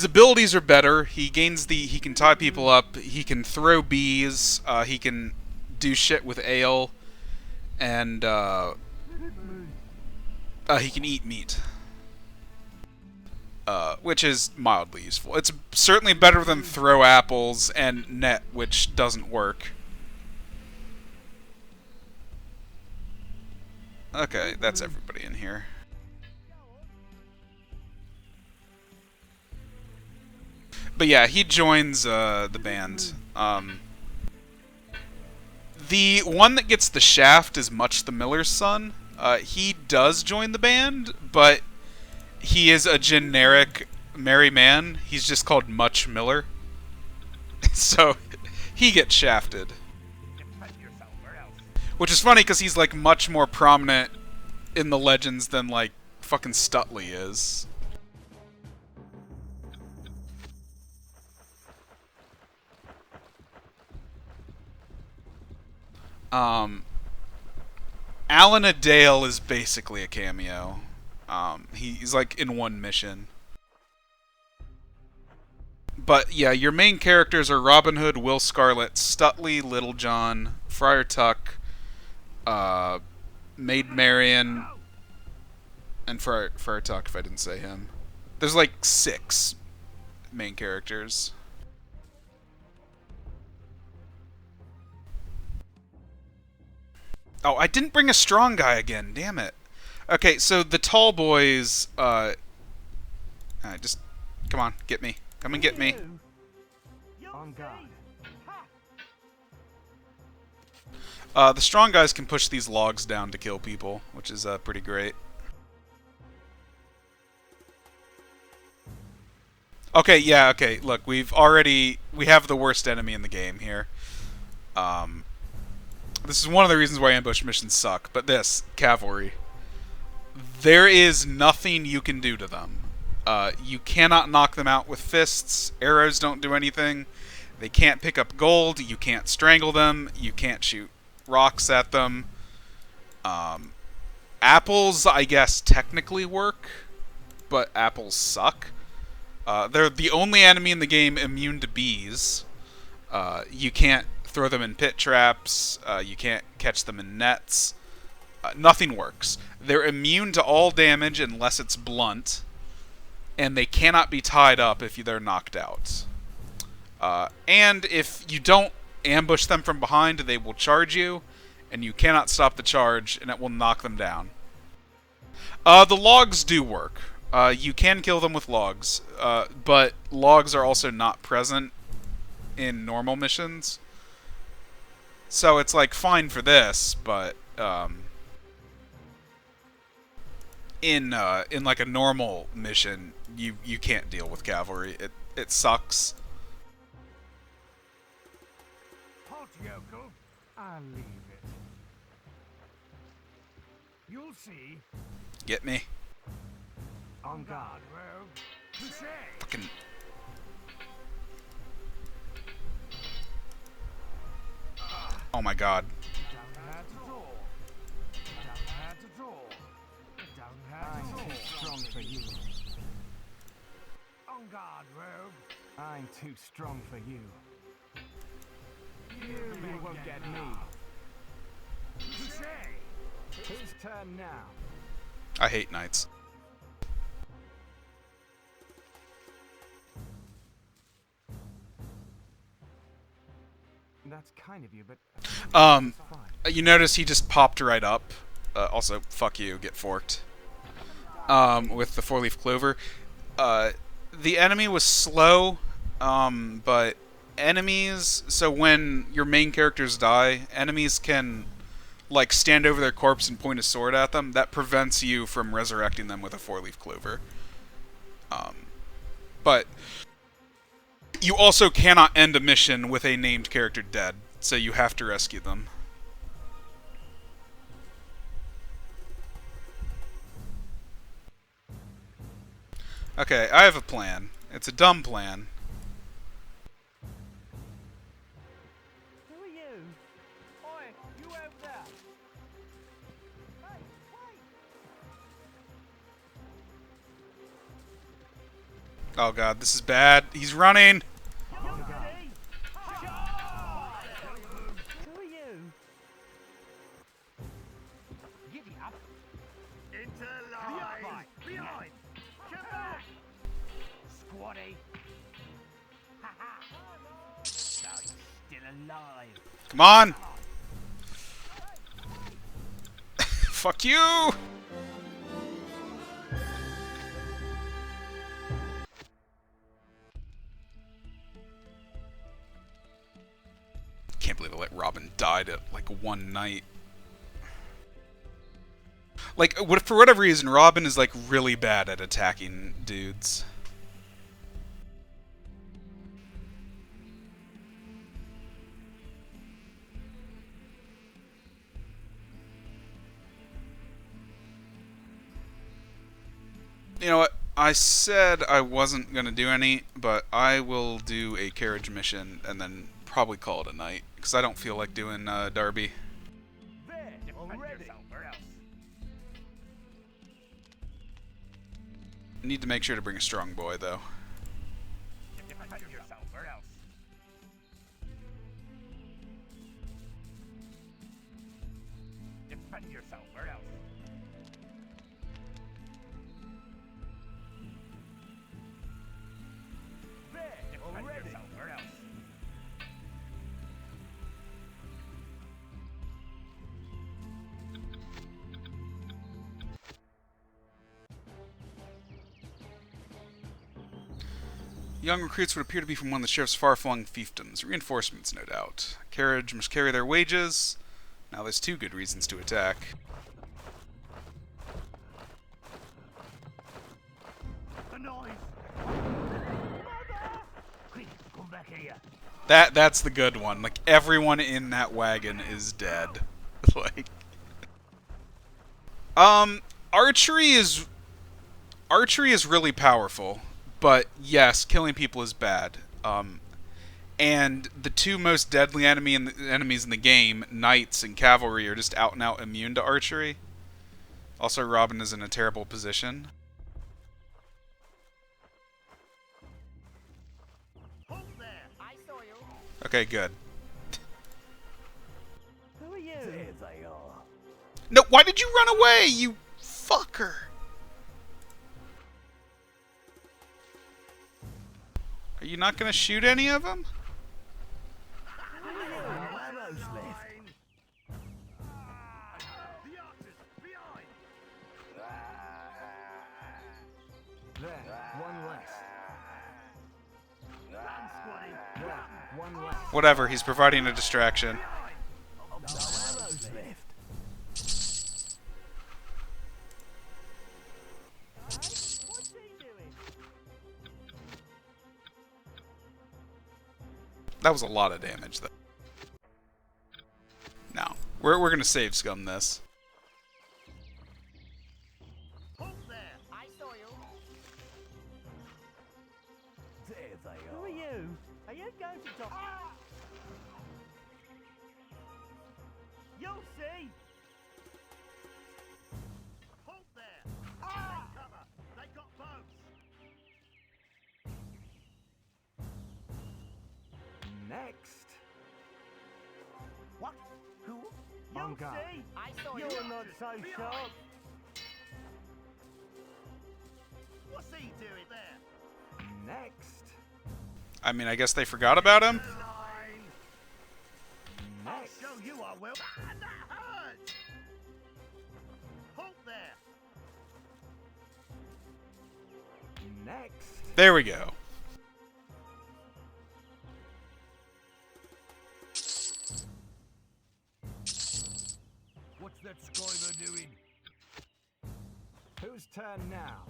abilities are better. He can tie people up. He can throw bees. He can do shit with ale, and he can eat meat. Which is mildly useful. It's certainly better than throw apples and net, which doesn't work. Okay, that's everybody in here. But yeah, he joins the band. The one that gets the shaft is Much the Miller's son. He does join the band, but he is a generic merry man. He's just called Much Miller. So, he gets shafted. Defend yourself or else. Which is funny because he's like much more prominent in the legends than like fucking Stutley is. Alan Adale is basically a cameo. He's like in one mission. But yeah, your main characters are Robin Hood, Will Scarlet, Stutley, Little John, Friar Tuck, Maid Marian, and Friar Tuck, if I didn't say him. There's like 6 main characters. Oh, I didn't bring a strong guy again, damn it. Okay, so the tall boys, just, come on, get me. Come and get me. On guard. The strong guys can push these logs down to kill people, which is pretty great. Okay, yeah, okay, look, we have the worst enemy in the game here. This is one of the reasons why ambush missions suck, but this, cavalry. There is nothing you can do to them. You cannot knock them out with fists, arrows don't do anything, they can't pick up gold, you can't strangle them, you can't shoot rocks at them. Apples, I guess, technically work, but apples suck. They're the only enemy in the game immune to bees. You can't throw them in pit traps, you can't catch them in nets. Nothing works. They're immune to all damage unless it's blunt, and they cannot be tied up if they're knocked out. And if you don't ambush them from behind, they will charge you, and you cannot stop the charge, and it will knock them down. The logs do work. You can kill them with logs, but logs are also not present in normal missions. So it's like fine for this, but in like a normal mission, you can't deal with cavalry. It sucks. Halt, yokel. I'll leave it. You'll see. Get me? On guard. Rogue. Touché. Fucking. Oh my god. Don't have to draw. Don't have to draw. Don't have I'm to too draw. strong for you. On guard, rogue. I'm too strong for you. You won't get me. Touché. Whose turn now? I hate knights. That's kind of you, but You notice he just popped right up. Also, fuck you, get forked. With the 4-leaf clover. The enemy was slow, but enemies... So when your main characters die, enemies can, like, stand over their corpse and point a sword at them. That prevents you from resurrecting them with a 4-leaf clover. But you also cannot end a mission with a named character dead, so you have to rescue them. Okay, I have a plan. It's a dumb plan. Who are you? Oi, you over there! Hey, wait! Oh god, this is bad. He's running! Who are you? Giddy up. Into line. Behind. Come back. Squatty. Ha ha. No, he's still alive. Come on! Fuck you! Can't believe I let Robin die at like one night. Like, for whatever reason, Robin is like really bad at attacking dudes. You know what? I said I wasn't going to do any, but I will do a carriage mission and then probably call it a night, because I don't feel like doing Darby. There, already. Need to make sure to bring a strong boy, though. Defend yourself or else. Defend yourself or else. There, Defend already. yourself or else. Young recruits would appear to be from one of the sheriff's far-flung fiefdoms. Reinforcements, no doubt. Carriage must carry their wages. Now there's 2 good reasons to attack. The noise. Quick, come back here. That's the good one. Like, everyone in that wagon is dead. Like... Archery is really powerful. But yes, killing people is bad. And the 2 most deadly enemies in the game, knights and cavalry, are just out and out immune to archery. Also, Robin is in a terrible position. Hold there. I saw you. Okay, good. Who are you? There they are. No, why did you run away, you fucker? Are you not gonna shoot any of them? Arrows left. The archers behind. There, one less. Run, Squatty. There, one less. Whatever, he's providing a distraction. No arrows left. What's he doing? That was a lot of damage, though. No. We're gonna save Scum this. Hold there. I saw you. There they are. Who are you? Are you going to talk? You'll see. Hold there. Take cover. They got bows. Next. What? Who? On You'll guard. see. I saw you. You're not so sharp. What's he doing there? Next. I mean, I guess they forgot about him? Line. I'll Next. show you I will. Ah, that hurt. Next. There we go. What's that Skyver doing? Whose turn now?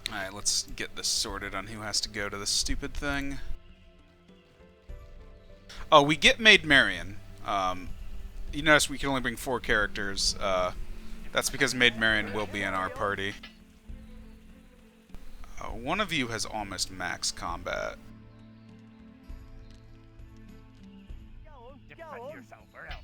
Alright, let's get this sorted on who has to go to this stupid thing. Oh, we get Maid Marian. You notice we can only bring 4 characters. That's because Maid Marian will be in our party. One of you has almost max combat. Defend yourself or else.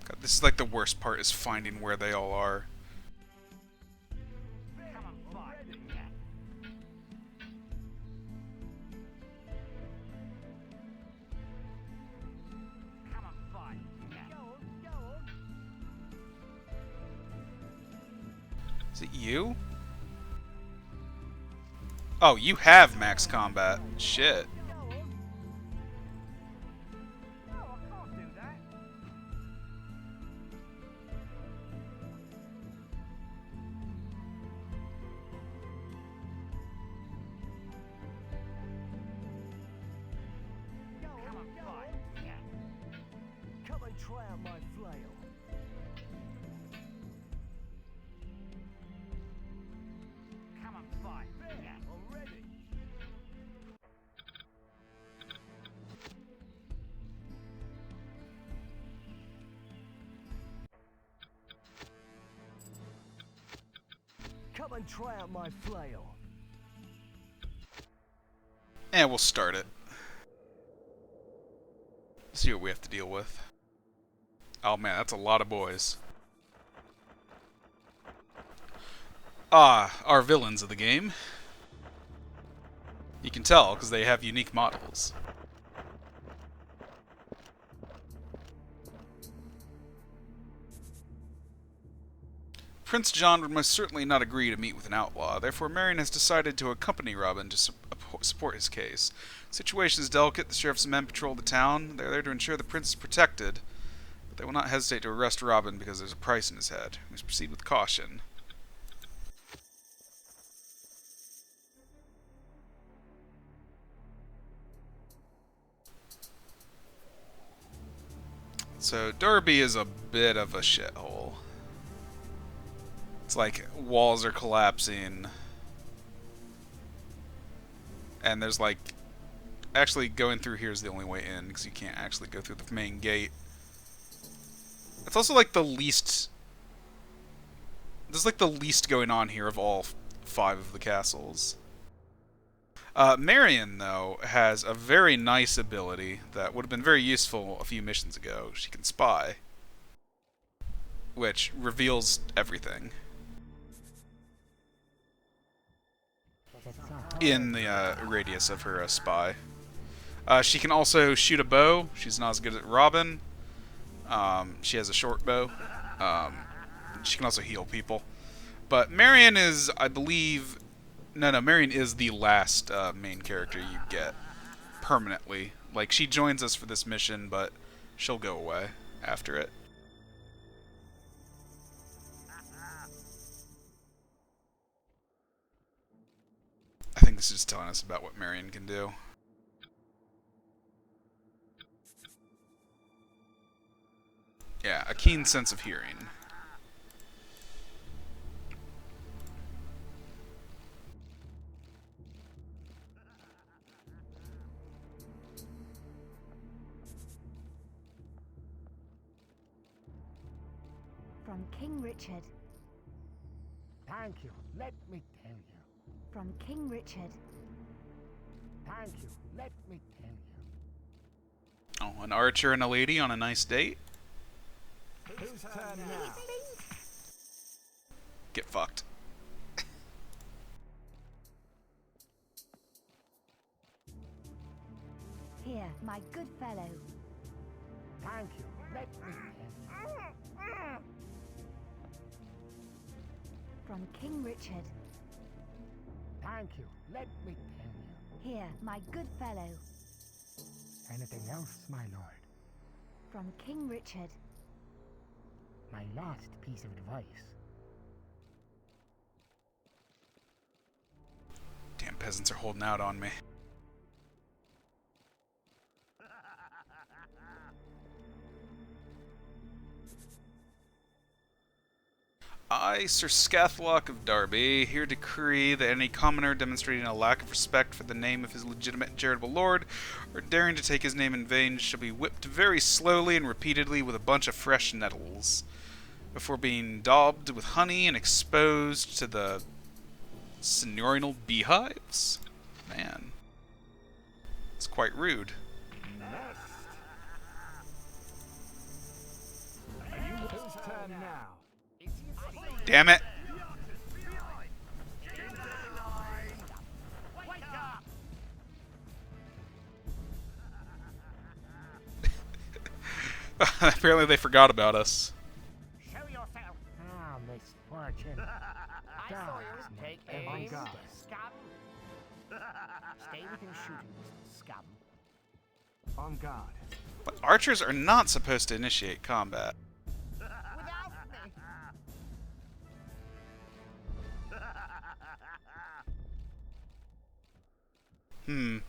God, this is like the worst part, is finding where they all are. Come on, fight. Come on, fight. Go on. Is it you? Oh, you have max combat. Shit. No, I can't do that. Come on, fight. Come and try out my flail. Come on, fight. Already. Come and try out my flail. And we'll start it. See what we have to deal with. Oh man, that's a lot of boys. Our villains of the game. You can tell, because they have unique models. Prince John would most certainly not agree to meet with an outlaw, therefore Marian has decided to accompany Robin to support his case. The situation is delicate, the sheriff's men patrol the town, they are there to ensure the prince is protected, but they will not hesitate to arrest Robin because there's a price in his head. We must proceed with caution. So, Derby is a bit of a shithole. It's like walls are collapsing. And there's like... Actually, going through here is the only way in, because you can't actually go through the main gate. It's also like the least... There's like the least going on here of all 5 of the castles. Marian, though, has a very nice ability that would have been very useful a few missions ago. She can spy. Which reveals everything. In the radius of her spy. She can also shoot a bow. She's not as good as Robin. She has a short bow. She can also heal people. But Marian is, I believe... No, Marian is the last main character you get permanently. Like, she joins us for this mission, but she'll go away after it. I think this is just telling us about what Marian can do. Yeah, a keen sense of hearing. From King Richard. Thank you. Let me tell you. From King Richard. Thank you. Let me tell you. Oh, an archer and a lady on a nice date? Whose turn now? Get fucked. Here, my good fellow. Thank you. Let me tell you. From King Richard. Thank you. Let me tell you. Here, my good fellow. Anything else, my lord? From King Richard. My last piece of advice. Damn peasants are holding out on me. I, Sir Scathlock of Derby, here decree that any commoner demonstrating a lack of respect for the name of his legitimate and charitable lord, or daring to take his name in vain, shall be whipped very slowly and repeatedly with a bunch of fresh nettles, before being daubed with honey and exposed to the seigneurial beehives? Man. It's quite rude. Whose turn now? Damn it! Wake up! Apparently they forgot about us. Show yourself. Ah, misfortune. I saw you. Take On aim. guard. Scum. Stay within shooting distance, scum. On guard. But archers are not supposed to initiate combat. Without me.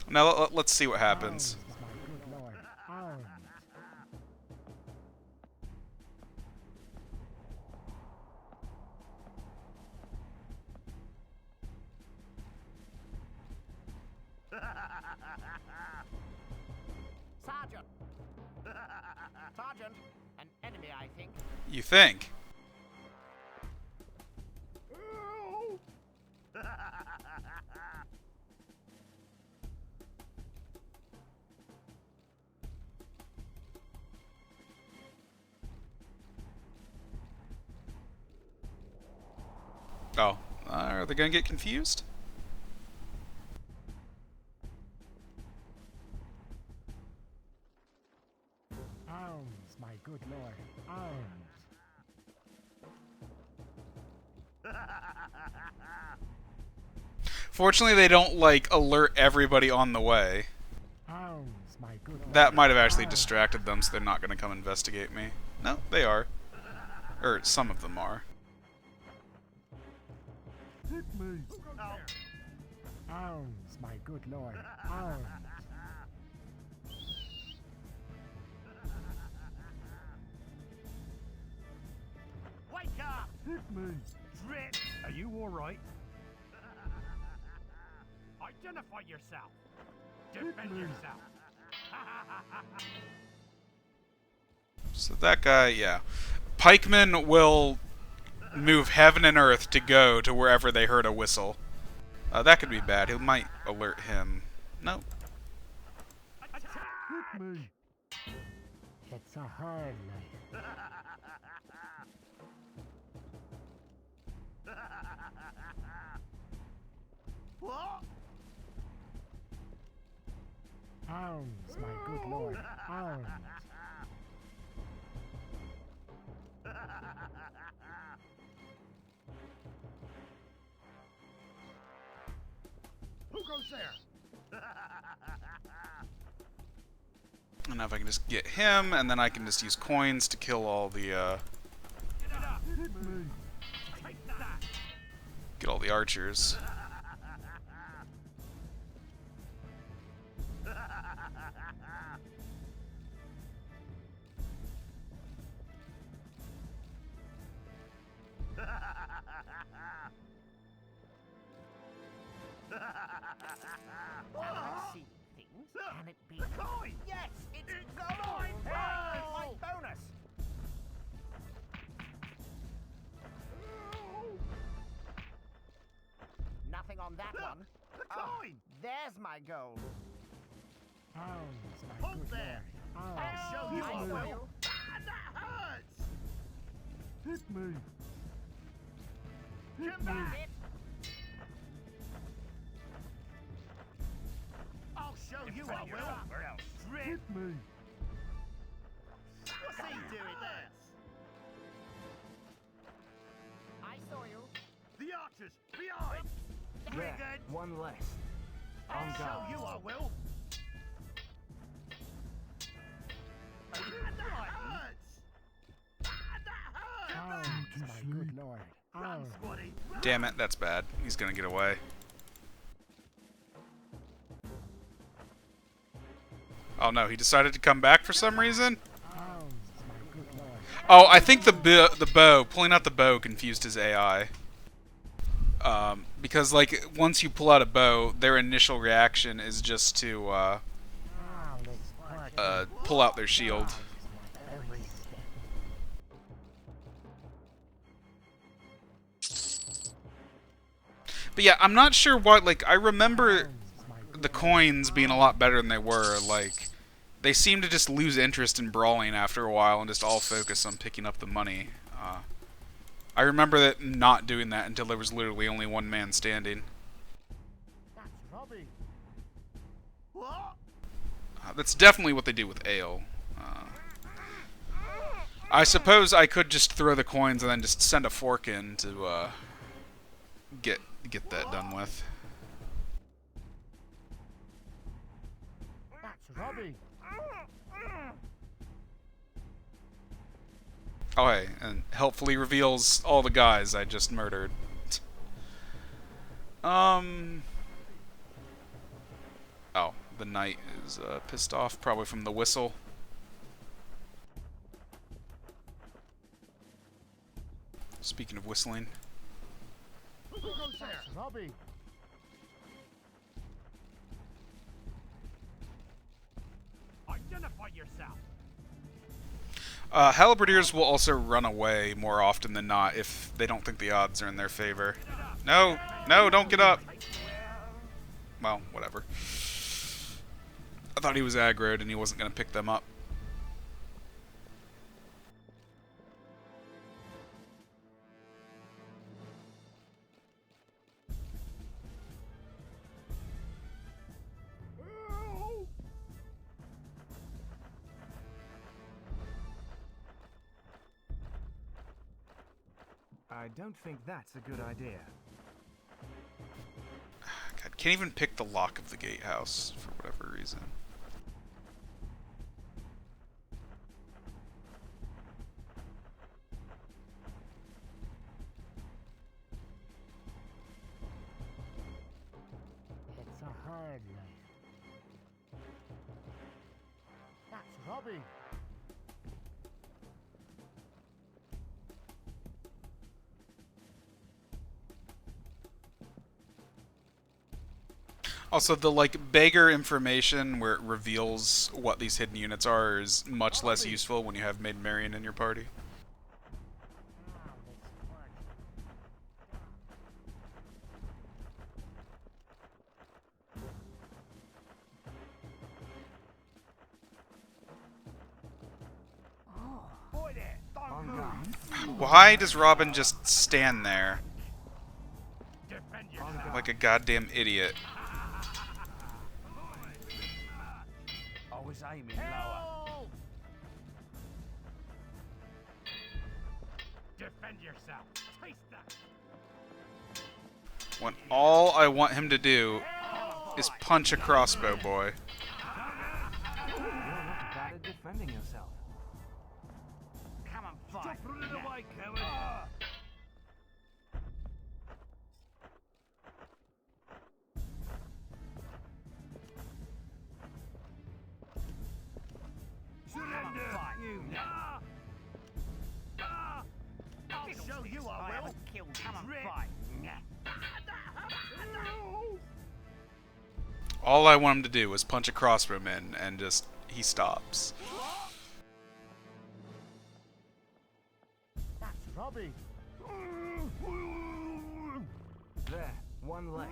Now let's see what happens. Arms, my good lord. Arms. Sergeant. Sergeant. An enemy, I think. You think? Oh, are they gonna get confused? Arms, my good lord. Arms. Fortunately, they don't, like, alert everybody on the way. Arms, my good lord. That might have actually Arms. distracted them, so they're not gonna come investigate me. No, they are. Or, some of them are. Arms, my good lord. Arms. Wake up! Hit me! Drip! Are you alright? Identify yourself! Defend yourself! So that guy, yeah. Pikemen will move heaven and earth to go to wherever they heard a whistle. That could be bad. He might alert him. No. Hit me! It's a hard life. What? Arms, my good lord. Arms. Who goes there? And now if I can just get him, and then I can just use coins to kill all the, Get up! Hit me! Take that! get all the archers. Unforeseen things. Can it be? Coin! Yes, it's It's gold. mine! Hey, my Oh! bonus. Nothing on that Look, one. the Ah, coin! there's my gold. Arms, my Hold good there. lord. I'll Arms. show you I I saw will. you. Ah, that hurts! Hit me! Hit me! That's it. I'll show you I will! Drip! Hit me! archers! Behind! There, Wiggins! one less. On I'll show guard. you I will! And that hurts! And that hurts! Oh, my good lord. Run, Oh. squaddy! Run! Damn it, that's bad. He's gonna get away. Oh no, he decided to come back for some reason? Oh, my good lord. Oh, I think the bow, pulling out the bow confused his AI. Because, like, once you pull out a bow, their initial reaction is just to, Oh, let's part. pull out their shield. Every step. But yeah, I'm not sure why, like, I remember My good the coins being a lot better than they were. Like, they seem to just lose interest in brawling after a while and just all focus on picking up the money. I remember that not doing that until there was literally only one man standing. That's Robbie. What? That's definitely what they do with ale. I suppose I could just throw the coins and then just send a fork in to get that done with. That's Robbie. Oh hey, and helpfully reveals all the guys I just murdered. Oh, the knight is pissed off, probably from the whistle. Speaking of whistling. Who goes there? That's Robbie. Identify yourself! Halberdiers will also run away more often than not if they don't think the odds are in their favor. No, no, don't get up. Well, whatever. I thought he was aggroed and he wasn't going to pick them up. I don't think that's a good idea. God, can't even pick the lock of the gatehouse for whatever reason. It's a hard life. That's Robbie. Also, the, like, beggar information where it reveals what these hidden units are is much less useful when you have Maid Marian in your party. Oh, let's part. Boy there! Don't On move! guard. Why does Robin just stand there Defend On yourself! guard. like a goddamn idiot? I was aiming lower. Defend yourself! Taste that! When all I want him to do is punch a crossbow boy. You're not bad at defending yourself. Come and fight! Stop running away, coward! Surrender! You I'll show you I will! Come and fight! All I want him to do is punch a crossbowman, and just he stops. That's Robbie. There, one less.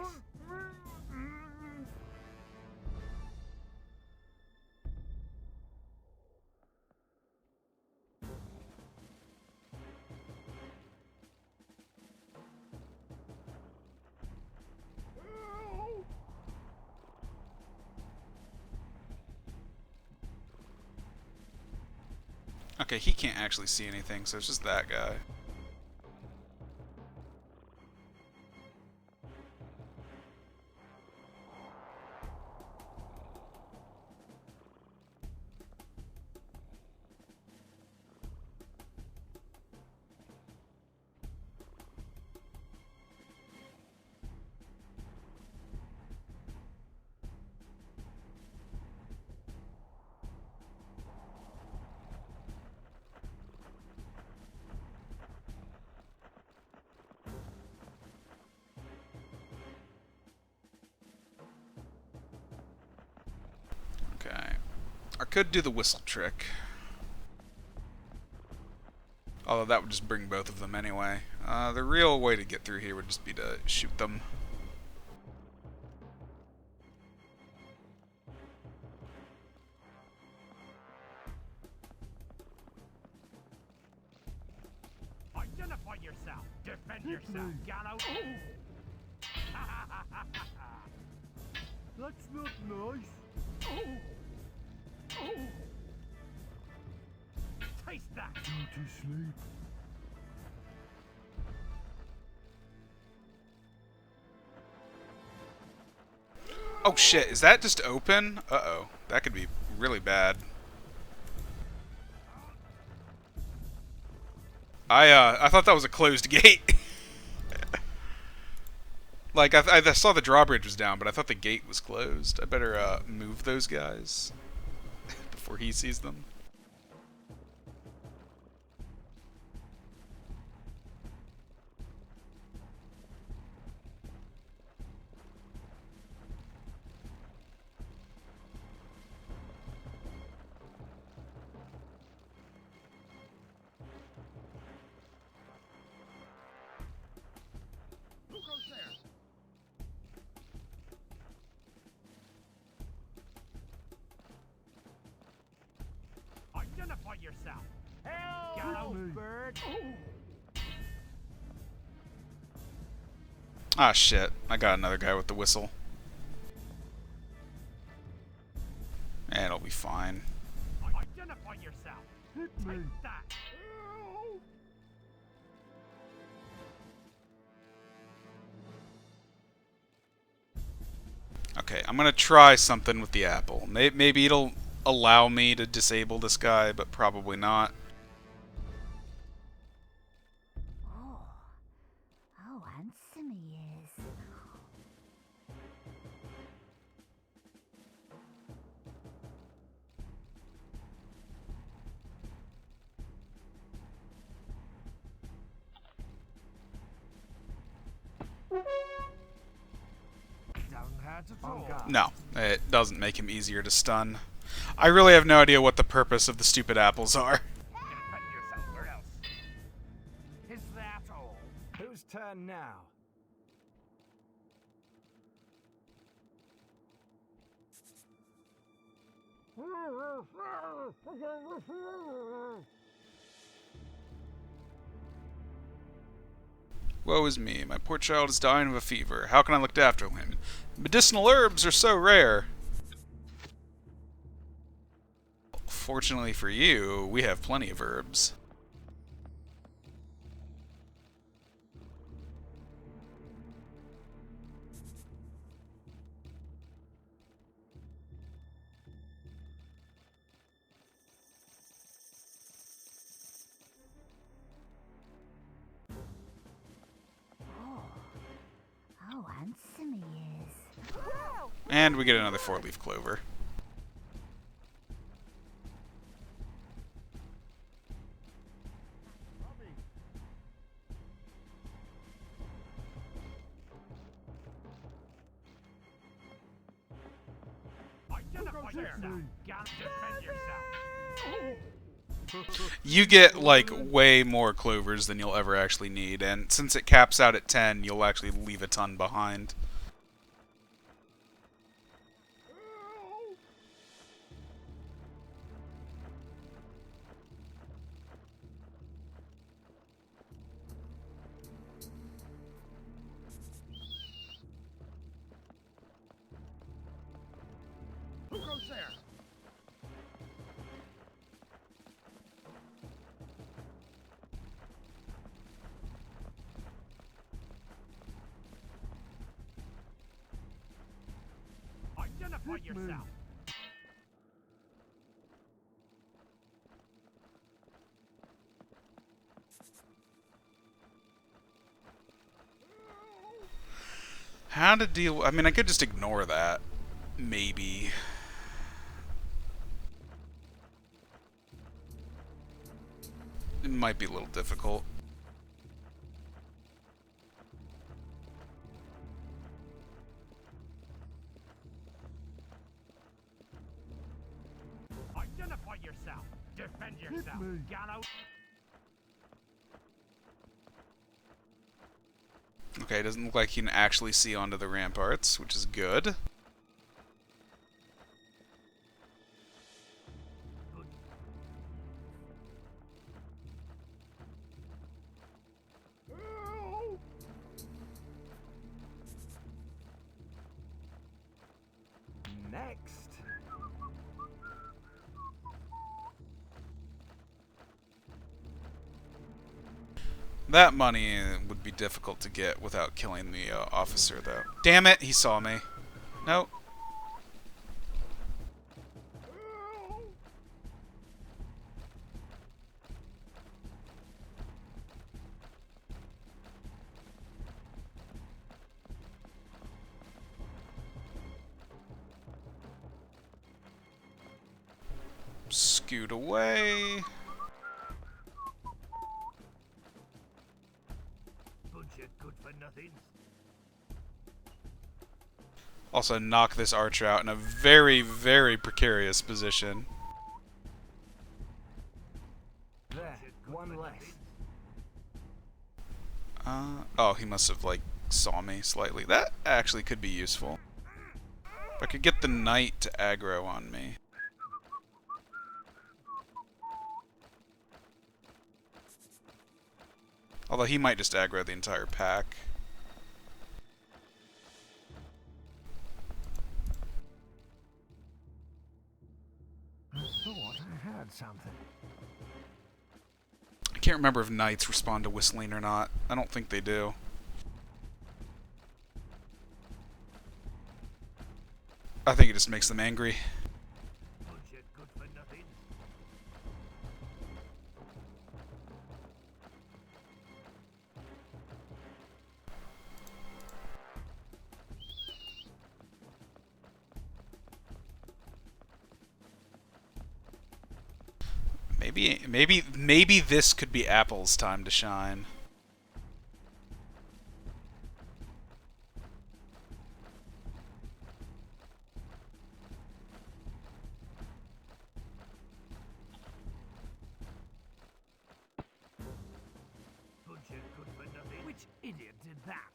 Okay, he can't actually see anything, so it's just that guy. I could do the whistle trick. Although that would just bring both of them anyway. The real way to get through here would just be to shoot them. Identify yourself. Defend yourself, gallows. That's not nice. Taste that. Go to sleep. Oh shit, is that just open? Uh-oh. That could be really bad. I thought that was a closed gate. Like, I saw the drawbridge was down, but I thought the gate was closed. I better move those guys before he sees them. Who goes there? Identify yourself. Help! Gallows bird. Ah shit, I got another guy with the whistle. And it'll be fine. Identify yourself. Hit me. Take that. Okay, I'm gonna try something with the apple. Maybe it'll allow me to disable this guy, but probably not. Oh, how handsome he is. Don't hurt at all. No, it doesn't make him easier to stun. I really have no idea what the purpose of the stupid apples are. Defend yourself or else. Is that all? Whose turn now? Woe is me, my poor child is dying of a fever. How can I look after him? Medicinal herbs are so rare. Fortunately for you, we have plenty of herbs. How handsome he is. And we get another 4-leaf clover. Identify yourself. Defend yourself. You get, like, way more clovers than you'll ever actually need, and since it caps out at 10, you'll actually leave a ton behind. Who goes there? Identify yourself. How to deal... I mean, I could just ignore that. Maybe. It might be a little difficult. yourself. Defend yourself. Gallows. Okay, doesn't look like he can actually see onto the ramparts, which is good. Next. That money would be difficult to get without killing the officer, though. Damn it, he saw me. Nope. Scoot away. Bunch of good-for-nothings. Also knock this archer out in a very, very precarious position. There, one less. Oh, he must have, like, saw me slightly. That actually could be useful. If I could get the knight to aggro on me. Although he might just aggro the entire pack. I thought I had something. I can't remember if knights respond to whistling or not. I don't think they do. I think it just makes them angry. Bunch of good-for-nothings. Maybe this could be Apple's time to shine. Bunch of good-for-nothings. Which idiot did that?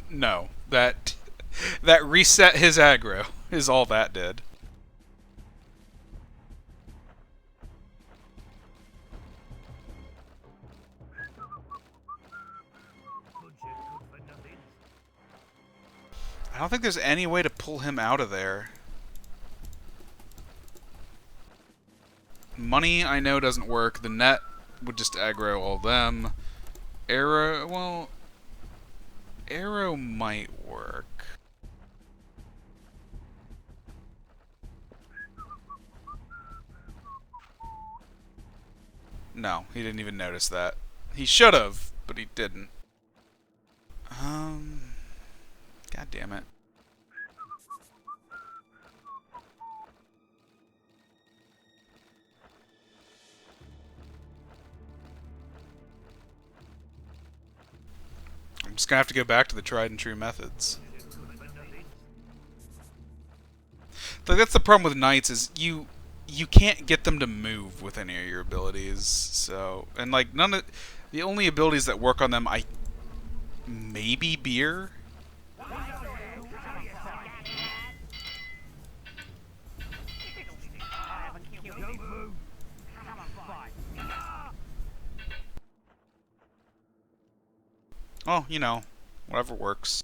No, that reset his aggro is all that did. Bunch of good-for-nothings. I don't think there's any way to pull him out of there. Money, I know, doesn't work. The net would just aggro all them. Arrow, well, arrow might work. No, he didn't even notice that. He should have, but he didn't. God damn it. I'm just gonna have to go back to the tried and true methods. Like, that's the problem with knights is you can't get them to move with any of your abilities. So, and like none of the only abilities that work on them, maybe beer. Oh, you know, whatever works.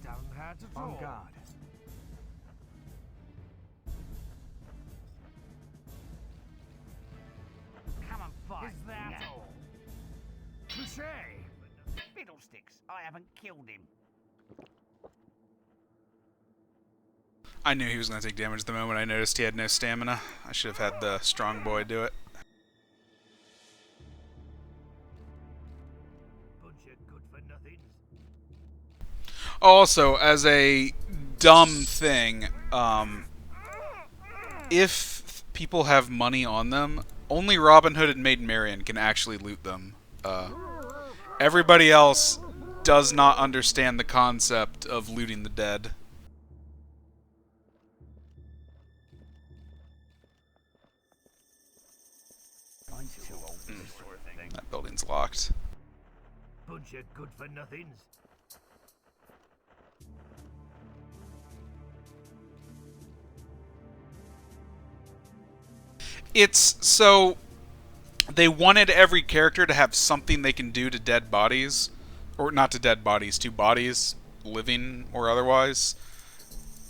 Doesn't hurt at all. On guard. Come and fight. Is that Yeah. all? Touché. Fiddlesticks, I haven't killed him. I knew he was going to take damage the moment I noticed he had no stamina. I should have had the strong boy do it. Also, as a dumb thing, if people have money on them, only Robin Hood and Maiden Marian can actually loot them. Everybody else does not understand the concept of looting the dead. That building's locked. Bunch of good-for-nothings. It's so they wanted every character to have something they can do to dead bodies, or not to dead bodies, to bodies, living or otherwise.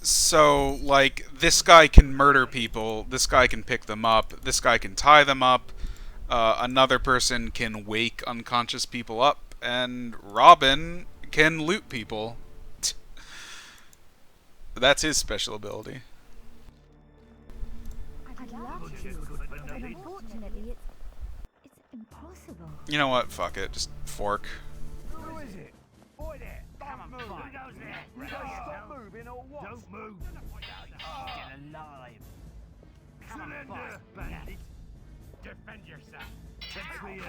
So, like, this guy can murder people, this guy can pick them up, this guy can tie them up, another person can wake unconscious people up, and Robin can loot people. That's his special ability. I'd love to, but unfortunately it's impossible. You know what? Fuck it. Just fork. Who is it? Boy there. Come on, move. Who goes there? You guys stop moving or what? Don't move. Still alive. Come on, fight, bandit. Defend yourself. That's for you.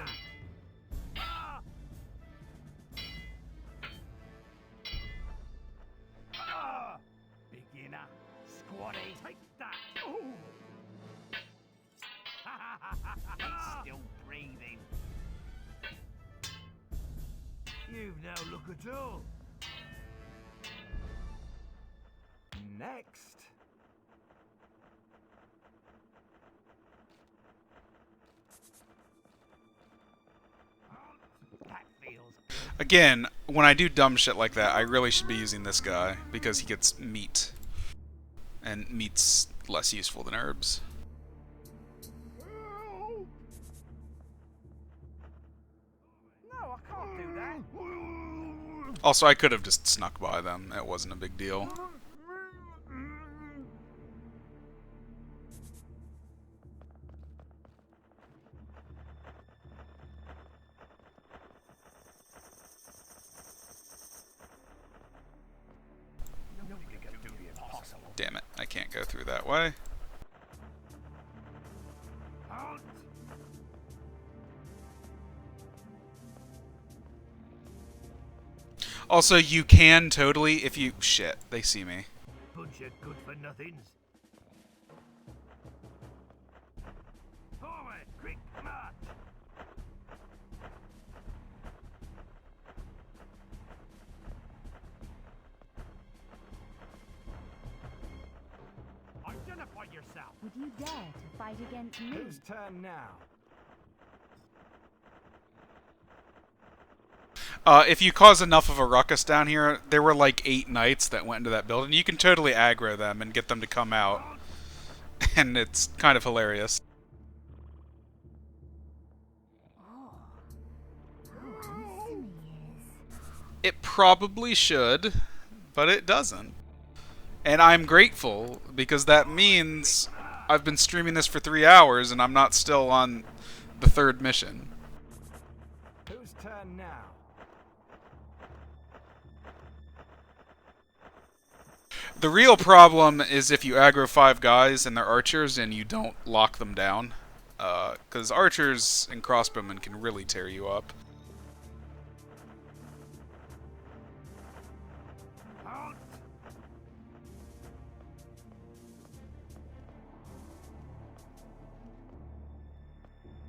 Beginner. Squatty. Take that. He's still breathing. You've no look at all. Next. That feels Again, when I do dumb shit like that, I really should be using this guy, because he gets meat. And meat's less useful than herbs. No, I can't do that. Also, I could have just snuck by them. It wasn't a big deal. Damn it, I can't go through that way. Halt. Also, you can totally, if you... Shit, they see me. Bunch of good-for-nothings. Forward. Quick march. Identify yourself. Would you dare to fight against me? Whose turn now? If you cause enough of a ruckus down here, there were like 8 knights that went into that building. You can totally aggro them and get them to come out. And it's kind of hilarious. Handsome he is. It probably should, but it doesn't. And I'm grateful, because that means I've been streaming this for 3 hours and I'm not still on the 3rd mission. Whose turn now? The real problem is if you aggro 5 guys and they're archers and you don't lock them down. Because archers and crossbowmen can really tear you up. Halt.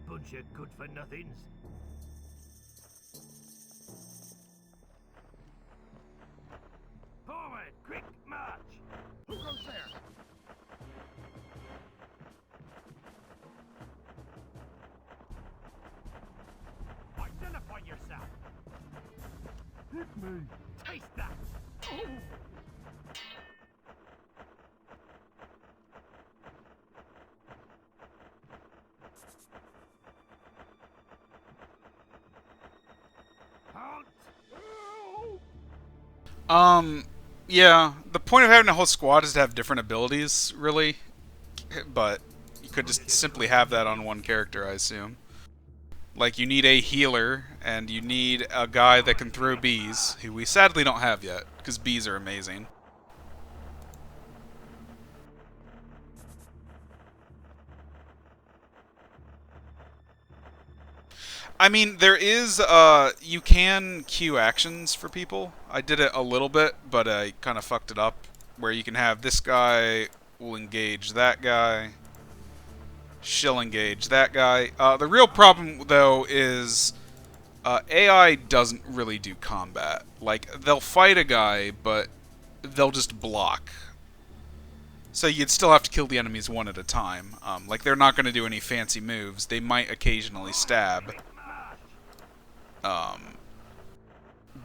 Bunch of good-for-nothings. Forward. Quick march. Who goes there? Identify yourself. Hit me. Taste that. Halt. Yeah, the point of having a whole squad is to have different abilities, really. But you could just simply have that on one character, I assume. Like, you need a healer, and you need a guy that can throw bees, who we sadly don't have yet, because bees are amazing. I mean, there is, you can queue actions for people. I did it a little bit, but I kind of fucked it up, where you can have this guy will engage that guy, she'll engage that guy. The real problem, though, is AI doesn't really do combat. Like, they'll fight a guy, but they'll just block. So you'd still have to kill the enemies one at a time. Like, they're not going to do any fancy moves. They might occasionally stab.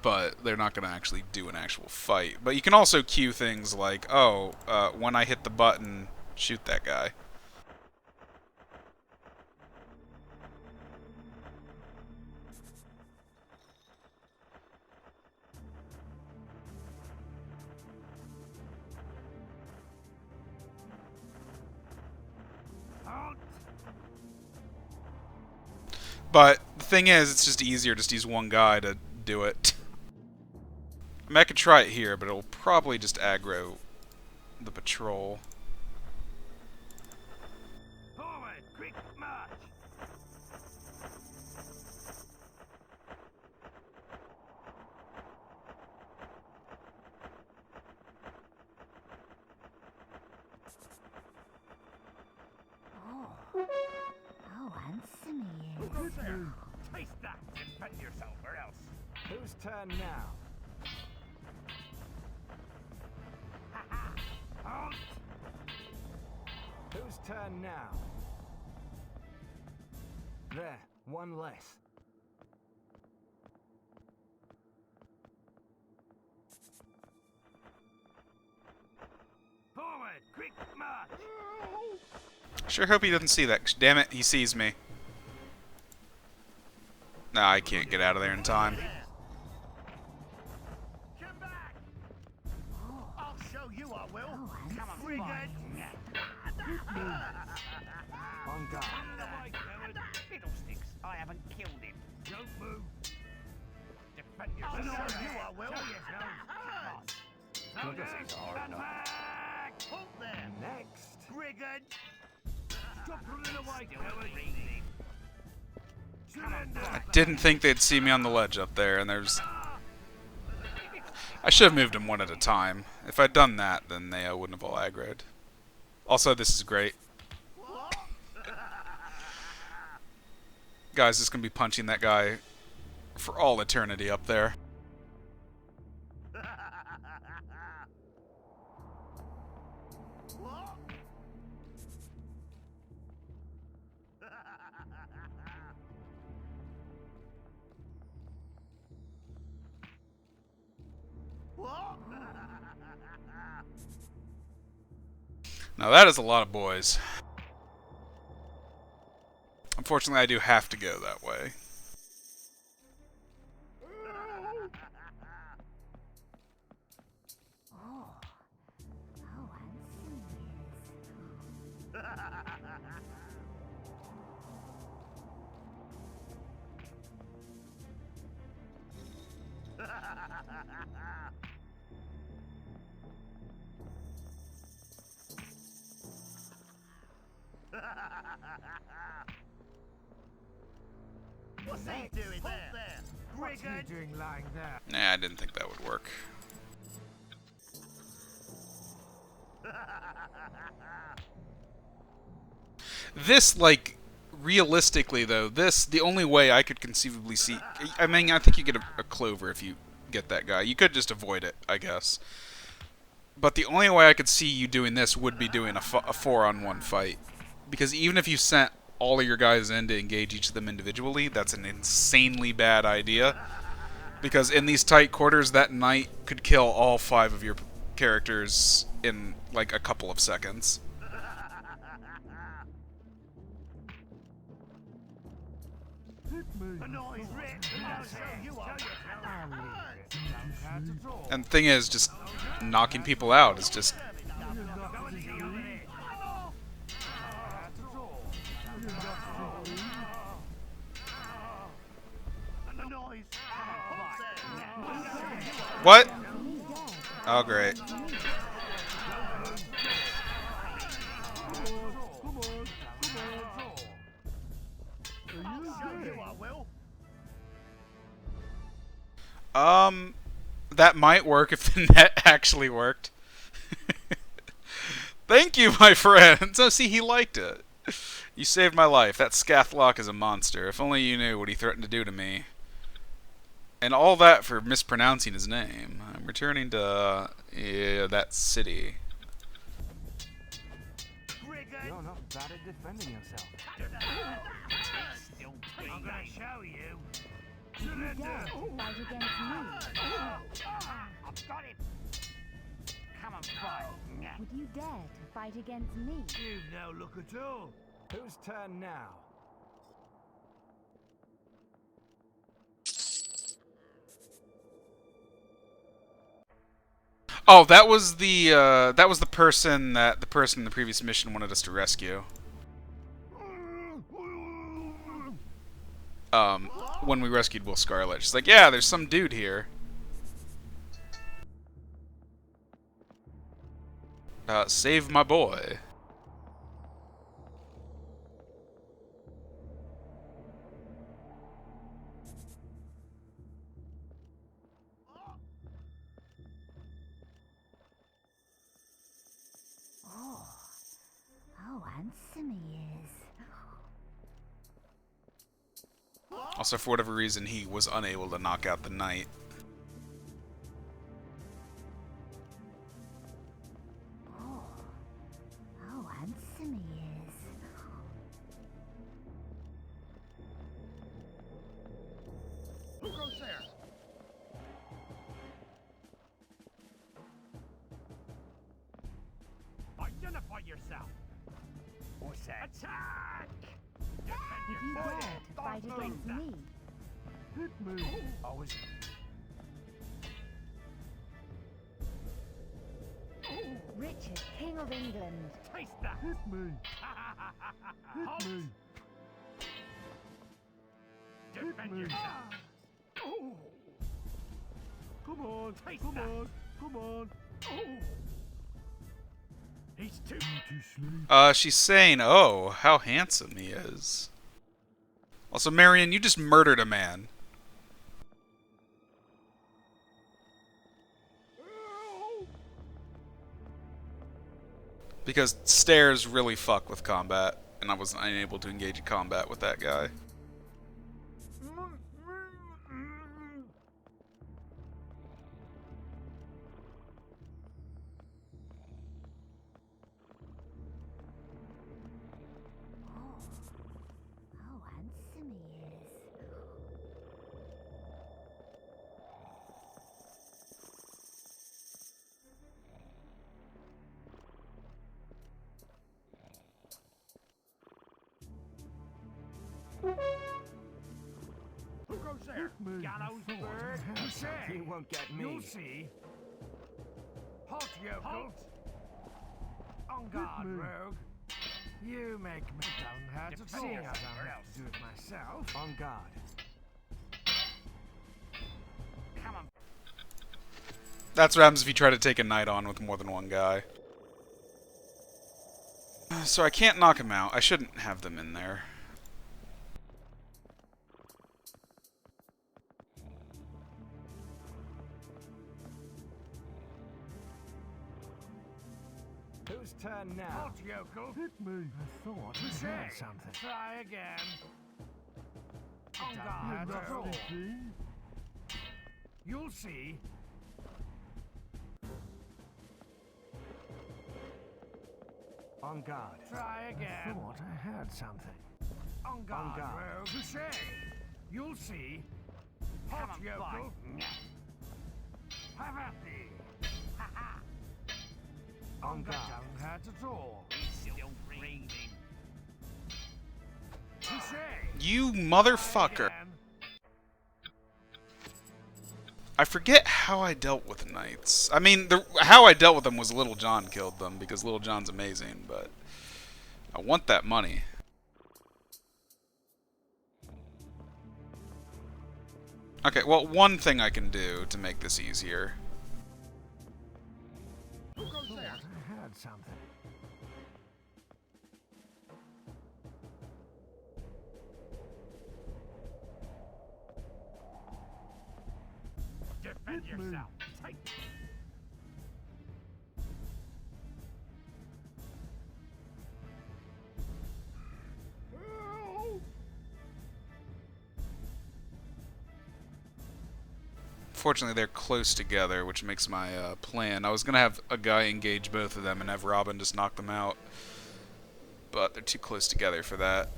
But they're not going to actually do an actual fight. But you can also queue things like, oh, when I hit the button, shoot that guy. But the thing is, it's just easier to just use one guy to do it. I mean, I could try it here, but it'll probably just aggro the patrol. Forward, quick march. Oh, handsome he is. Taste that. Defend yourself, or else. Whose turn now? Halt! Whose turn now? There, one less. Forward, quick march. Sure hope he doesn't see that. Damn it, he sees me. Nah, I can't get out of there in time. Come back. I'll show you I will. Oh, Come on, handsome. frigate. On guard. Underway, coward. Fiddlesticks, I haven't killed him. Don't move. Defend yourself. I'll show you I will. Well, this is hard Stand enough. back. Halt there. Next. Brigand. Stop running away, coward. Surrender. I didn't think they'd see me on the ledge up there, and there's... I should have moved them one at a time. If I'd done that, then they wouldn't have all aggroed. Also, this is great. Guys, just gonna be punching that guy for all eternity up there. Now that is a lot of boys. Unfortunately, I do have to go that way. Oh, handsome he is. What's he doing there? What's he Brigand. doing lying there? Nah, I didn't think that would work. This, like, realistically, though, this, the only way I could conceivably see... I mean, I think you get a clover if you get that guy. You could just avoid it, I guess. But the only way I could see you doing this would be doing a 4-on-1 fight. Because even if you sent all of your guys in to engage each of them individually, that's an insanely bad idea. Because in these tight quarters, that knight could kill all 5 of your characters in, like, a couple of seconds. And the thing is, just knocking people out is just... What? Oh, great. That might work if the net actually worked. Thank you, my friend. So, see, he liked it. You saved my life. That Scathlock is a monster. If only you knew what he threatened to do to me. And all that for mispronouncing his name. I'm returning to that city. You're not bad at defending yourself. I'm gonna show you. Would you dare to fight against me? I've got him. Come and fight. Would you dare to fight against me? You've no look at all. Whose turn now? Oh, that was the person that the person in the previous mission wanted us to rescue. When we rescued Will Scarlet, she's like, "Yeah, there's some dude here." Save my boy. Oh, handsome he is. Also, for whatever reason, he was unable to knock out the knight. Oh, handsome he is. Who goes there? Identify yourself. What's that? Attack! Defend Would you yourself. dare to fight Don't against move. me? Hit me. I was. Richard, King of England. Taste that. Hit me. Hit me. Defend yourself. Come on. Taste come that. Come on. He's too. She's saying, "Oh, how handsome he is." Also, Marion, you just murdered a man. Because stairs really fuck with combat, and I was unable to engage in combat with that guy. Oh, handsome he is. Who goes there? Gallows bird. You say? You won't get me. You'll see. Halt, yokel. On guard, rogue. You make me don't have to seeing I don't have to do it myself. On guard. Come on. That's what happens if you try to take a knight on with more than one guy. So I can't knock him out. I shouldn't have them in there. Whose turn now? Halt, yokel. Hit me. I thought I heard something. Try again. On guard, rogue. You'll see. On guard. Try again. I thought I heard something. On guard, rogue. Touche. You'll see. Halt, yokel. Have at thee. Ha ha. On guard. Don't hurt at all. He's still breathing. Touche. You motherfucker. Again. I forget how I dealt with knights. I mean, how I dealt with them was Little John killed them, because Little John's amazing, but I want that money. Okay, well, one thing I can do to make this easier. Who goes there? I heard something. Defend yourself. Take. Fortunately, they're close together, which makes my plan. I was going to have a guy engage both of them and have Robin just knock them out. But they're too close together for that.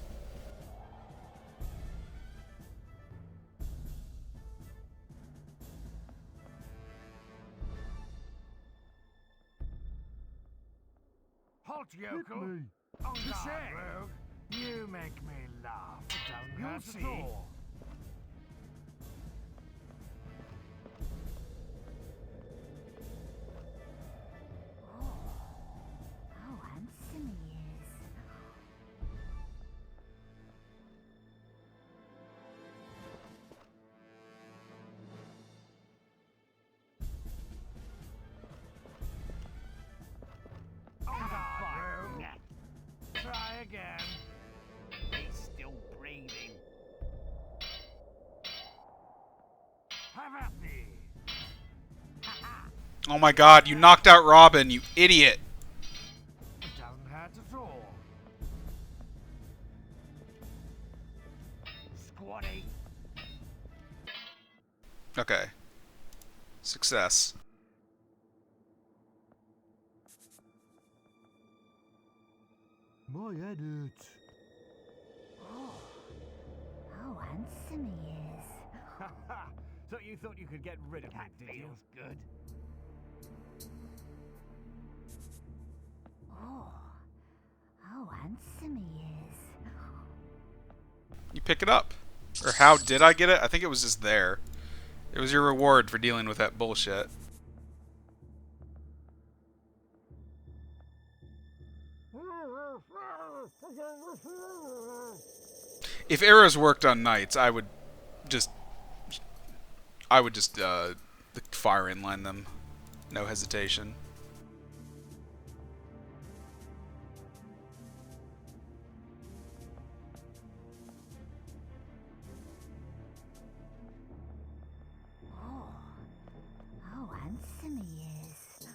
Halt, yokel. On guard, rogue. You make me laugh. Don't hurt at all. Oh, handsome he is. On guard, rogue. Try again. He's still breathing. Have at thee. Oh my god, you knocked out Robin, you idiot! It doesn't hurt at all. Squatty. Okay. Success. My head hurts. Oh, handsome he is. So you thought you could get rid of me, did you? Feels good. Oh, handsome he is. You pick it up. Or how did I get it? I think it was just there. It was your reward for dealing with that bullshit. If arrows worked on knights, I would just fire inline them. No hesitation. Oh, handsome he is.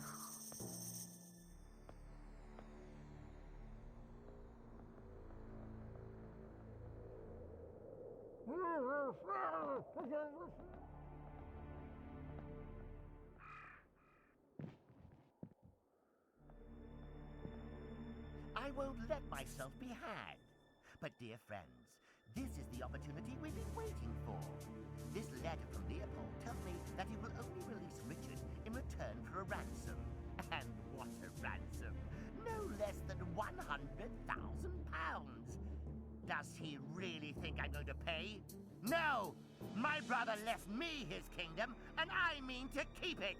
I won't let myself be had. But, dear friends, this is the opportunity we've been waiting for. This letter from Leopold tells me that he will only release Richard in return for a ransom. And what a ransom! No less than £100,000. Does he really think I'm going to pay? No! My brother left me his kingdom, and I mean to keep it!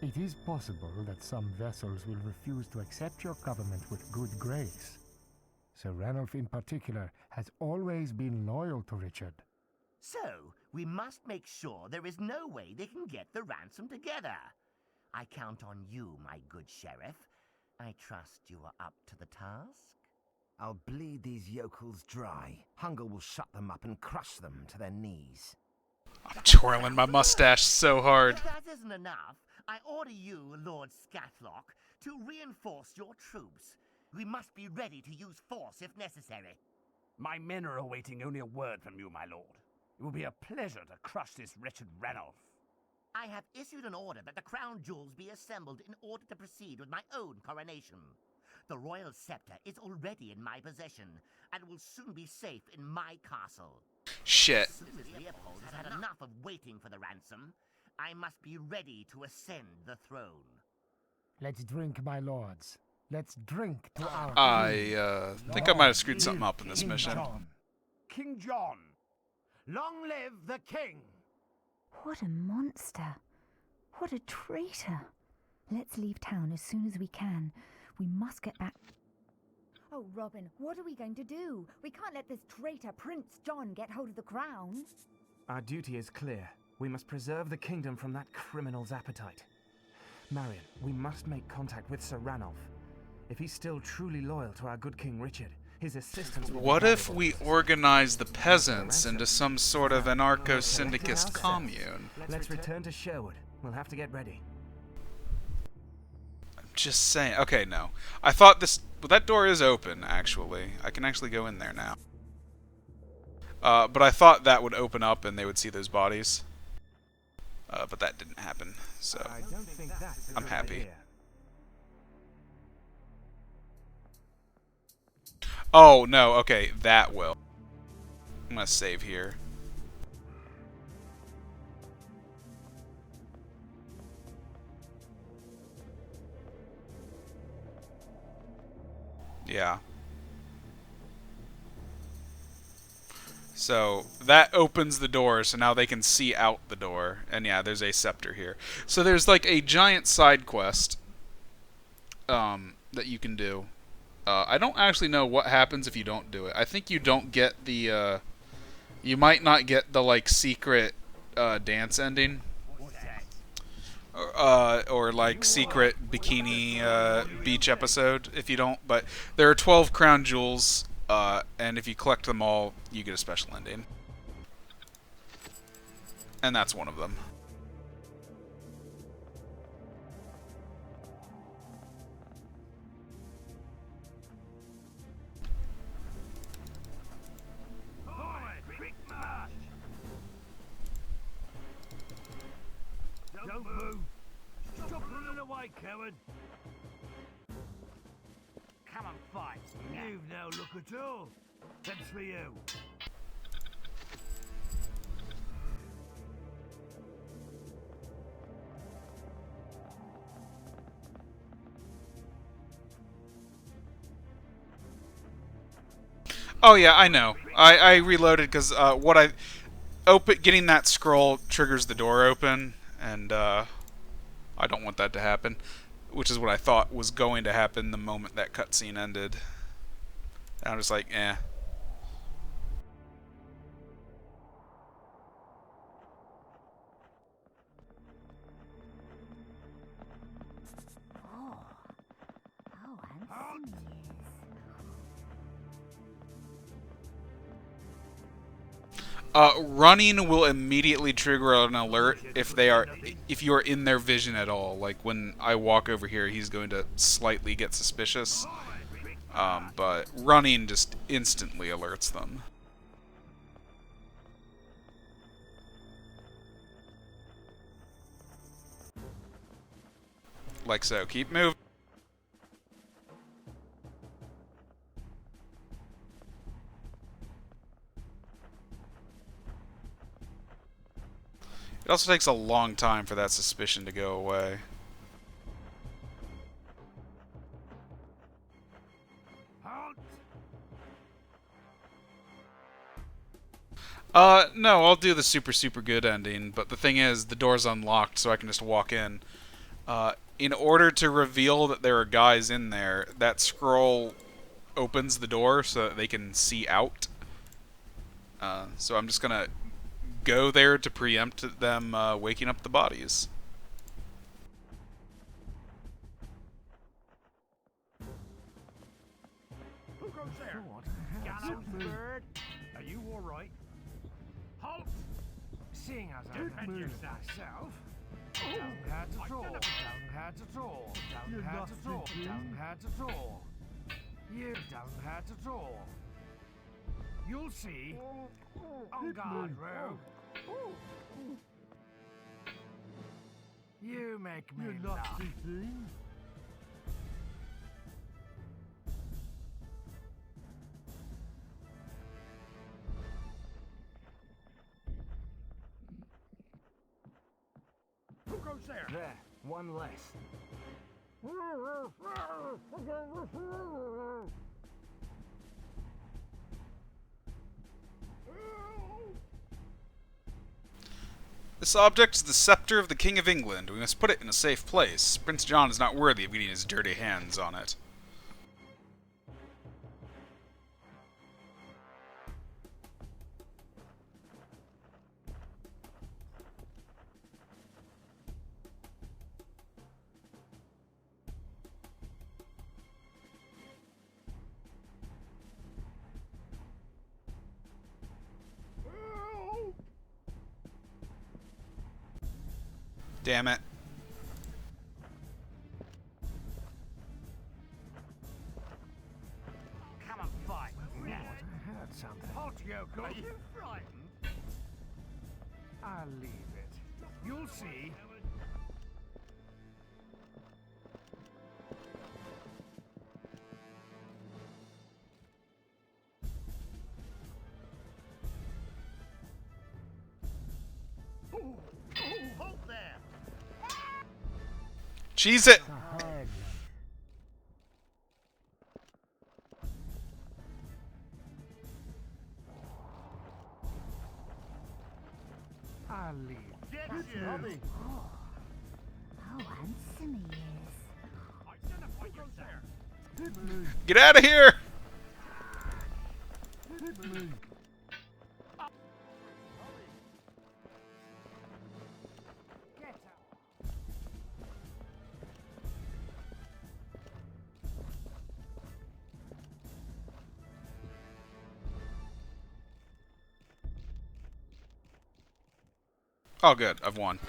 It is possible that some vessels will refuse to accept your government with good grace. Sir Ranulf in particular has always been loyal to Richard. So, we must make sure there is no way they can get the ransom together. I count on you, my good sheriff. I trust you are up to the task. I'll bleed these yokels dry. Hunger will shut them up and crush them to their knees. I'm twirling my mustache so hard. If that isn't enough, I order you, Lord Scatlock, to reinforce your troops. We must be ready to use force if necessary. My men are awaiting only a word from you, my lord. It will be a pleasure to crush this wretched Ranulf. I have issued an order that the crown jewels be assembled in order to proceed with my own coronation. The royal scepter is already in my possession, and will soon be safe in my castle. Shit. As soon as Leopold has had enough of waiting for the ransom, I must be ready to ascend the throne. Let's drink, my lords. Let's drink to our I think I might have screwed something up in this King mission. John. King John, long live the king! What a monster. What a traitor. Let's leave town as soon as we can. We must get back. Oh, Robin, what are we going to do? We can't let this traitor Prince John get hold of the crown. Our duty is clear. We must preserve the kingdom from that criminal's appetite. Marion, we must make contact with Sir Ranulf. If he's still truly loyal to our good King Richard, his assistance will be What if valuable. we organize the peasants into some sort of anarcho-syndicist commune? Let's return to Sherwood. We'll have to get ready. Just saying. Okay, no. I thought this... Well, that door is open, actually. I can actually go in there now. But I thought that would open up and they would see those bodies. But that didn't happen, so I don't think that's a I'm good happy. idea. Oh, no, okay, that will. I'm gonna save here. Yeah. So, that opens the door, so now they can see out the door. And yeah, there's a scepter here. So there's like a giant side quest that you can do. I don't actually know what happens if you don't do it. I think you don't get the, you might not get the, like, secret dance ending. Or like secret bikini beach episode if you don't. But there are 12 crown jewels, and if you collect them all, you get a special ending. And that's one of them. Don't move! Stop running away, coward! Come and fight! You've no look at all! That's for you! Oh yeah, I know. I reloaded because getting that scroll triggers the door open, and I don't want that to happen, which is what I thought was going to happen the moment that cutscene ended. And I'm just like, eh. Oh, handsome. Running will immediately trigger an alert if you are in their vision at all. Like when I walk over here, he's going to slightly get suspicious. But running just instantly alerts them. Like so. Keep moving. It also takes a long time for that suspicion to go away. No, I'll do the super good ending, but the thing is, the door's unlocked, so I can just walk in. In order to reveal that there are guys in there, that scroll opens the door so that they can see out. So I'm just gonna go there to preempt them waking up the bodies. Who goes there? Gallows bird? Are you alright? Halt! Seeing as I Defend moved yourself. myself, don't have to draw, don't have to draw, don't have to draw, don't have to draw. You don't have to draw. You'll see. On guard, Rogue. You make me laugh. Who goes there? There, one less. This object is the scepter of the King of England. We must put it in a safe place. Prince John is not worthy of getting his dirty hands on it. Damn it. Come and fight. Now. I heard something. Halt, Yoko. Are you frightened? I'll leave it. You'll see. Halt there! Cheese it! A hard one. I'll leave. Get you! Oh, handsome he is. Identify yourself! Get out of here! Oh, good. I've won.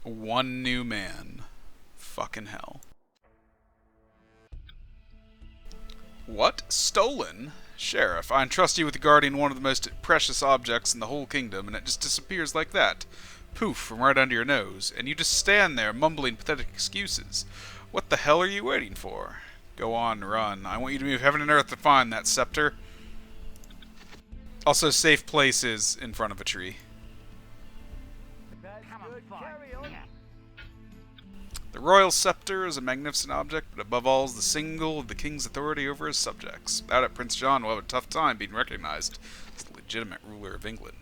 One new man. Fucking hell. What? Stolen? Sheriff, I entrust you with guarding one of the most precious objects in the whole kingdom, and it just disappears like that. Poof, from right under your nose, and you just stand there mumbling pathetic excuses. What the hell are you waiting for? Go on, run. I want you to move heaven and earth to find that scepter. Also, safe place is in front of a tree. Come and fight. Carry on. The royal scepter is a magnificent object, but above all is the symbol of the king's authority over his subjects. Without it, Prince John will have a tough time being recognized as the legitimate ruler of England.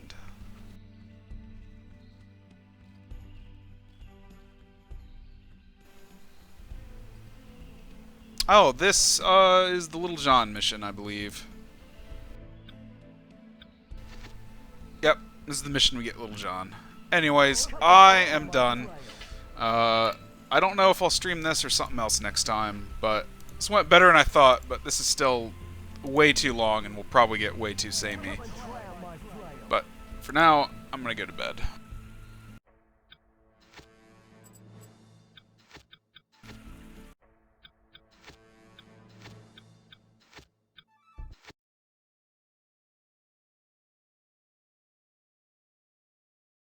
Oh, this is the Little John mission, I believe. Yep, this is the mission we get Little John. Anyways, I am done. I don't know if I'll stream this or something else next time, but this went better than I thought, but this is still way too long and will probably get way too samey. But for now, I'm gonna go to bed.